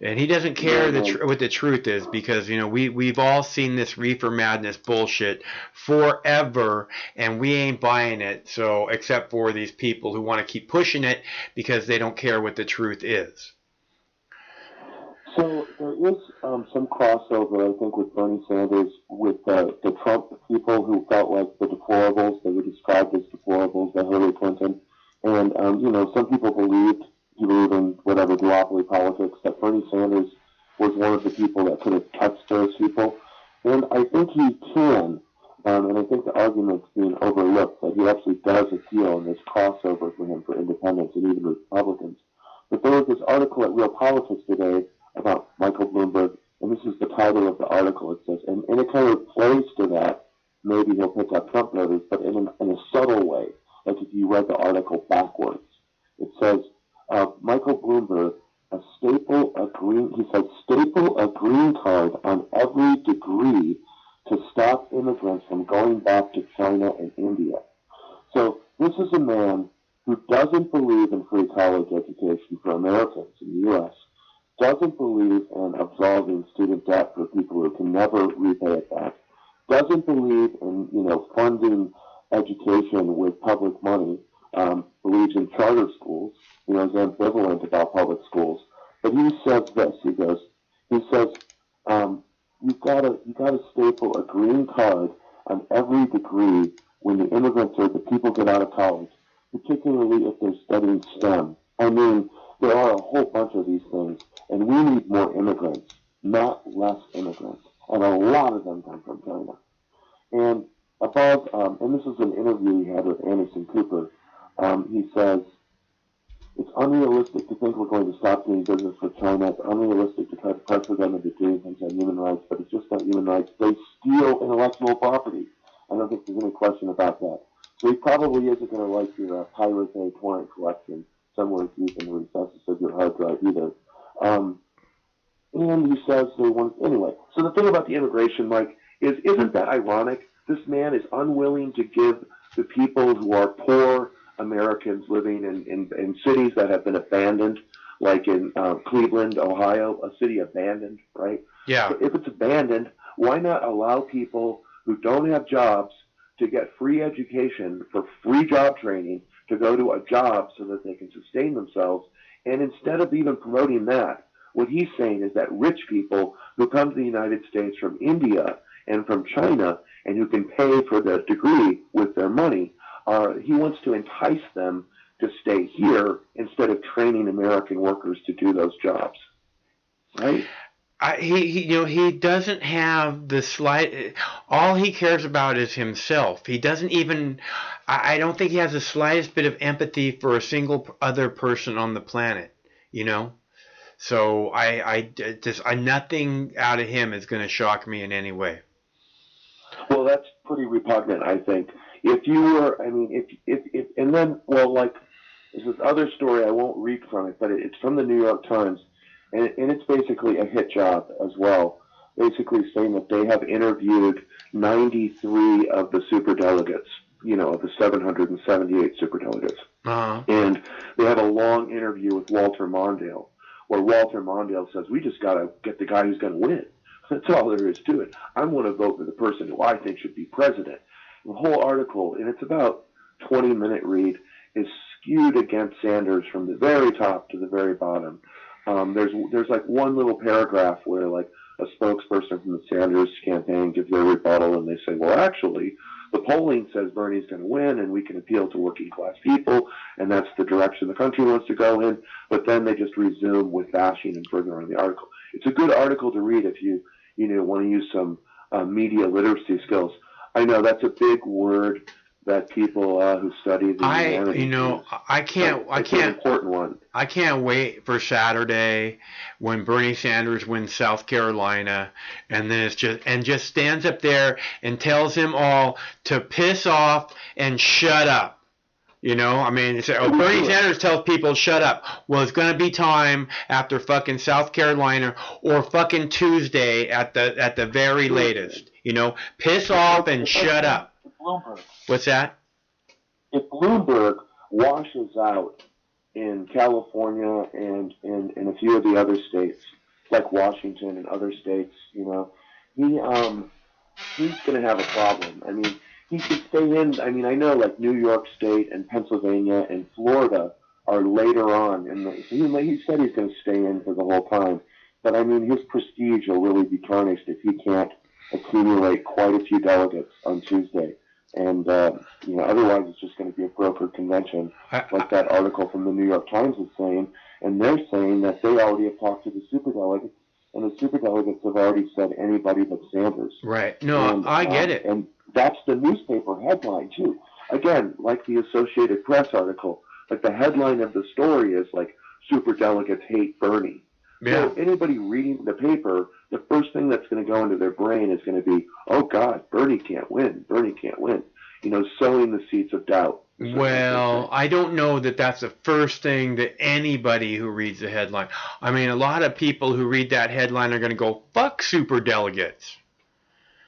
and he doesn't care what the truth is, because we've all seen this reefer madness bullshit forever, and we ain't buying it. So except for these people who want to keep pushing it because they don't care what the truth is. So there is some crossover, I think, with Bernie Sanders, with the Trump people who felt like the deplorables. They were described as deplorables by Hillary Clinton. And, some people believe in whatever duopoly politics, that Bernie Sanders was one of the people that could have touched those people. And I think he can. And I think the argument's being overlooked, that he actually does appeal, and there's crossover for him for independents and even Republicans. But there was this article at Real Politics today about Michael Bloomberg, and this is the title of the article. It says, and it kind of plays to that, maybe he'll pick up Trump voters, but in a subtle way, like if you read the article backwards. It says, Michael Bloomberg, staple a green card on every degree to stop immigrants from going back to China and India. So this is a man who does free college education for Americans in the U.S., doesn't believe in absolving student debt for people who can never repay it back, doesn't believe in, funding education with public money, believes in charter schools, is ambivalent about public schools. But he says this, he says, you've got to staple a green card on every degree when the immigrants or the people get out of college, particularly if they're studying STEM. I mean, there are a whole bunch of these things, and we need more immigrants, not less immigrants. And a lot of them come from China. And and this is an interview he had with Anderson Cooper. He says, it's unrealistic to think we're going to stop doing business with China. It's unrealistic to try to pressure them into doing things on human rights, but it's just not human rights. They steal intellectual property. I don't think there's any question about that. So he probably isn't going to like your Pirate Bay torrent collection somewhere deep in the recesses of your hard drive either. And he says they want, anyway. So the thing about the immigration, Mike, isn't that ironic? This man is unwilling to give the people who are poor Americans living in cities that have been abandoned, like in Cleveland, Ohio, a city abandoned, right? Yeah. So if it's abandoned, why not allow people who don't have jobs to get free education for free job training to go to a job so that they can sustain themselves? And instead of even promoting that, what he's saying is that rich people who come to the United States from India and from China and who can pay for the degree with their money, he wants to entice them to stay here instead of training American workers to do those jobs, right? He doesn't have the slight. All he cares about is himself. He doesn't even. I don't think he has the slightest bit of empathy for a single other person on the planet. So nothing out of him is going to shock me in any way. Well, that's pretty repugnant, I think. If you were, and then, like, there's this other story, I won't read from it, but it's from the New York Times, and it's basically a hit job as well, basically saying that they have interviewed 93 of the superdelegates, of the 778 superdelegates. Uh-huh. And they have a long interview with Walter Mondale, where Walter Mondale says, we just got to get the guy who's going to win. That's all there is to it. I'm going to vote for the person who I think should be president. The whole article, and it's about 20-minute read, is skewed against Sanders from the very top to the very bottom. There's like one little paragraph where like a spokesperson from the Sanders campaign gives their rebuttal, and they say, well, actually, the polling says Bernie's going to win, and we can appeal to working class people, and that's the direction the country wants to go in. But then they just resume with bashing and further on the article. It's a good article to read if you want to use some media literacy skills. I know that's a big word that people who study the humanities use. I can't. An important one. I can't wait for Saturday when Bernie Sanders wins South Carolina, and then just stands up there and tells them all to piss off and shut up. Bernie Sanders tells people shut up. Well, it's going to be time after fucking South Carolina or fucking Tuesday at the very latest. Piss off and shut up. Bloomberg. What's that? If Bloomberg washes out in California and in a few of the other states, like Washington and other states, he's going to have a problem. He could stay in. I know like New York State and Pennsylvania and Florida are later on, he said he's going to stay in for the whole time. But his prestige will really be tarnished if he can't accumulate quite a few delegates on Tuesday. And, otherwise it's just going to be a brokered convention, like that article from the New York Times is saying. And they're saying that they already have talked to the superdelegates, and the superdelegates have already said anybody but Sanders. Right. No, I get it. And that's the newspaper headline, too. Again, like the Associated Press article, like the headline of the story is like, superdelegates hate Bernie. Yeah. So anybody reading the paper, the first thing that's going to go into their brain is going to be, oh, God, Bernie can't win. Bernie can't win. Sowing the seeds of doubt. Well, I don't know that that's the first thing that anybody who reads the headline. A lot of people who read that headline are going to go, fuck superdelegates.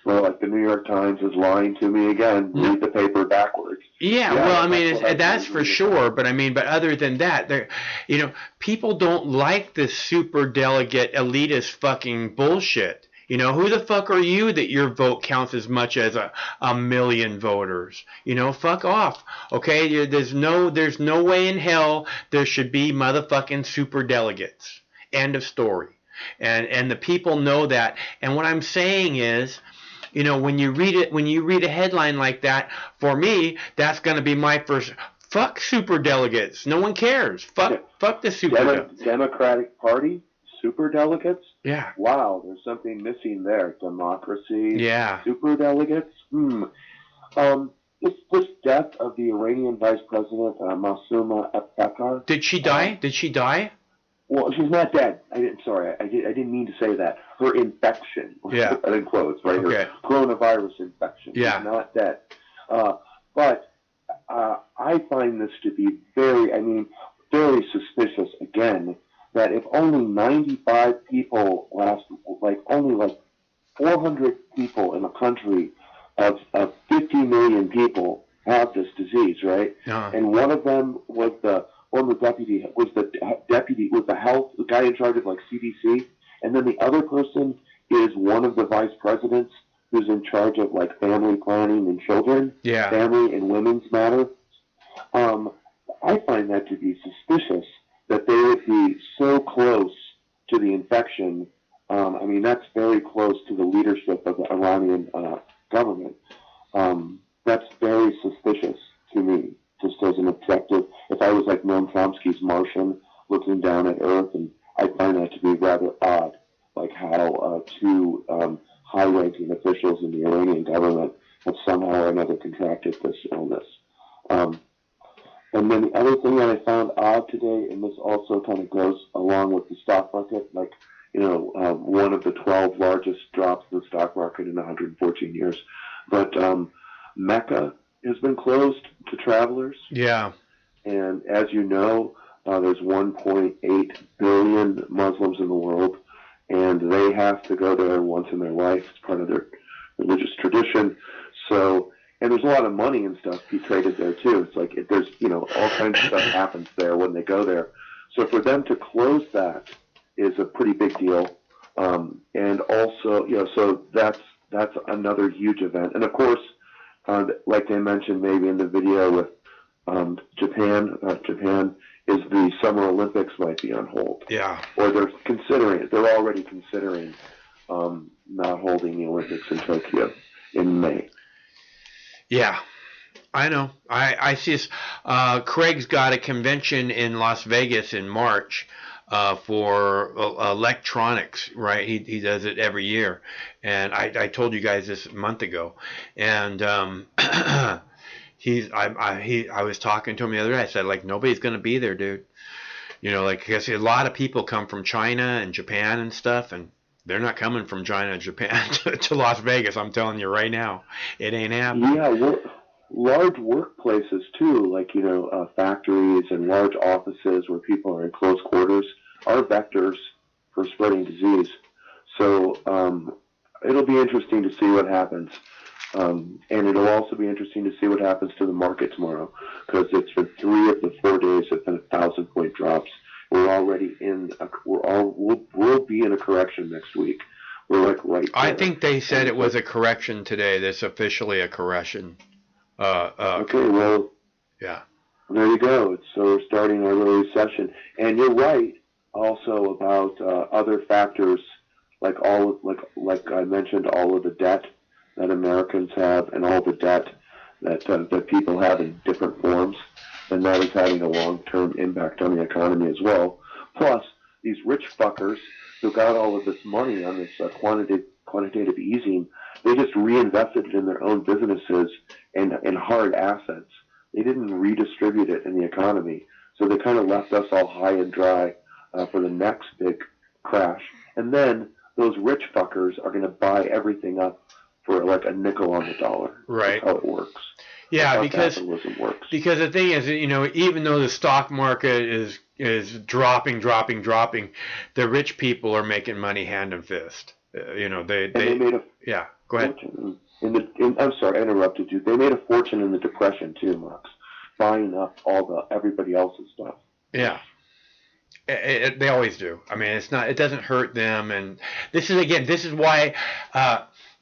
So, like, the New York Times is lying to me again. Read the paper backwards. Yeah, well, I mean, that's for sure. But I mean, but other than that, there, you know, people don't like this super delegate elitist fucking bullshit. You know, who the fuck are you that your vote counts as much as a million voters? You know, fuck off. Okay, there's no way in hell there should be motherfucking super delegates. End of story. And the people know that. And what I'm saying is, you know, when you read a headline like that, for me, that's going to be my first. Fuck super delegates. No one cares. Fuck the super Democratic Party super delegates. Yeah. Wow, there's something missing there. Democracy. Yeah. Super delegates. This death of the Iranian Vice President Masuma Akhtar. Did she die? Well, she's not dead. I didn't mean to say that. Her infection. Yeah. In quotes, right? Okay. Her coronavirus infection. Yeah. She's not dead. But I find this to be very suspicious. Again, that if only 95 people only 400 people in a country of 50 million people have this disease, right? And one of them was the guy in charge of like CDC, and then the other person is one of the vice presidents who's in charge of like family planning and children, family and women's matter. I find that to be suspicious that they would be so close to the infection. I mean, that's very close to the leadership of the Iranian government. That's very suspicious to me, just as an objective. If I was like Noam Chomsky's Martian looking down at Earth, and I find that to be rather odd, like how two high-ranking officials in the Iranian government have somehow or another contracted this illness. And then the other thing that I found odd today, and this also kind of goes along with the stock market, like, you know, one of the 12 largest drops in the stock market in 114 years. But Mecca has been closed to travelers. Yeah. And as you know, there's 1.8 billion Muslims in the world, and they have to go there once in their life. It's part of their religious tradition. So, and there's a lot of money and stuff be traded there too. It's like there's, you know, all kinds of stuff happens there when they go there. So for them to close that is a pretty big deal. And also, you know, so that's another huge event. And of course, like they mentioned maybe in the video with Japan is the Summer Olympics might be on hold. Yeah. Or they're already considering not holding the Olympics in Tokyo in May. Yeah, I know. I see this. Craig's got a convention in Las Vegas in March for electronics, right? He does it every year. And I told you guys this a month ago. And I was talking to him the other day. I said, like, nobody's going to be there, dude. You know, like, because a lot of people come from China and Japan and stuff, and they're not coming from China and Japan to Las Vegas. I'm telling you right now, it ain't happening. Yeah, large workplaces too, like, you know, factories and large offices where people are in close quarters are vectors for spreading disease. So it'll be interesting to see what happens. And it'll also be interesting to see what happens to the market tomorrow, because it's been 3 of the 4 days have been 1,000-point drops. We're already we'll be in a correction next week. We're like right there. I think they said it was a correction today. That's officially a correction. Okay, well, yeah. There you go. So we're starting our little recession, and you're right also about other factors like I mentioned, all of the debt that Americans have and all the debt that people have in different forms, and that is having a long-term impact on the economy as well. Plus, these rich fuckers who got all of this money on this quantitative easing, they just reinvested it in their own businesses and in hard assets. They didn't redistribute it in the economy, so they kind of left us all high and dry for the next big crash. And then those rich fuckers are going to buy everything up for like a nickel on the dollar. Right. That's how it works. Yeah, That's how capitalism works. Because the thing is, you know, even though the stock market is dropping, the rich people are making money hand and fist. You know, they made Go ahead. I'm sorry, I interrupted you. They made a fortune in the Depression too, Max, buying up everybody else's stuff. Yeah. They always do. I mean, it doesn't hurt them. And this is why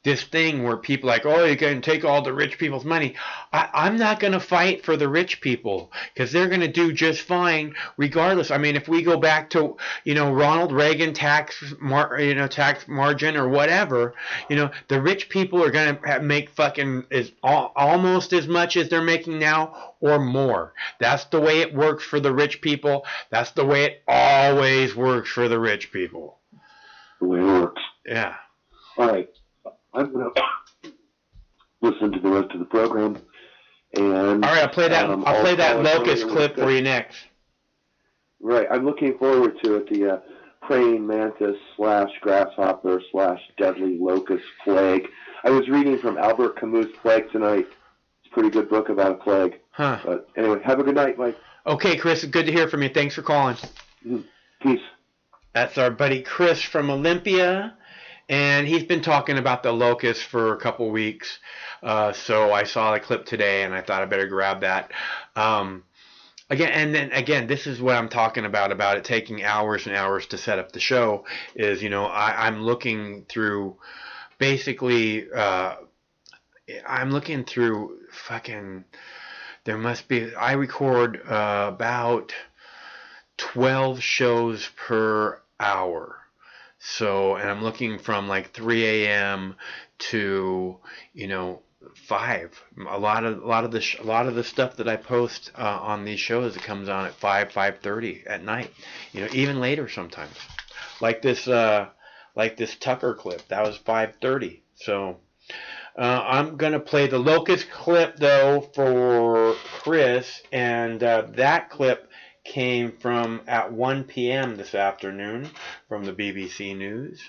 this thing where people are like, oh, you can take all the rich people's money. I'm not going to fight for the rich people because they're going to do just fine regardless. I mean, if we go back to, Ronald Reagan tax margin or whatever, the rich people are going to make fucking almost as much as they're making now or more. That's the way it works for the rich people. That's the way it always works for the rich people. The way it works. Yeah. All right. I'm going to listen to the rest of the program. And all right, I'll play that locust clip for you next. Right. I'm looking forward to it. The praying mantis / grasshopper / deadly locust plague. I was reading from Albert Camus' Plague tonight. It's a pretty good book about a plague. Huh. But anyway, have a good night, Mike. Okay, Chris. Good to hear from you. Thanks for calling. Peace. That's our buddy Chris from Olympia. And he's been talking about the locusts for a couple weeks. So I saw the clip today, and I thought I better grab that. Again, this is what I'm talking about it taking hours and hours to set up the show, is, I'm looking through, basically, I'm looking through fucking, I record about 12 shows per hour. So, and I'm looking from like 3 a.m. to 5. A lot of the stuff that I post on these shows, it comes on at 5:30 at night. Even later sometimes. Like this Tucker clip, that was 5:30. So, I'm gonna play the locust clip though for Chris, and that clip came from at 1 p.m. this afternoon from the BBC News.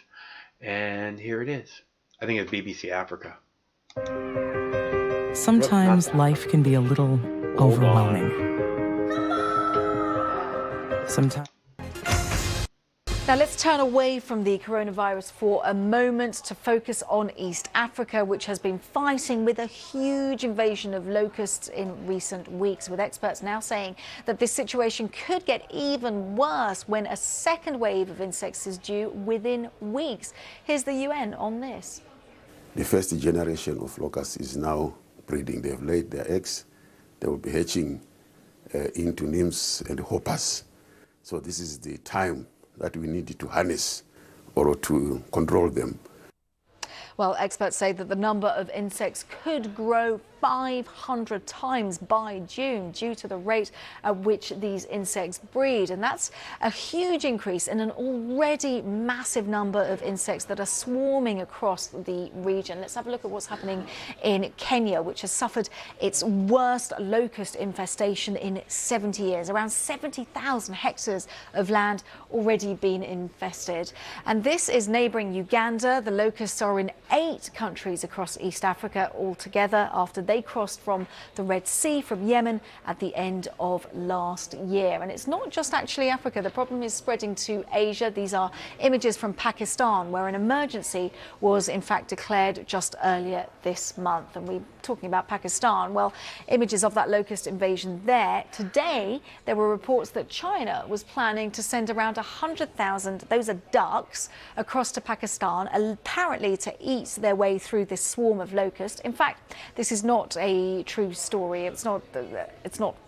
And here it is. I think it's BBC Africa. Sometimes life can be a little overwhelming. Sometimes. Now let's turn away from the coronavirus for a moment to focus on East Africa, which has been fighting with a huge invasion of locusts in recent weeks, with experts now saying that this situation could get even worse when a second wave of insects is due within weeks. Here's the UN on this. The first generation of locusts is now breeding. They have laid their eggs. They will be hatching into nymphs and hoppers. So this is the time that we need to harness or to control them. Well, experts say that the number of insects could grow 500 times by June due to the rate at which these insects breed. And that's a huge increase in an already massive number of insects that are swarming across the region. Let's have a look at what's happening in Kenya, which has suffered its worst locust infestation in 70 years. Around 70,000 hectares of land already been infested. And this is neighbouring Uganda. The locusts are in 8 countries across East Africa altogether after they crossed from the Red Sea from Yemen at the end of last year. And it's not just actually Africa. The problem is spreading to Asia. These are images from Pakistan, where an emergency was in fact declared just earlier this month. And we're talking about Pakistan. Well, images of that locust invasion there. Today, there were reports that China was planning to send around 100,000, those are ducks, across to Pakistan, apparently to eat their way through this swarm of locusts. In fact, this is not a true story. It's not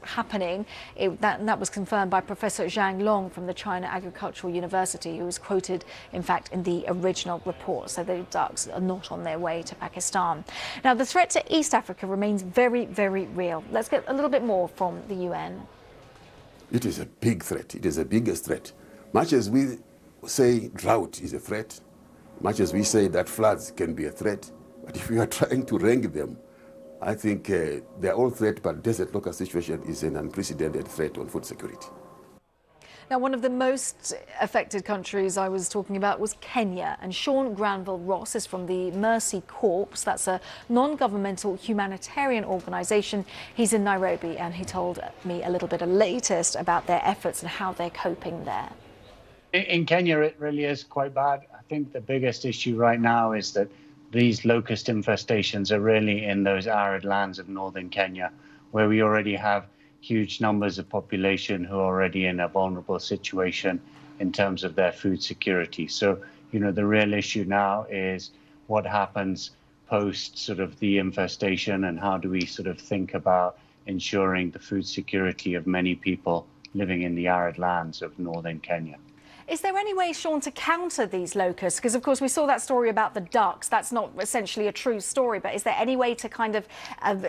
happening. That was confirmed by Professor Zhang Long from the China Agricultural University, who was quoted, in fact, in the original report. So the ducks are not on their way to Pakistan. Now, the threat to East Africa remains very, very real. Let's get a little bit more from the UN. It is a big threat. It is the biggest threat. Much as we say drought is a threat, much as we say that floods can be a threat, but if we are trying to rank them, I think they're all threat, but desert locust situation is an unprecedented threat on food security. Now, one of the most affected countries I was talking about was Kenya, and Sean Granville-Ross is from the Mercy Corps. That's a non-governmental humanitarian organisation. He's in Nairobi, and he told me a little bit of latest about their efforts and how they're coping there. In Kenya, it really is quite bad. I think the biggest issue right now is that these locust infestations are really in those arid lands of northern Kenya, where we already have huge numbers of population who are already in a vulnerable situation in terms of their food security. So, the real issue now is what happens post sort of the infestation, and how do we sort of think about ensuring the food security of many people living in the arid lands of northern Kenya. Is there any way, Sean, to counter these locusts? Because, of course, we saw that story about the ducks. That's not essentially a true story, but is there any way to kind of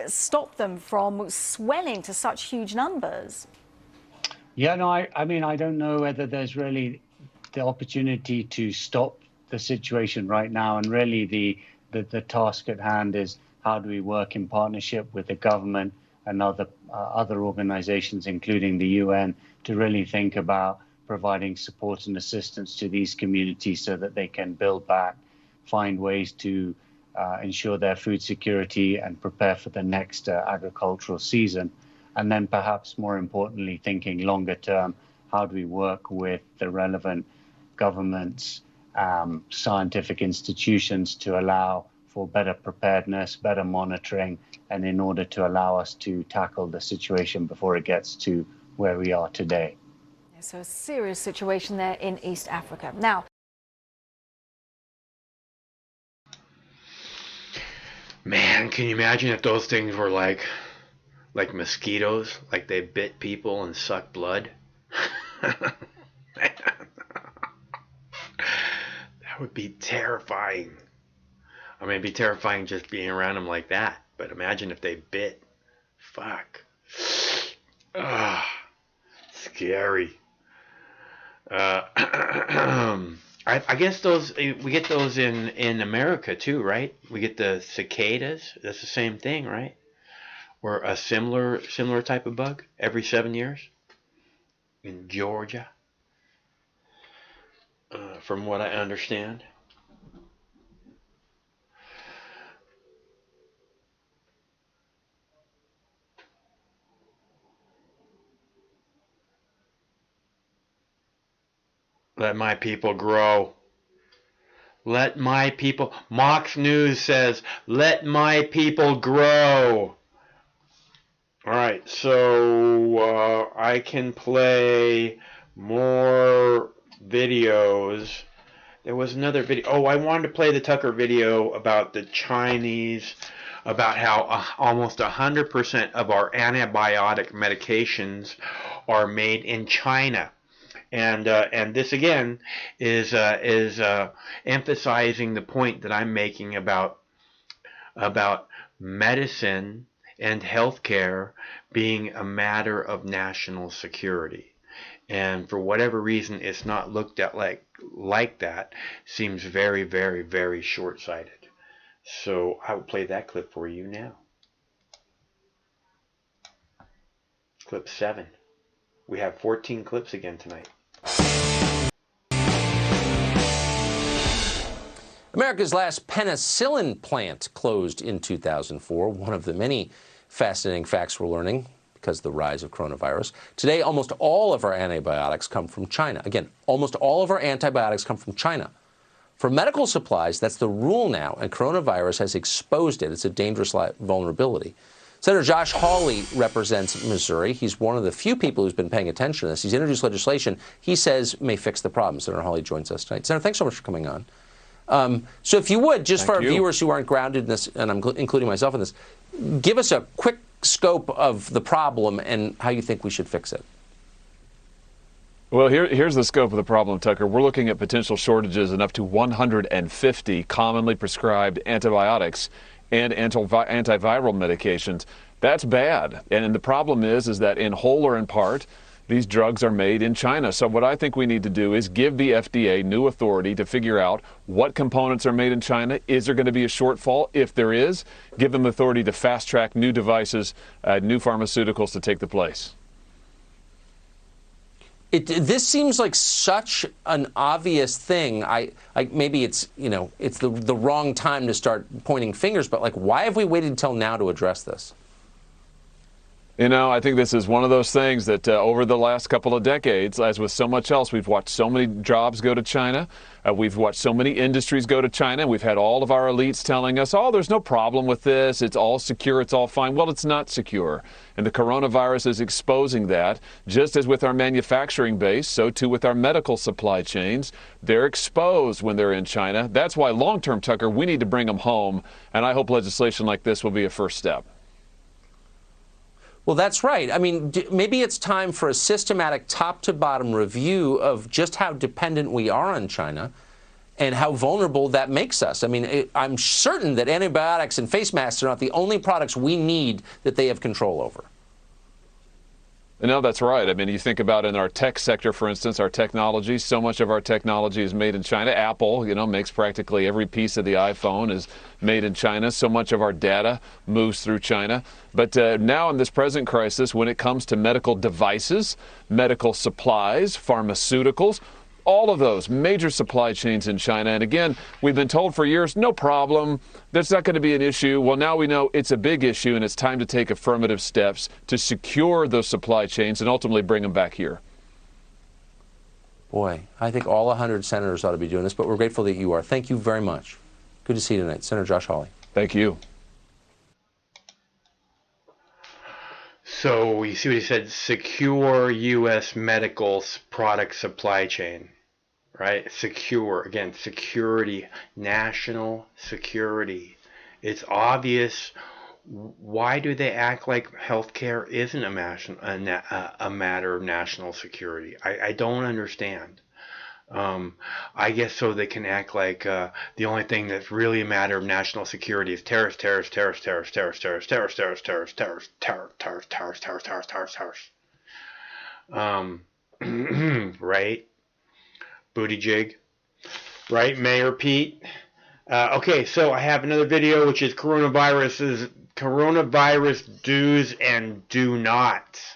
stop them from swelling to such huge numbers? Yeah, no, I mean, I don't know whether there's really the opportunity to stop the situation right now. And really the task at hand is how do we work in partnership with the government and other organizations, including the UN, to really think about providing support and assistance to these communities so that they can build back, find ways to ensure their food security and prepare for the next agricultural season. And then perhaps more importantly, thinking longer term, how do we work with the relevant governments, scientific institutions to allow for better preparedness, better monitoring, and in order to allow us to tackle the situation before it gets to where we are today. So a serious situation there in East Africa. Now, man, can you imagine if those things were like mosquitoes, like they bit people and sucked blood? That would be terrifying. I mean, it'd be terrifying just being around them like that. But imagine if they bit. Fuck. Scary. I guess we get those in America too, right? We get the cicadas. That's the same thing, right? Or a similar type of bug every 7 years in Georgia, from what I understand. Let my people grow. Let my people... Mox News says, let my people grow. Alright, so I can play more videos. There was another video. Oh, I wanted to play the Tucker video about the Chinese, about how almost 100% of our antibiotic medications are made in China. And this again is emphasizing the point that I'm making about medicine and healthcare being a matter of national security. And for whatever reason, it's not looked at like that. Seems very, very, very short-sighted. So I will play that clip for you now. Clip 7. We have 14 clips again tonight. America's last penicillin plant closed in 2004, one of the many fascinating facts we're learning because of the rise of coronavirus. Today, almost all of our antibiotics come from China. Again, almost all of our antibiotics come from China. For medical supplies, that's the rule now, and coronavirus has exposed it. It's a dangerous vulnerability. Senator Josh Hawley represents Missouri. He's one of the few people who's been paying attention to this. He's introduced legislation he says may fix the problem. Senator Hawley joins us tonight. Senator, thanks so much for coming on. So if you would, just for our viewers who aren't grounded in this, and I'm including myself in this, give us a quick scope of the problem and how you think we should fix it. Well, here's the scope of the problem, Tucker. We're looking at potential shortages in up to 150 commonly prescribed antibiotics and antiviral medications. That's bad. And the problem is that in whole or in part, these drugs are made in China. So what I think we need to do is give the FDA new authority to figure out what components are made in China. Is there going to be a shortfall? If there is, give them authority to fast-track new devices, new pharmaceuticals to take the place. This seems like such an obvious thing. Maybe it's the wrong time to start pointing fingers, but why have we waited until now to address this? You know, I think this is one of those things that over the last couple of decades, as with so much else, we've watched so many jobs go to China. We've watched so many industries go to China. We've had all of our elites telling us, oh, there's no problem with this. It's all secure. It's all fine. Well, it's not secure. And the coronavirus is exposing that. Just as with our manufacturing base, so too with our medical supply chains. They're exposed when they're in China. That's why long-term, Tucker, we need to bring them home. And I hope legislation like this will be a first step. Well, that's right. I mean, maybe it's time for a systematic top-to-bottom review of just how dependent we are on China and how vulnerable that makes us. I mean, I'm certain that antibiotics and face masks are not the only products we need that they have control over. No, that's right. I mean, you think about in our tech sector, for instance, our technology, so much of our technology is made in China. Apple, you know, makes practically every piece of the iPhone is made in China. So much of our data moves through China. But now in this present crisis, when it comes to medical devices, medical supplies, pharmaceuticals, all of those major supply chains in China. And again, we've been told for years, no problem, that's not going to be an issue. Well, now we know it's a big issue, and it's time to take affirmative steps to secure those supply chains and ultimately bring them back here. Boy, I think all 100 senators ought to be doing this, but we're grateful that you are. Thank you very much. Good to see you tonight. Senator Josh Hawley. Thank you. So you see what he said, secure U.S. medical product supply chain, right? Secure, again, security, national security. It's obvious. Why do they act like healthcare isn't a matter of national security? I don't understand. I guess so they can act like the only thing that's really a matter of national security is terrorists. Right? Booty jig. Right, Mayor Pete? Okay, so I have another video, which is coronavirus do's and do nots.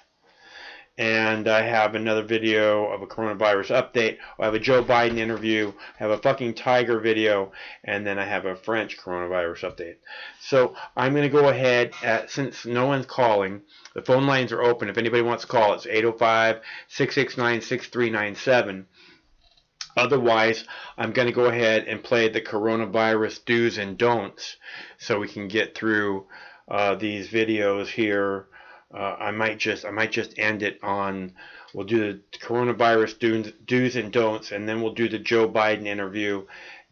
And I have another video of a coronavirus update. I have a Joe Biden interview. I have a fucking tiger video. And then I have a French coronavirus update. So I'm going to go ahead, since no one's calling, the phone lines are open. If anybody wants to call, it's 805-669-6397. Otherwise, I'm going to go ahead and play the coronavirus do's and don'ts so we can get through these videos here. I might just end it on, we'll do the coronavirus do's and don'ts, and then we'll do the Joe Biden interview.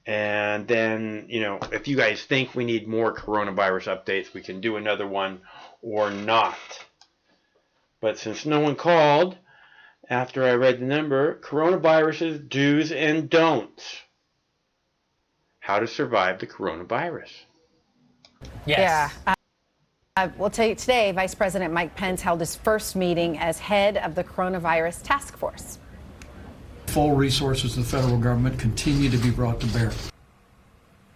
And then, you know, if you guys think we need more coronavirus updates, we can do another one or not. But since no one called after I read the number, coronavirus's do's and don'ts. How to survive the coronavirus. Yes. Yeah. Well, today, Vice President Mike Pence held his first meeting as head of the coronavirus task force. Full resources of the federal government continue to be brought to bear.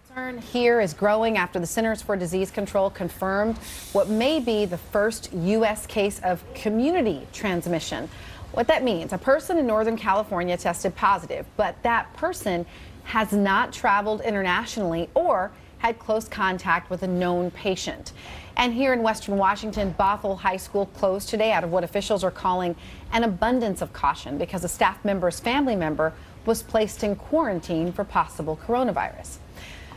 Concern here is growing after the Centers for Disease Control confirmed what may be the first U.S. case of community transmission. What that means, a person in Northern California tested positive, but that person has not traveled internationally or had close contact with a known patient. And here in Western Washington, Bothell High School closed today out of what officials are calling an abundance of caution because a staff member's family member was placed in quarantine for possible coronavirus.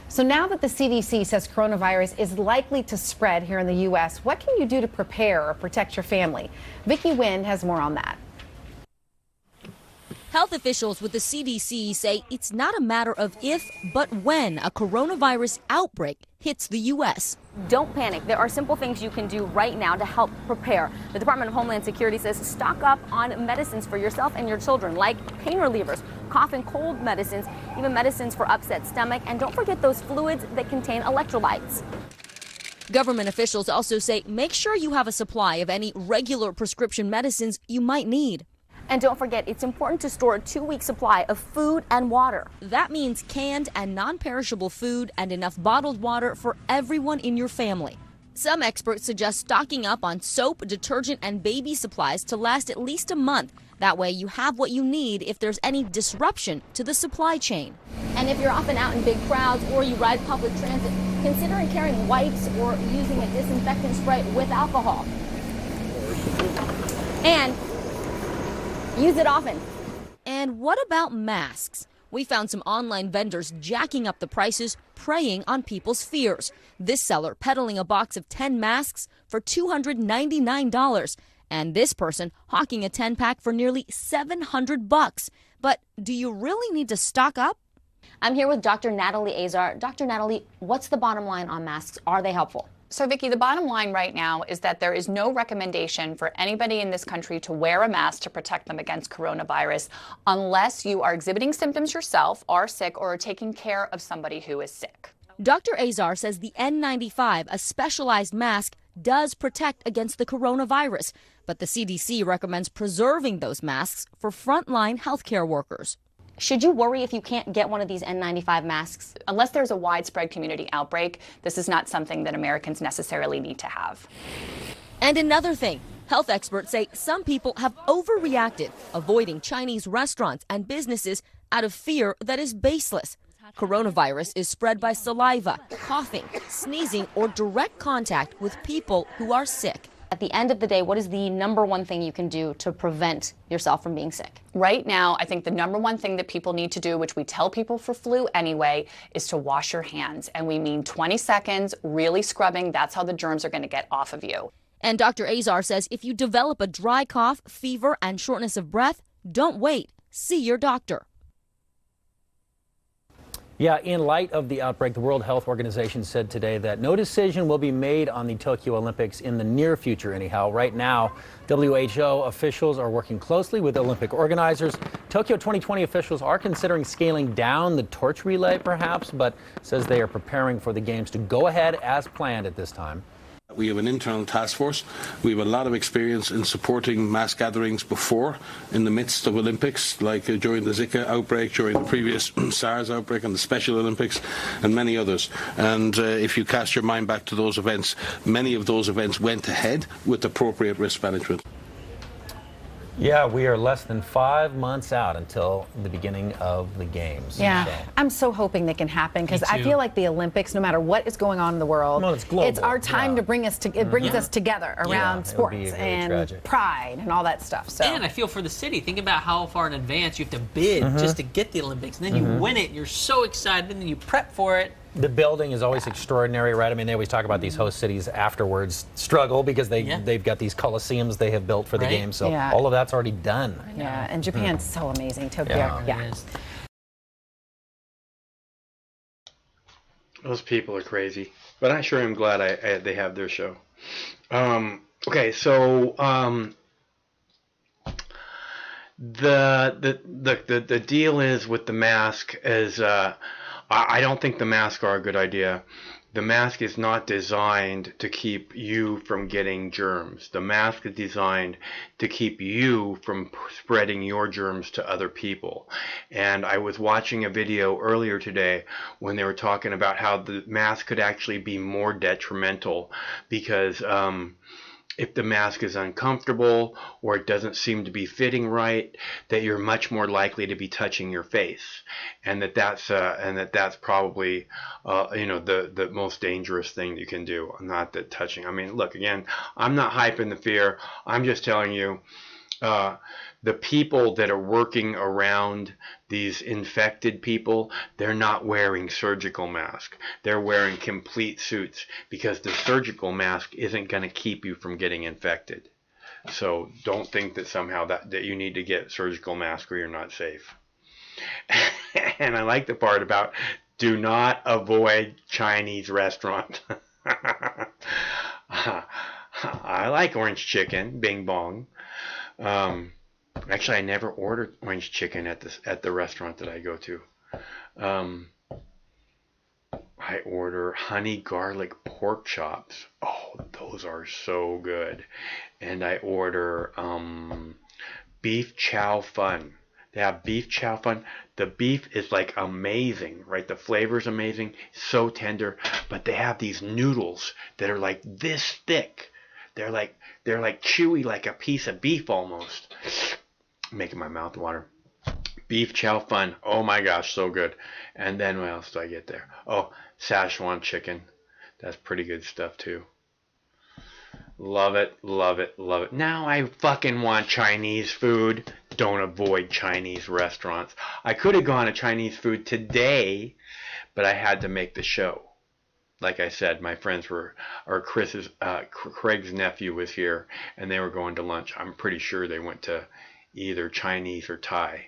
So now that the CDC says coronavirus is likely to spread here in the U.S., what can you do to prepare or protect your family? Vicki Wynn has more on that. Health officials with the CDC say it's not a matter of if, but when a coronavirus outbreak hits the U.S. Don't panic. There are simple things you can do right now to help prepare. The Department of Homeland Security says stock up on medicines for yourself and your children, like pain relievers, cough and cold medicines, even medicines for upset stomach, and don't forget those fluids that contain electrolytes. Government officials also say make sure you have a supply of any regular prescription medicines you might need. And don't forget, it's important to store a 2-week supply of food and water. That means canned and non-perishable food and enough bottled water for everyone in your family. Some experts suggest stocking up on soap, detergent, and baby supplies to last at least a month. That way you have what you need if there's any disruption to the supply chain. And if you're often out in big crowds or you ride public transit, consider carrying wipes or using a disinfectant spray with alcohol. and use it often. And what about masks? We found some online vendors jacking up the prices, preying on people's fears. This seller peddling a box of 10 masks for $299, and this person hawking a 10-pack for nearly $700. But do you really need to stock up? I'm here with Dr. Natalie Azar. Dr. Natalie, what's the bottom line on masks? Are they helpful? So, Vicki, the bottom line right now is that there is no recommendation for anybody in this country to wear a mask to protect them against coronavirus unless you are exhibiting symptoms yourself, are sick, or are taking care of somebody who is sick. Dr. Azar says the N95, a specialized mask, does protect against the coronavirus, but the CDC recommends preserving those masks for frontline healthcare workers. Should you worry if you can't get one of these N95 masks? Unless there's a widespread community outbreak, this is not something that Americans necessarily need to have. And another thing, health experts say some people have overreacted, avoiding Chinese restaurants and businesses out of fear that is baseless. Coronavirus is spread by saliva, coughing, sneezing, or direct contact with people who are sick. At the end of the day, what is the number one thing you can do to prevent yourself from being sick? Right now, I think the number one thing that people need to do, which we tell people for flu anyway, is to wash your hands. And we mean 20 seconds, really scrubbing. That's how the germs are going to get off of you. And Dr. Azar says if you develop a dry cough, fever, and shortness of breath, don't wait. See your doctor. Yeah, in light of the outbreak, the World Health Organization said today that no decision will be made on the Tokyo Olympics in the near future anyhow. Right now, WHO officials are working closely with Olympic organizers. Tokyo 2020 officials are considering scaling down the torch relay perhaps, but says they are preparing for the games to go ahead as planned at this time. We have an internal task force. We have a lot of experience in supporting mass gatherings before, in the midst of Olympics, like during the Zika outbreak, during the previous SARS outbreak and the Special Olympics, and many others. And if you cast your mind back to those events, many of those events went ahead with appropriate risk management. Yeah, we are less than 5 months out until the beginning of the games. Yeah, so. I'm so hoping they can happen because I feel like the Olympics, no matter what is going on in the world, well, it's global. It's our time to bring us to. It brings us together around sports really and tragic. pride and all that stuff. So. And I feel for the city. Think about how far in advance you have to bid just to get the Olympics, and then you win it. You're so excited, and then you prep for it. The building is always extraordinary, right? I mean, they always talk about these host cities afterwards struggle because they've got these coliseums they have built for the game. So all of that's already done. Yeah, and Japan's so amazing. Tokyo. Yeah. Those people are crazy, but I sure am glad they have their show. Okay, so the deal is with the mask is I don't think the masks are a good idea. The mask is not designed to keep you from getting germs. The mask is designed to keep you from spreading your germs to other people. And I was watching a video earlier today when they were talking about how the mask could actually be more detrimental because if the mask is uncomfortable or it doesn't seem to be fitting right, that you're much more likely to be touching your face, and that's probably the most dangerous thing you can do. Not that touching. I mean, look, again, I'm not hyping the fear. I'm just telling you, the people that are working around these infected people, they're not wearing surgical masks. They're wearing complete suits because the surgical mask isn't going to keep you from getting infected. So don't think that somehow that you need to get surgical mask or you're not safe. And I like the part about do not avoid Chinese restaurant. I like orange chicken, bing bong. Actually, I never ordered orange chicken at the restaurant that I go to. I order honey garlic pork chops. Oh, those are so good. And I order beef chow fun. They have beef chow fun. The beef is like amazing, right? The flavor's amazing, so tender. But they have these noodles that are like this thick. They're like chewy, like a piece of beef almost. Making my mouth water. Beef chow fun. Oh my gosh, so good. And then what else do I get there? Oh, Szechuan chicken. That's pretty good stuff too. Love it, love it, love it. Now I fucking want Chinese food. Don't avoid Chinese restaurants. I could have gone to Chinese food today, but I had to make the show. Like I said, my friends were, or Craig's nephew was here, and they were going to lunch. I'm pretty sure they went to either Chinese or Thai.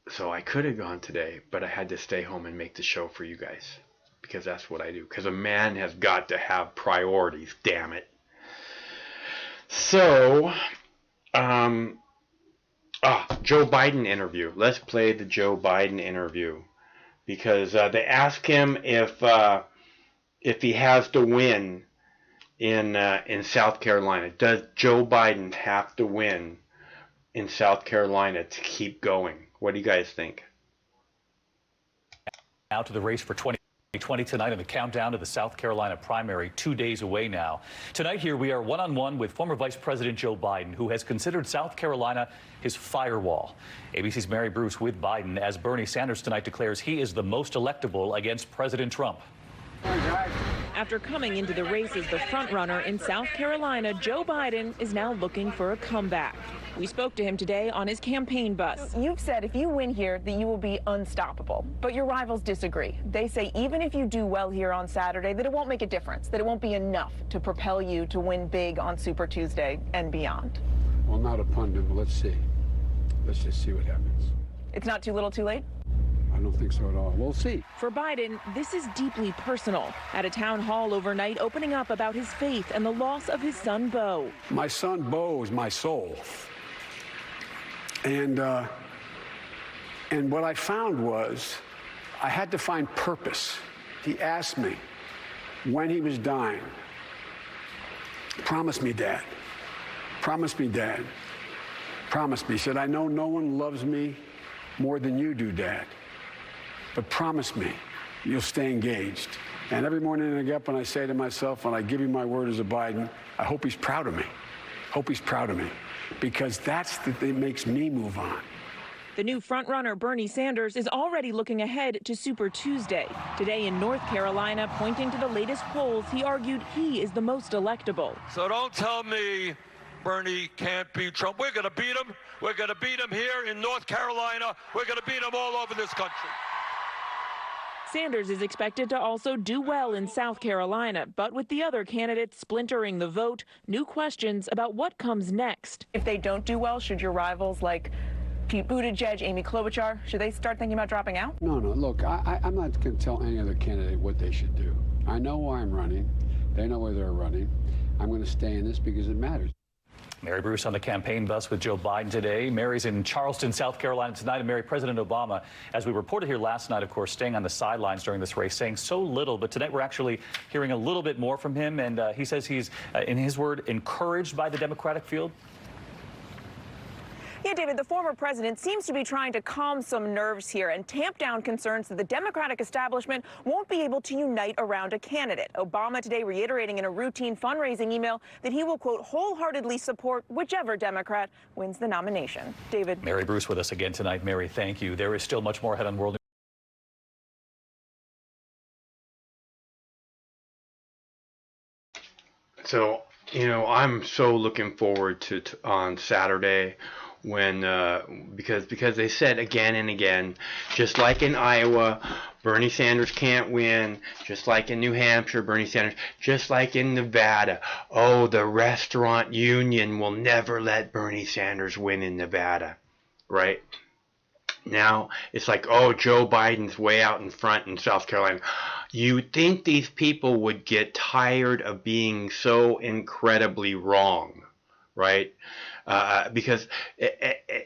So I could have gone today, but I had to stay home and make the show for you guys. Because that's what I do. Because a man has got to have priorities, damn it. So, Joe Biden interview. Let's play the Joe Biden interview. Because they asked him if he has to win in South Carolina. Does Joe Biden have to win in South Carolina to keep going? What do you guys think? Now to the race for 2020 tonight and the countdown to the South Carolina primary 2 days away now. Tonight here we are one-on-one with former Vice President Joe Biden, who has considered South Carolina his firewall. ABC's Mary Bruce with Biden as Bernie Sanders tonight declares he is the most electable against President Trump. After coming into the race as the frontrunner in South Carolina, Joe Biden is now looking for a comeback. We spoke to him today on his campaign bus. You've said if you win here that you will be unstoppable, but your rivals disagree. They say even if you do well here on Saturday, that it won't make a difference, that it won't be enough to propel you to win big on Super Tuesday and beyond. Well, not a pundit, but let's see. Let's just see what happens. It's not too little too late? I don't think so at all. We'll see. For Biden, this is deeply personal. At a town hall overnight, opening up about his faith and the loss of his son, Beau. My son, Beau, is my soul. And what I found was I had to find purpose. He asked me when he was dying, promise me, Dad. Promise me, Dad. Promise me. He said, I know no one loves me more than you do, Dad. But promise me you'll stay engaged. And every morning I get up and I say to myself, when I give you my word as a Biden, I hope he's proud of me. Hope he's proud of me. Because that's the thing that makes me move on. The new frontrunner, Bernie Sanders, is already looking ahead to Super Tuesday. Today in North Carolina, pointing to the latest polls, he argued he is the most electable. So don't tell me Bernie can't beat Trump. We're going to beat him. We're going to beat him here in North Carolina. We're going to beat him all over this country. Sanders is expected to also do well in South Carolina, but with the other candidates splintering the vote, new questions about what comes next. If they don't do well, should your rivals like Pete Buttigieg, Amy Klobuchar, should they start thinking about dropping out? No, look, I'm not going to tell any other candidate what they should do. I know why I'm running. They know where they're running. I'm going to stay in this because it matters. Mary Bruce on the campaign bus with Joe Biden today. Mary's in Charleston, South Carolina tonight. And Mary, President Obama, as we reported here last night, of course, staying on the sidelines during this race, saying so little. But tonight we're actually hearing a little bit more from him. And he says he's, in his word, encouraged by the Democratic field. Yeah, David, the former president seems to be trying to calm some nerves here and tamp down concerns that the Democratic establishment won't be able to unite around a candidate. Obama today reiterating in a routine fundraising email that he will, quote, wholeheartedly support whichever Democrat wins the nomination. David. Mary Bruce with us again tonight. Mary, thank you. There is still much more ahead on World News. So, you know, I'm so looking forward to on Saturday when because they said again and again, just like in Iowa, Bernie Sanders can't win, just like in New Hampshire, Bernie Sanders, just like in Nevada, oh, the restaurant union will never let Bernie Sanders win in Nevada, right? Now it's like, oh, Joe Biden's way out in front in South Carolina. You think these people would get tired of being so incredibly wrong, right? Because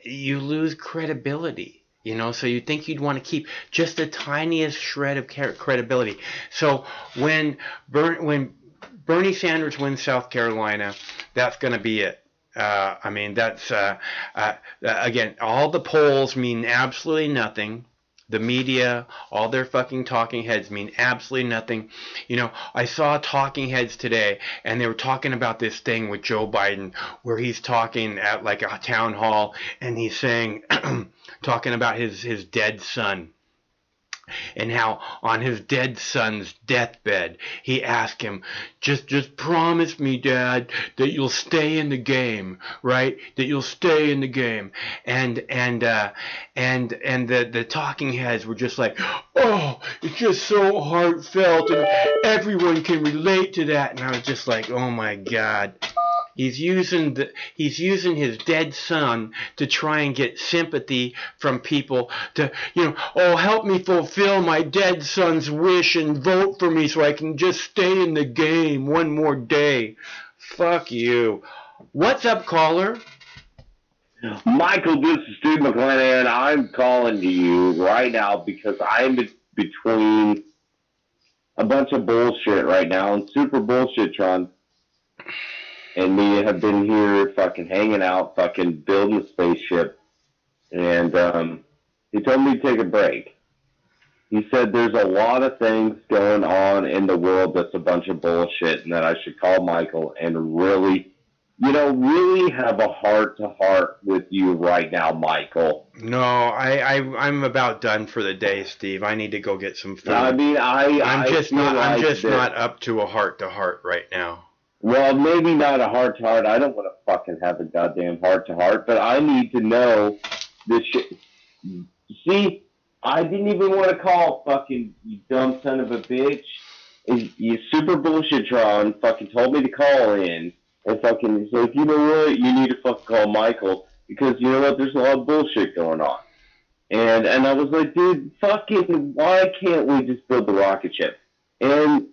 you lose credibility, you know, so you think you'd want to keep just the tiniest shred of credibility. So when Bernie Sanders wins South Carolina, that's going to be it. I mean, that's, again, all the polls mean absolutely nothing. The media, all their fucking talking heads mean absolutely nothing. You know, I saw talking heads today, and they were talking about this thing with Joe Biden, where he's talking at like a town hall, and he's saying, talking about his dead son. and how on his dead son's deathbed he asked him, just promise me, Dad, that you'll stay in the game, right? That you'll stay in the game. And the talking heads were just like, oh, it's just so heartfelt, and everyone can relate to that. And I was just like, oh my God. He's using his dead son to try and get sympathy from people to, oh, help me fulfill my dead son's wish and vote for me so I can just stay in the game one more day. Fuck you. What's up, caller? Michael, this is Steve McClanahan. I'm calling to you right now because I'm between a bunch of bullshit right now, and super bullshit, Tron. And me have been here fucking hanging out, fucking building a spaceship. And he told me to take a break. He said there's a lot of things going on in the world that's a bunch of bullshit, and that I should call Michael and really have a heart-to-heart with you right now, Michael. No, I'm about done for the day, Steve. I need to go get some food. I mean, I'm just not up to a heart-to-heart right now. Well, maybe not a heart-to-heart. I don't want to fucking have a goddamn heart-to-heart, but I need to know this shit. See, I didn't even want to call fucking you dumb son of a bitch. You super bullshit-tron fucking told me to call in and fucking said, you know what, you need to fucking call Michael because you know what, there's a lot of bullshit going on. And I was like, dude, fucking, why can't we just build the rocket ship? And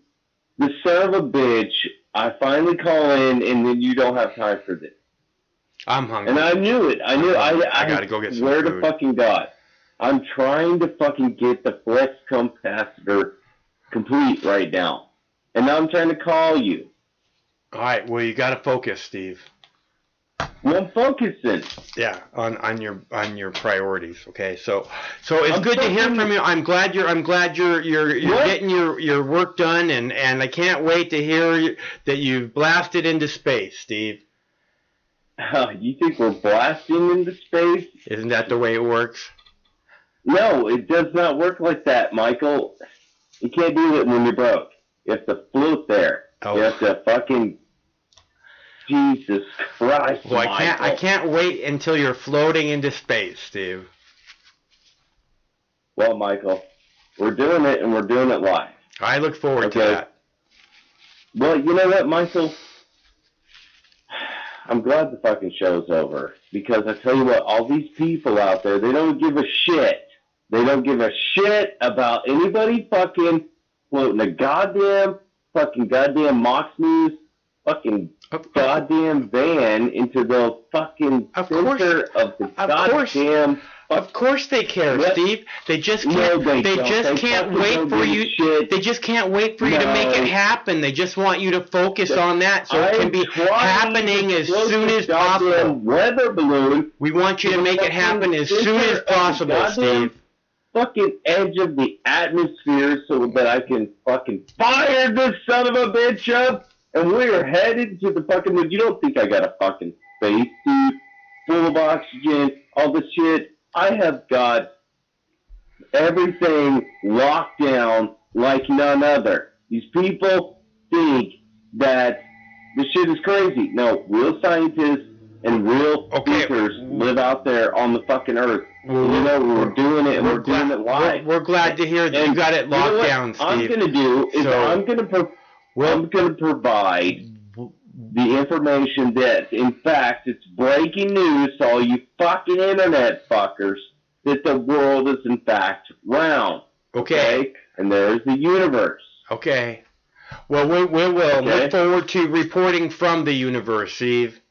the son of a bitch, I finally call in, and then you don't have time for this. I'm hungry. And I knew it. I gotta go get some food. Swear food. to fucking God. I'm trying to fucking get the flex capacitor complete right now. And now I'm trying to call you. All right, well, you gotta focus, Steve. Well, I'm focusing. Yeah, on your priorities. Okay, so it's good to hear from you. I'm glad you're getting your work done, and I can't wait to hear that you've blasted into space, Steve. You think we're blasting into space? Isn't that the way it works? No, it does not work like that, Michael. You can't do it when you're broke. You have to float there. Oh. You have to fucking... Jesus Christ, Well, Michael. I can't wait until you're floating into space, Steve. Well, Michael, we're doing it, and we're doing it live. I look forward to that. Well, you know what, Michael? I'm glad the fucking show's over. Because I tell you what, all these people out there, they don't give a shit. They don't give a shit about anybody fucking floating a goddamn Mox News fucking goddamn van into the fucking center of the goddamn... Of course they care, Steve. They just can't. They just can't wait for you. They just can't wait for you to make it happen. They just want you to focus on that, so it can be happening as soon as possible. Weather balloon. We want you to make it happen as soon as possible, Steve. Fucking edge of the atmosphere, so that I can fucking fire this son of a bitch up, and we're headed to the fucking moon. You don't think I got a fucking spacesuit full of oxygen, all this shit? I have got everything locked down like none other. These people think that this shit is crazy. No, real scientists and real thinkers live out there on the fucking earth. We're doing it, and we're doing it live. We're glad to hear that you got it locked down, Steve. I'm going to do is I'm going to provide the information that, in fact, it's breaking news to all you fucking internet fuckers that the world is, in fact, round. Okay. And there's the universe. Okay. Well, we will look forward to reporting from the universe, Steve.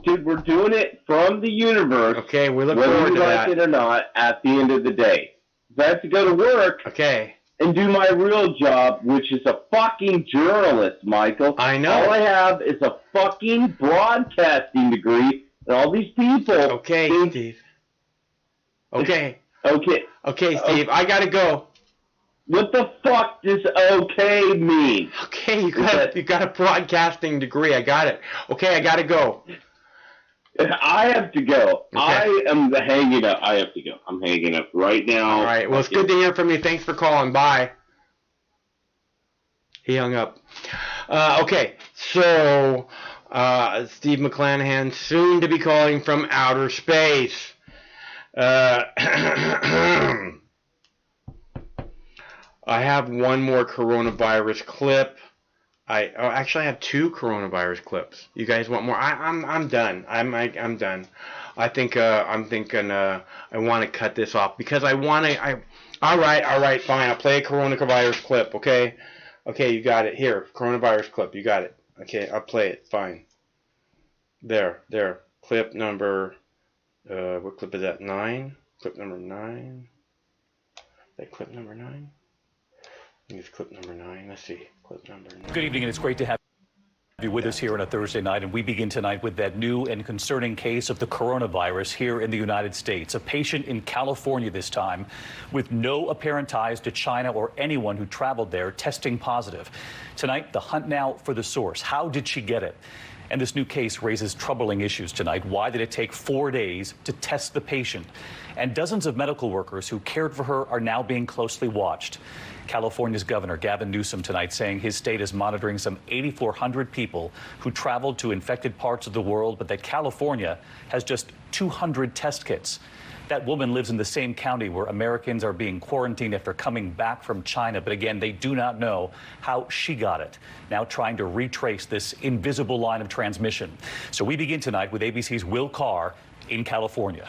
Dude, we're doing it from the universe. Okay, we look whether forward to you like that. it or not, at the end of the day. If I have to go to work. Okay. And do my real job, which is a fucking journalist, Michael. I know. All I have is a fucking broadcasting degree, and all these people... Okay, Steve. Okay. Okay. Okay, Steve, I gotta go. What the fuck does okay mean? Okay, you got a broadcasting degree. I got it. Okay, I gotta go. I have to go. Okay. I am hanging up. I have to go. I'm hanging up right now. All right. Well, it's good to hear from you. Thanks for calling. Bye. He hung up. Okay. So, Steve McClanahan, soon to be calling from outer space. I have one more coronavirus clip. Actually, I have two coronavirus clips. You guys want more? I'm done. I'm done. I'm thinking I want to cut this off because I want to. All right, fine. I'll play a coronavirus clip. Okay, you got it. Here, coronavirus clip. You got it. Okay, I'll play it. Fine. There. Clip number. What clip is that? 9. Clip number 9. That clip number 9. I think it's clip number 9. Let's see. Clip number 9. Good evening, and it's great to have you with us here on a Thursday night. And we begin tonight with that new and concerning case of the coronavirus here in the United States. A patient in California this time with no apparent ties to China or anyone who traveled there testing positive. Tonight, the hunt now for the source. How did she get it? And this new case raises troubling issues tonight. Why did it take 4 days to test the patient? And dozens of medical workers who cared for her are now being closely watched. California's Governor Gavin Newsom tonight saying his state is monitoring some 8,400 people who traveled to infected parts of the world, but that California has just 200 test kits. That woman lives in the same county where Americans are being quarantined after coming back from China. But again, they do not know how she got it. Now trying to retrace this invisible line of transmission. So we begin tonight with ABC's Will Carr in California.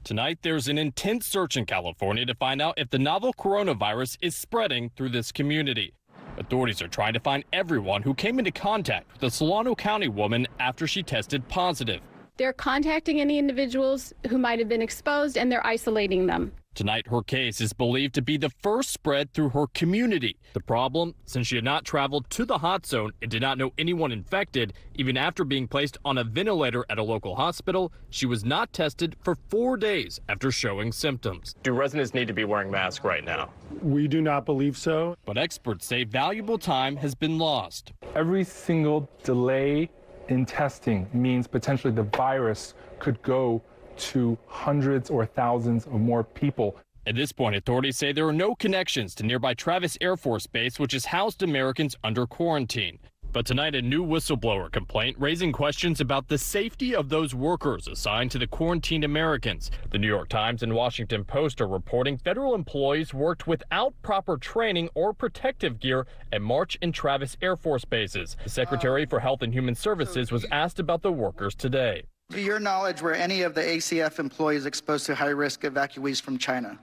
Tonight, there's an intense search in California to find out if the novel coronavirus is spreading through this community. Authorities are trying to find everyone who came into contact with the Solano County woman after she tested positive. They're contacting any individuals who might have been exposed, and they're isolating them. Tonight, her case is believed to be the first spread through her community. The problem, since she had not traveled to the hot zone and did not know anyone infected, even after being placed on a ventilator at a local hospital, she was not tested for 4 days after showing symptoms. Do residents need to be wearing masks right now? We do not believe so. But experts say valuable time has been lost. Every single delay in testing means potentially the virus could go to hundreds or thousands of more people. At this point, authorities say there are no connections to nearby Travis Air Force Base, which has housed Americans under quarantine. But tonight, a new whistleblower complaint raising questions about the safety of those workers assigned to the quarantined Americans. The New York Times and Washington Post are reporting federal employees worked without proper training or protective gear at March and Travis Air Force bases. The Secretary for Health and Human Services was asked about the workers today. To your knowledge, were any of the ACF employees exposed to high-risk evacuees from China?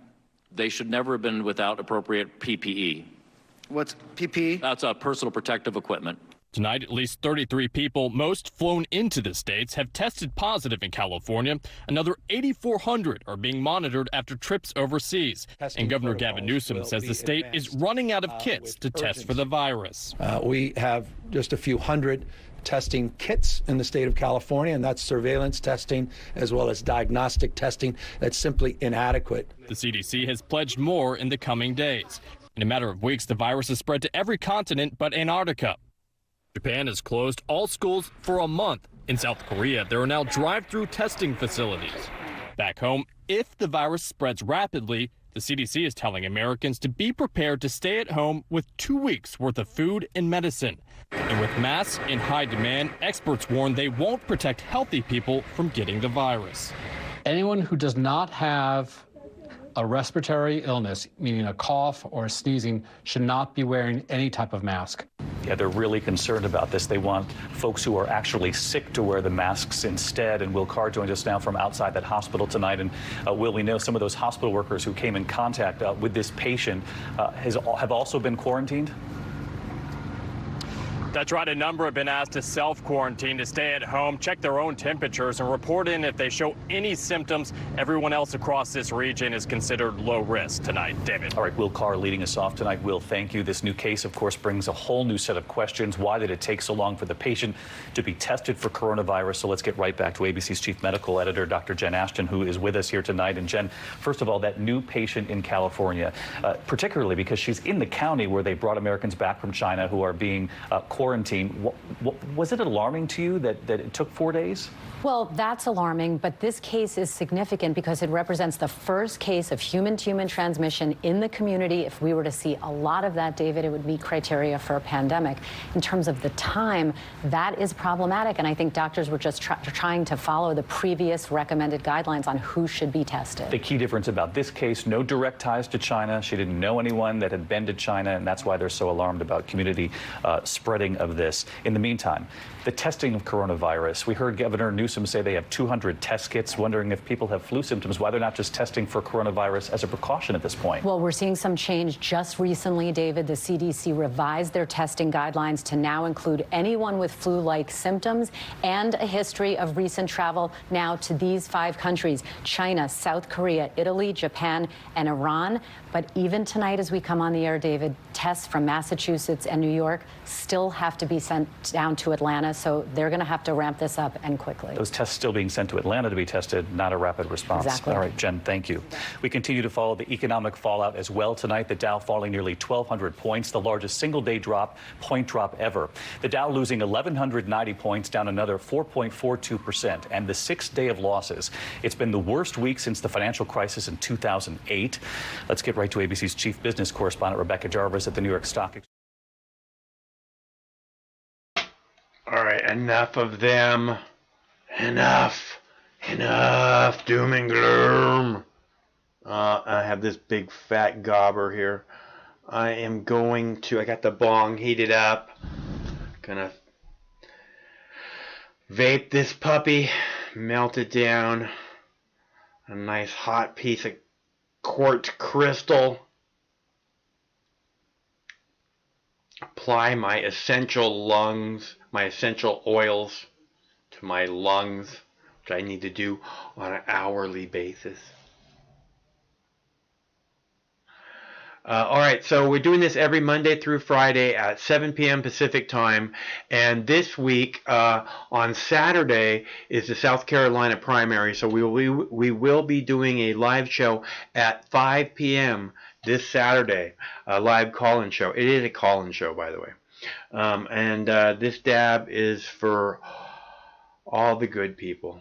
They should never have been without appropriate PPE. What's PPE? That's personal protective equipment. Tonight, at least 33 people, most flown into the states, have tested positive in California. Another 8,400 are being monitored after trips overseas. And Governor Gavin Newsom says the state is running out of kits to test for the virus. We have just a few hundred testing kits in the state of California, and that's surveillance testing as well as diagnostic testing. That's simply inadequate. The CDC has pledged more in the coming days. In a matter of weeks, the virus has spread to every continent but Antarctica. Japan has closed all schools for a month. In South Korea, there are now drive-through testing facilities. Back home, if the virus spreads rapidly, the CDC is telling Americans to be prepared to stay at home with 2 weeks worth of food and medicine. And with masks in high demand, experts warn they won't protect healthy people from getting the virus. Anyone who does not have a respiratory illness, meaning a cough or a sneezing, should not be wearing any type of mask. Yeah, they're really concerned about this. They want folks who are actually sick to wear the masks instead. And Will Carr joins us now from outside that hospital tonight. And Will, we know some of those hospital workers who came in contact with this patient have also been quarantined? That's right. A number have been asked to self-quarantine, to stay at home, check their own temperatures, and report in if they show any symptoms. Everyone else across this region is considered low risk tonight. David. All right, Will Carr leading us off tonight. Will, thank you. This new case, of course, brings a whole new set of questions. Why did it take so long for the patient to be tested for coronavirus? So let's get right back to ABC's chief medical editor, Dr. Jen Ashton, who is with us here tonight. And Jen, first of all, that new patient in California, particularly because she's in the county where they brought Americans back from China who are being quarantined. Was it alarming to you that it took 4 days? Well, that's alarming, but this case is significant because it represents the first case of human-to-human transmission in the community. If we were to see a lot of that, David, it would meet criteria for a pandemic. In terms of the time, that is problematic, and I think doctors were just trying to follow the previous recommended guidelines on who should be tested. The key difference about this case, no direct ties to China. She didn't know anyone that had been to China, and that's why they're so alarmed about community spreading of this. In the meantime, the testing of coronavirus. We heard Governor Newsom say they have 200 test kits, wondering if people have flu symptoms, why they're not just testing for coronavirus as a precaution at this point. Well, we're seeing some change just recently, David. The CDC revised their testing guidelines to now include anyone with flu-like symptoms and a history of recent travel now to these 5 countries: China, South Korea, Italy, Japan, and Iran. But even tonight as we come on the air, David, tests from Massachusetts and New York still have to be sent down to Atlanta, so they're going to have to ramp this up and quickly. Those tests still being sent to Atlanta to be tested, not a rapid response. Exactly. All right, Jen, thank you. We continue to follow the economic fallout as well tonight. The Dow falling nearly 1,200 points, the largest single-day point drop ever. The Dow losing 1,190 points, down another 4.42%, and the 6th day of losses. It's been the worst week since the financial crisis in 2008. Let's get right to ABC's chief business correspondent, Rebecca Jarvis, at the New York Stock Exchange. All right, enough of them. Enough doom and gloom. I have this big fat gobber here. I got the bong heated up. Gonna vape this puppy, melt it down. A nice hot piece of quartz crystal. Apply my essential oils to my lungs, which I need to do on an hourly basis. All right, so we're doing this every Monday through Friday at 7 p.m. Pacific time, and this week on Saturday is the South Carolina primary, so we will be doing a live show at 5 p.m. this Saturday, a live call-in show. It is a call-in show, by the way, and this dab is for all the good people.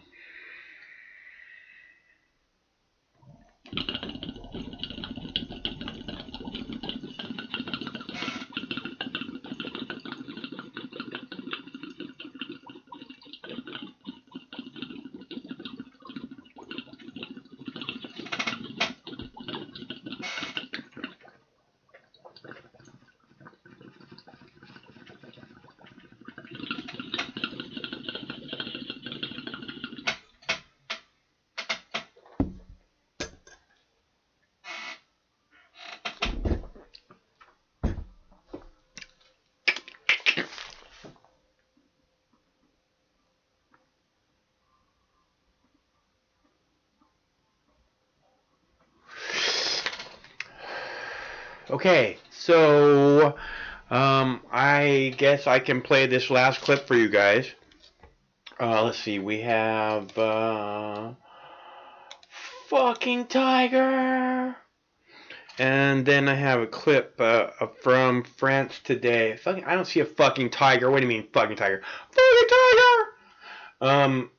Okay, so I guess I can play this last clip for you guys. Let's see, we have fucking tiger, and then I have a clip from France Today. Fucking, I don't see a fucking tiger. What do you mean fucking tiger? Fucking tiger.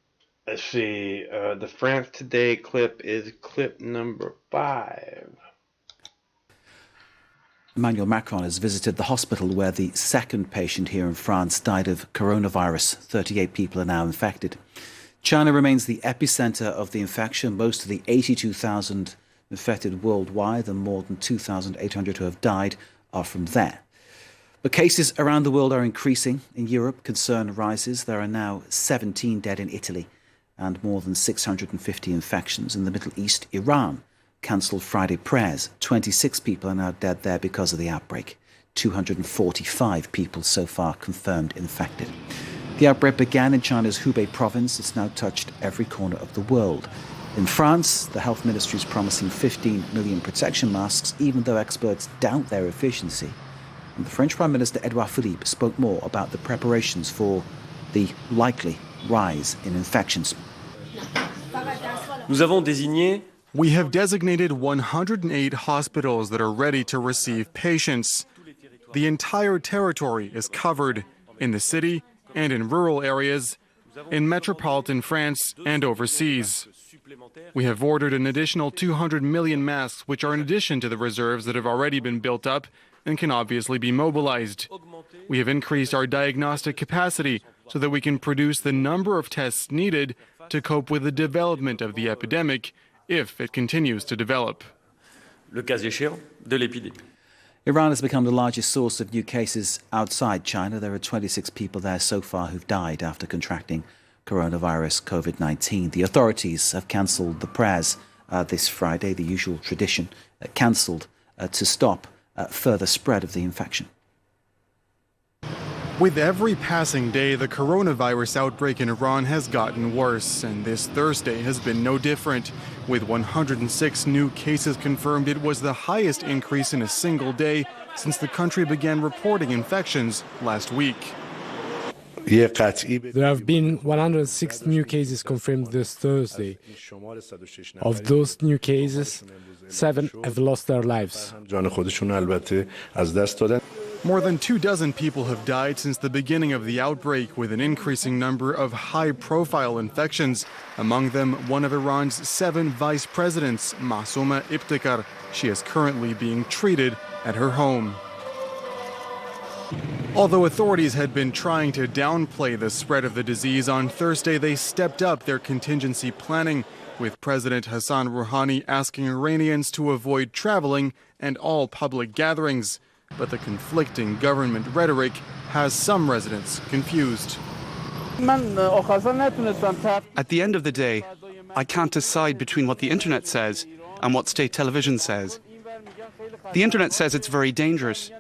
Let's see. The France Today clip is clip number 5. Emmanuel Macron has visited the hospital where the second patient here in France died of coronavirus. 38 people are now infected. China remains the epicenter of the infection. Most of the 82,000 infected worldwide and more than 2,800 who have died are from there. But cases around the world are increasing. In Europe, concern rises. There are now 17 dead in Italy and more than 650 infections. In the Middle East, Iran cancelled Friday prayers. 26 people are now dead there because of the outbreak. 245 people so far confirmed infected. The outbreak began in China's Hubei province. It's now touched every corner of the world. In France, the health ministry is promising 15 million protection masks, even though experts doubt their efficiency. And the French Prime Minister Edouard Philippe spoke more about the preparations for the likely rise in infections. We have designated 108 hospitals that are ready to receive patients. The entire territory is covered in the city and in rural areas. in metropolitan France and overseas. We have ordered an additional 200 million masks, which are in addition to the reserves that have already been built up and can obviously be mobilized. We have increased our diagnostic capacity so that we can produce the number of tests needed to cope with the development of the epidemic if it continues to develop. Le cas échéant de l'épidémie. Iran has become the largest source of new cases outside China. There are 26 people there so far who've died after contracting coronavirus COVID-19. The authorities have cancelled the prayers this Friday, the usual tradition, cancelled to stop further spread of the infection. With every passing day, the coronavirus outbreak in Iran has gotten worse, and this Thursday has been no different. With 106 new cases confirmed, it was the highest increase in a single day since the country began reporting infections last week. There have been 106 new cases confirmed this Thursday. Of those new cases, 7 have lost their lives. More than 24 people have died since the beginning of the outbreak, with an increasing number of high-profile infections. Among them, one of Iran's 7 vice presidents, Mahsouma Ibtikar. She is currently being treated at her home. Although authorities had been trying to downplay the spread of the disease, on Thursday they stepped up their contingency planning, with President Hassan Rouhani asking Iranians to avoid traveling and all public gatherings. But the conflicting government rhetoric has some residents confused. At the end of the day, I can't decide between what the internet says and what state television says. The internet says it's very dangerous,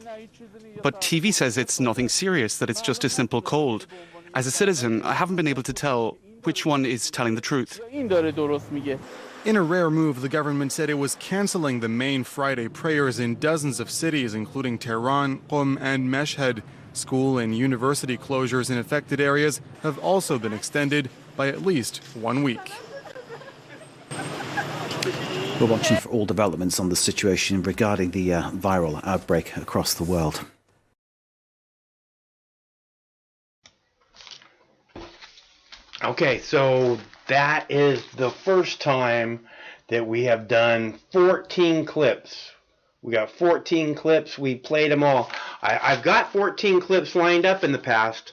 but TV says it's nothing serious, that it's just a simple cold. As a citizen, I haven't been able to tell which one is telling the truth. In a rare move, the government said it was canceling the main Friday prayers in dozens of cities, including Tehran, Qom, and Mashhad. School and university closures in affected areas have also been extended by at least 1 week. We're watching for all developments on the situation regarding the viral outbreak across the world. Okay, so that is the first time that we have done 14 clips. We got 14 clips. We played them all. I've got 14 clips lined up in the past.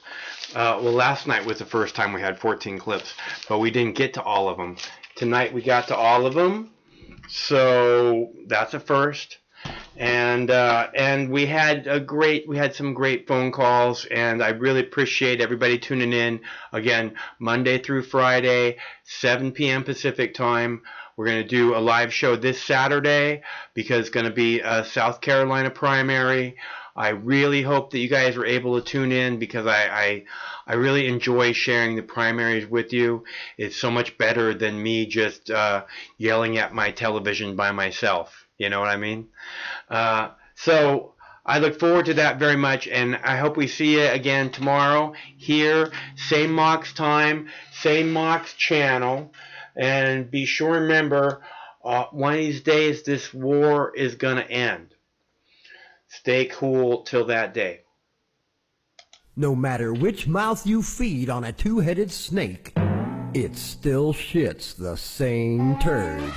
Well, last night was the first time we had 14 clips, but we didn't get to all of them. Tonight we got to all of them, so that's a first. And we had some great phone calls, and I really appreciate everybody tuning in. Again, Monday through Friday, 7 p.m. Pacific time. We're going to do a live show this Saturday because it's going to be a South Carolina primary. I really hope that you guys were able to tune in because I really enjoy sharing the primaries with you. It's so much better than me just yelling at my television by myself. You know what I mean? So I look forward to that very much, and I hope we see you again tomorrow here, same Mox time, same Mox channel. And be sure to remember, one of these days this war is going to end. Stay cool till that day. No matter which mouth you feed on a two-headed snake, it still shits the same turd.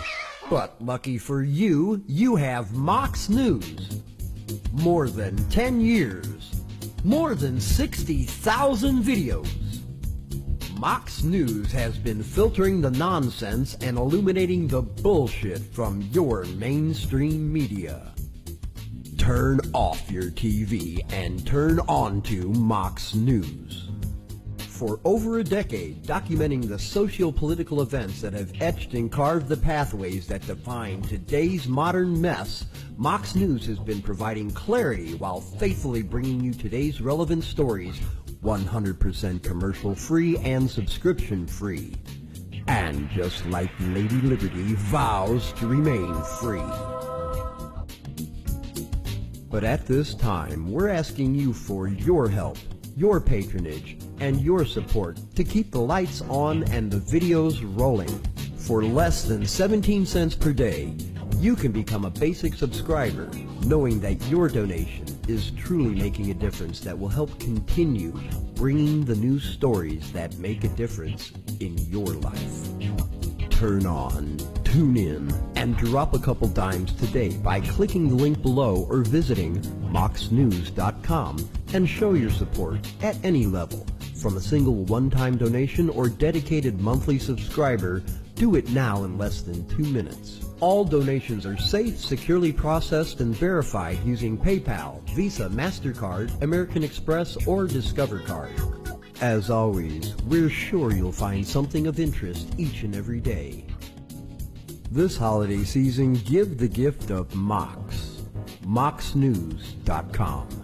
But lucky for you, you have Mox News. More than 10 years. More than 60,000 videos. Mox News has been filtering the nonsense and illuminating the bullshit from your mainstream media. Turn off your TV and turn on to Mox News. For over a decade, documenting the socio-political events that have etched and carved the pathways that define today's modern mess, Mox News has been providing clarity while faithfully bringing you today's relevant stories 100% commercial-free and subscription-free. And just like Lady Liberty vows to remain free. But at this time, we're asking you for your help, your patronage, and your support to keep the lights on and the videos rolling. For less than 17 cents per day, you can become a basic subscriber, knowing that your donation is truly making a difference that will help continue bringing the news stories that make a difference in your life. Turn on, tune in, and drop a couple dimes today by clicking the link below or visiting moxnews.com and show your support at any level. From a single one-time donation or dedicated monthly subscriber, do it now in less than 2 minutes. All donations are safe, securely processed, and verified using PayPal, Visa, MasterCard, American Express, or Discover Card. As always, we're sure you'll find something of interest each and every day. This holiday season, give the gift of Mox. moxnews.com.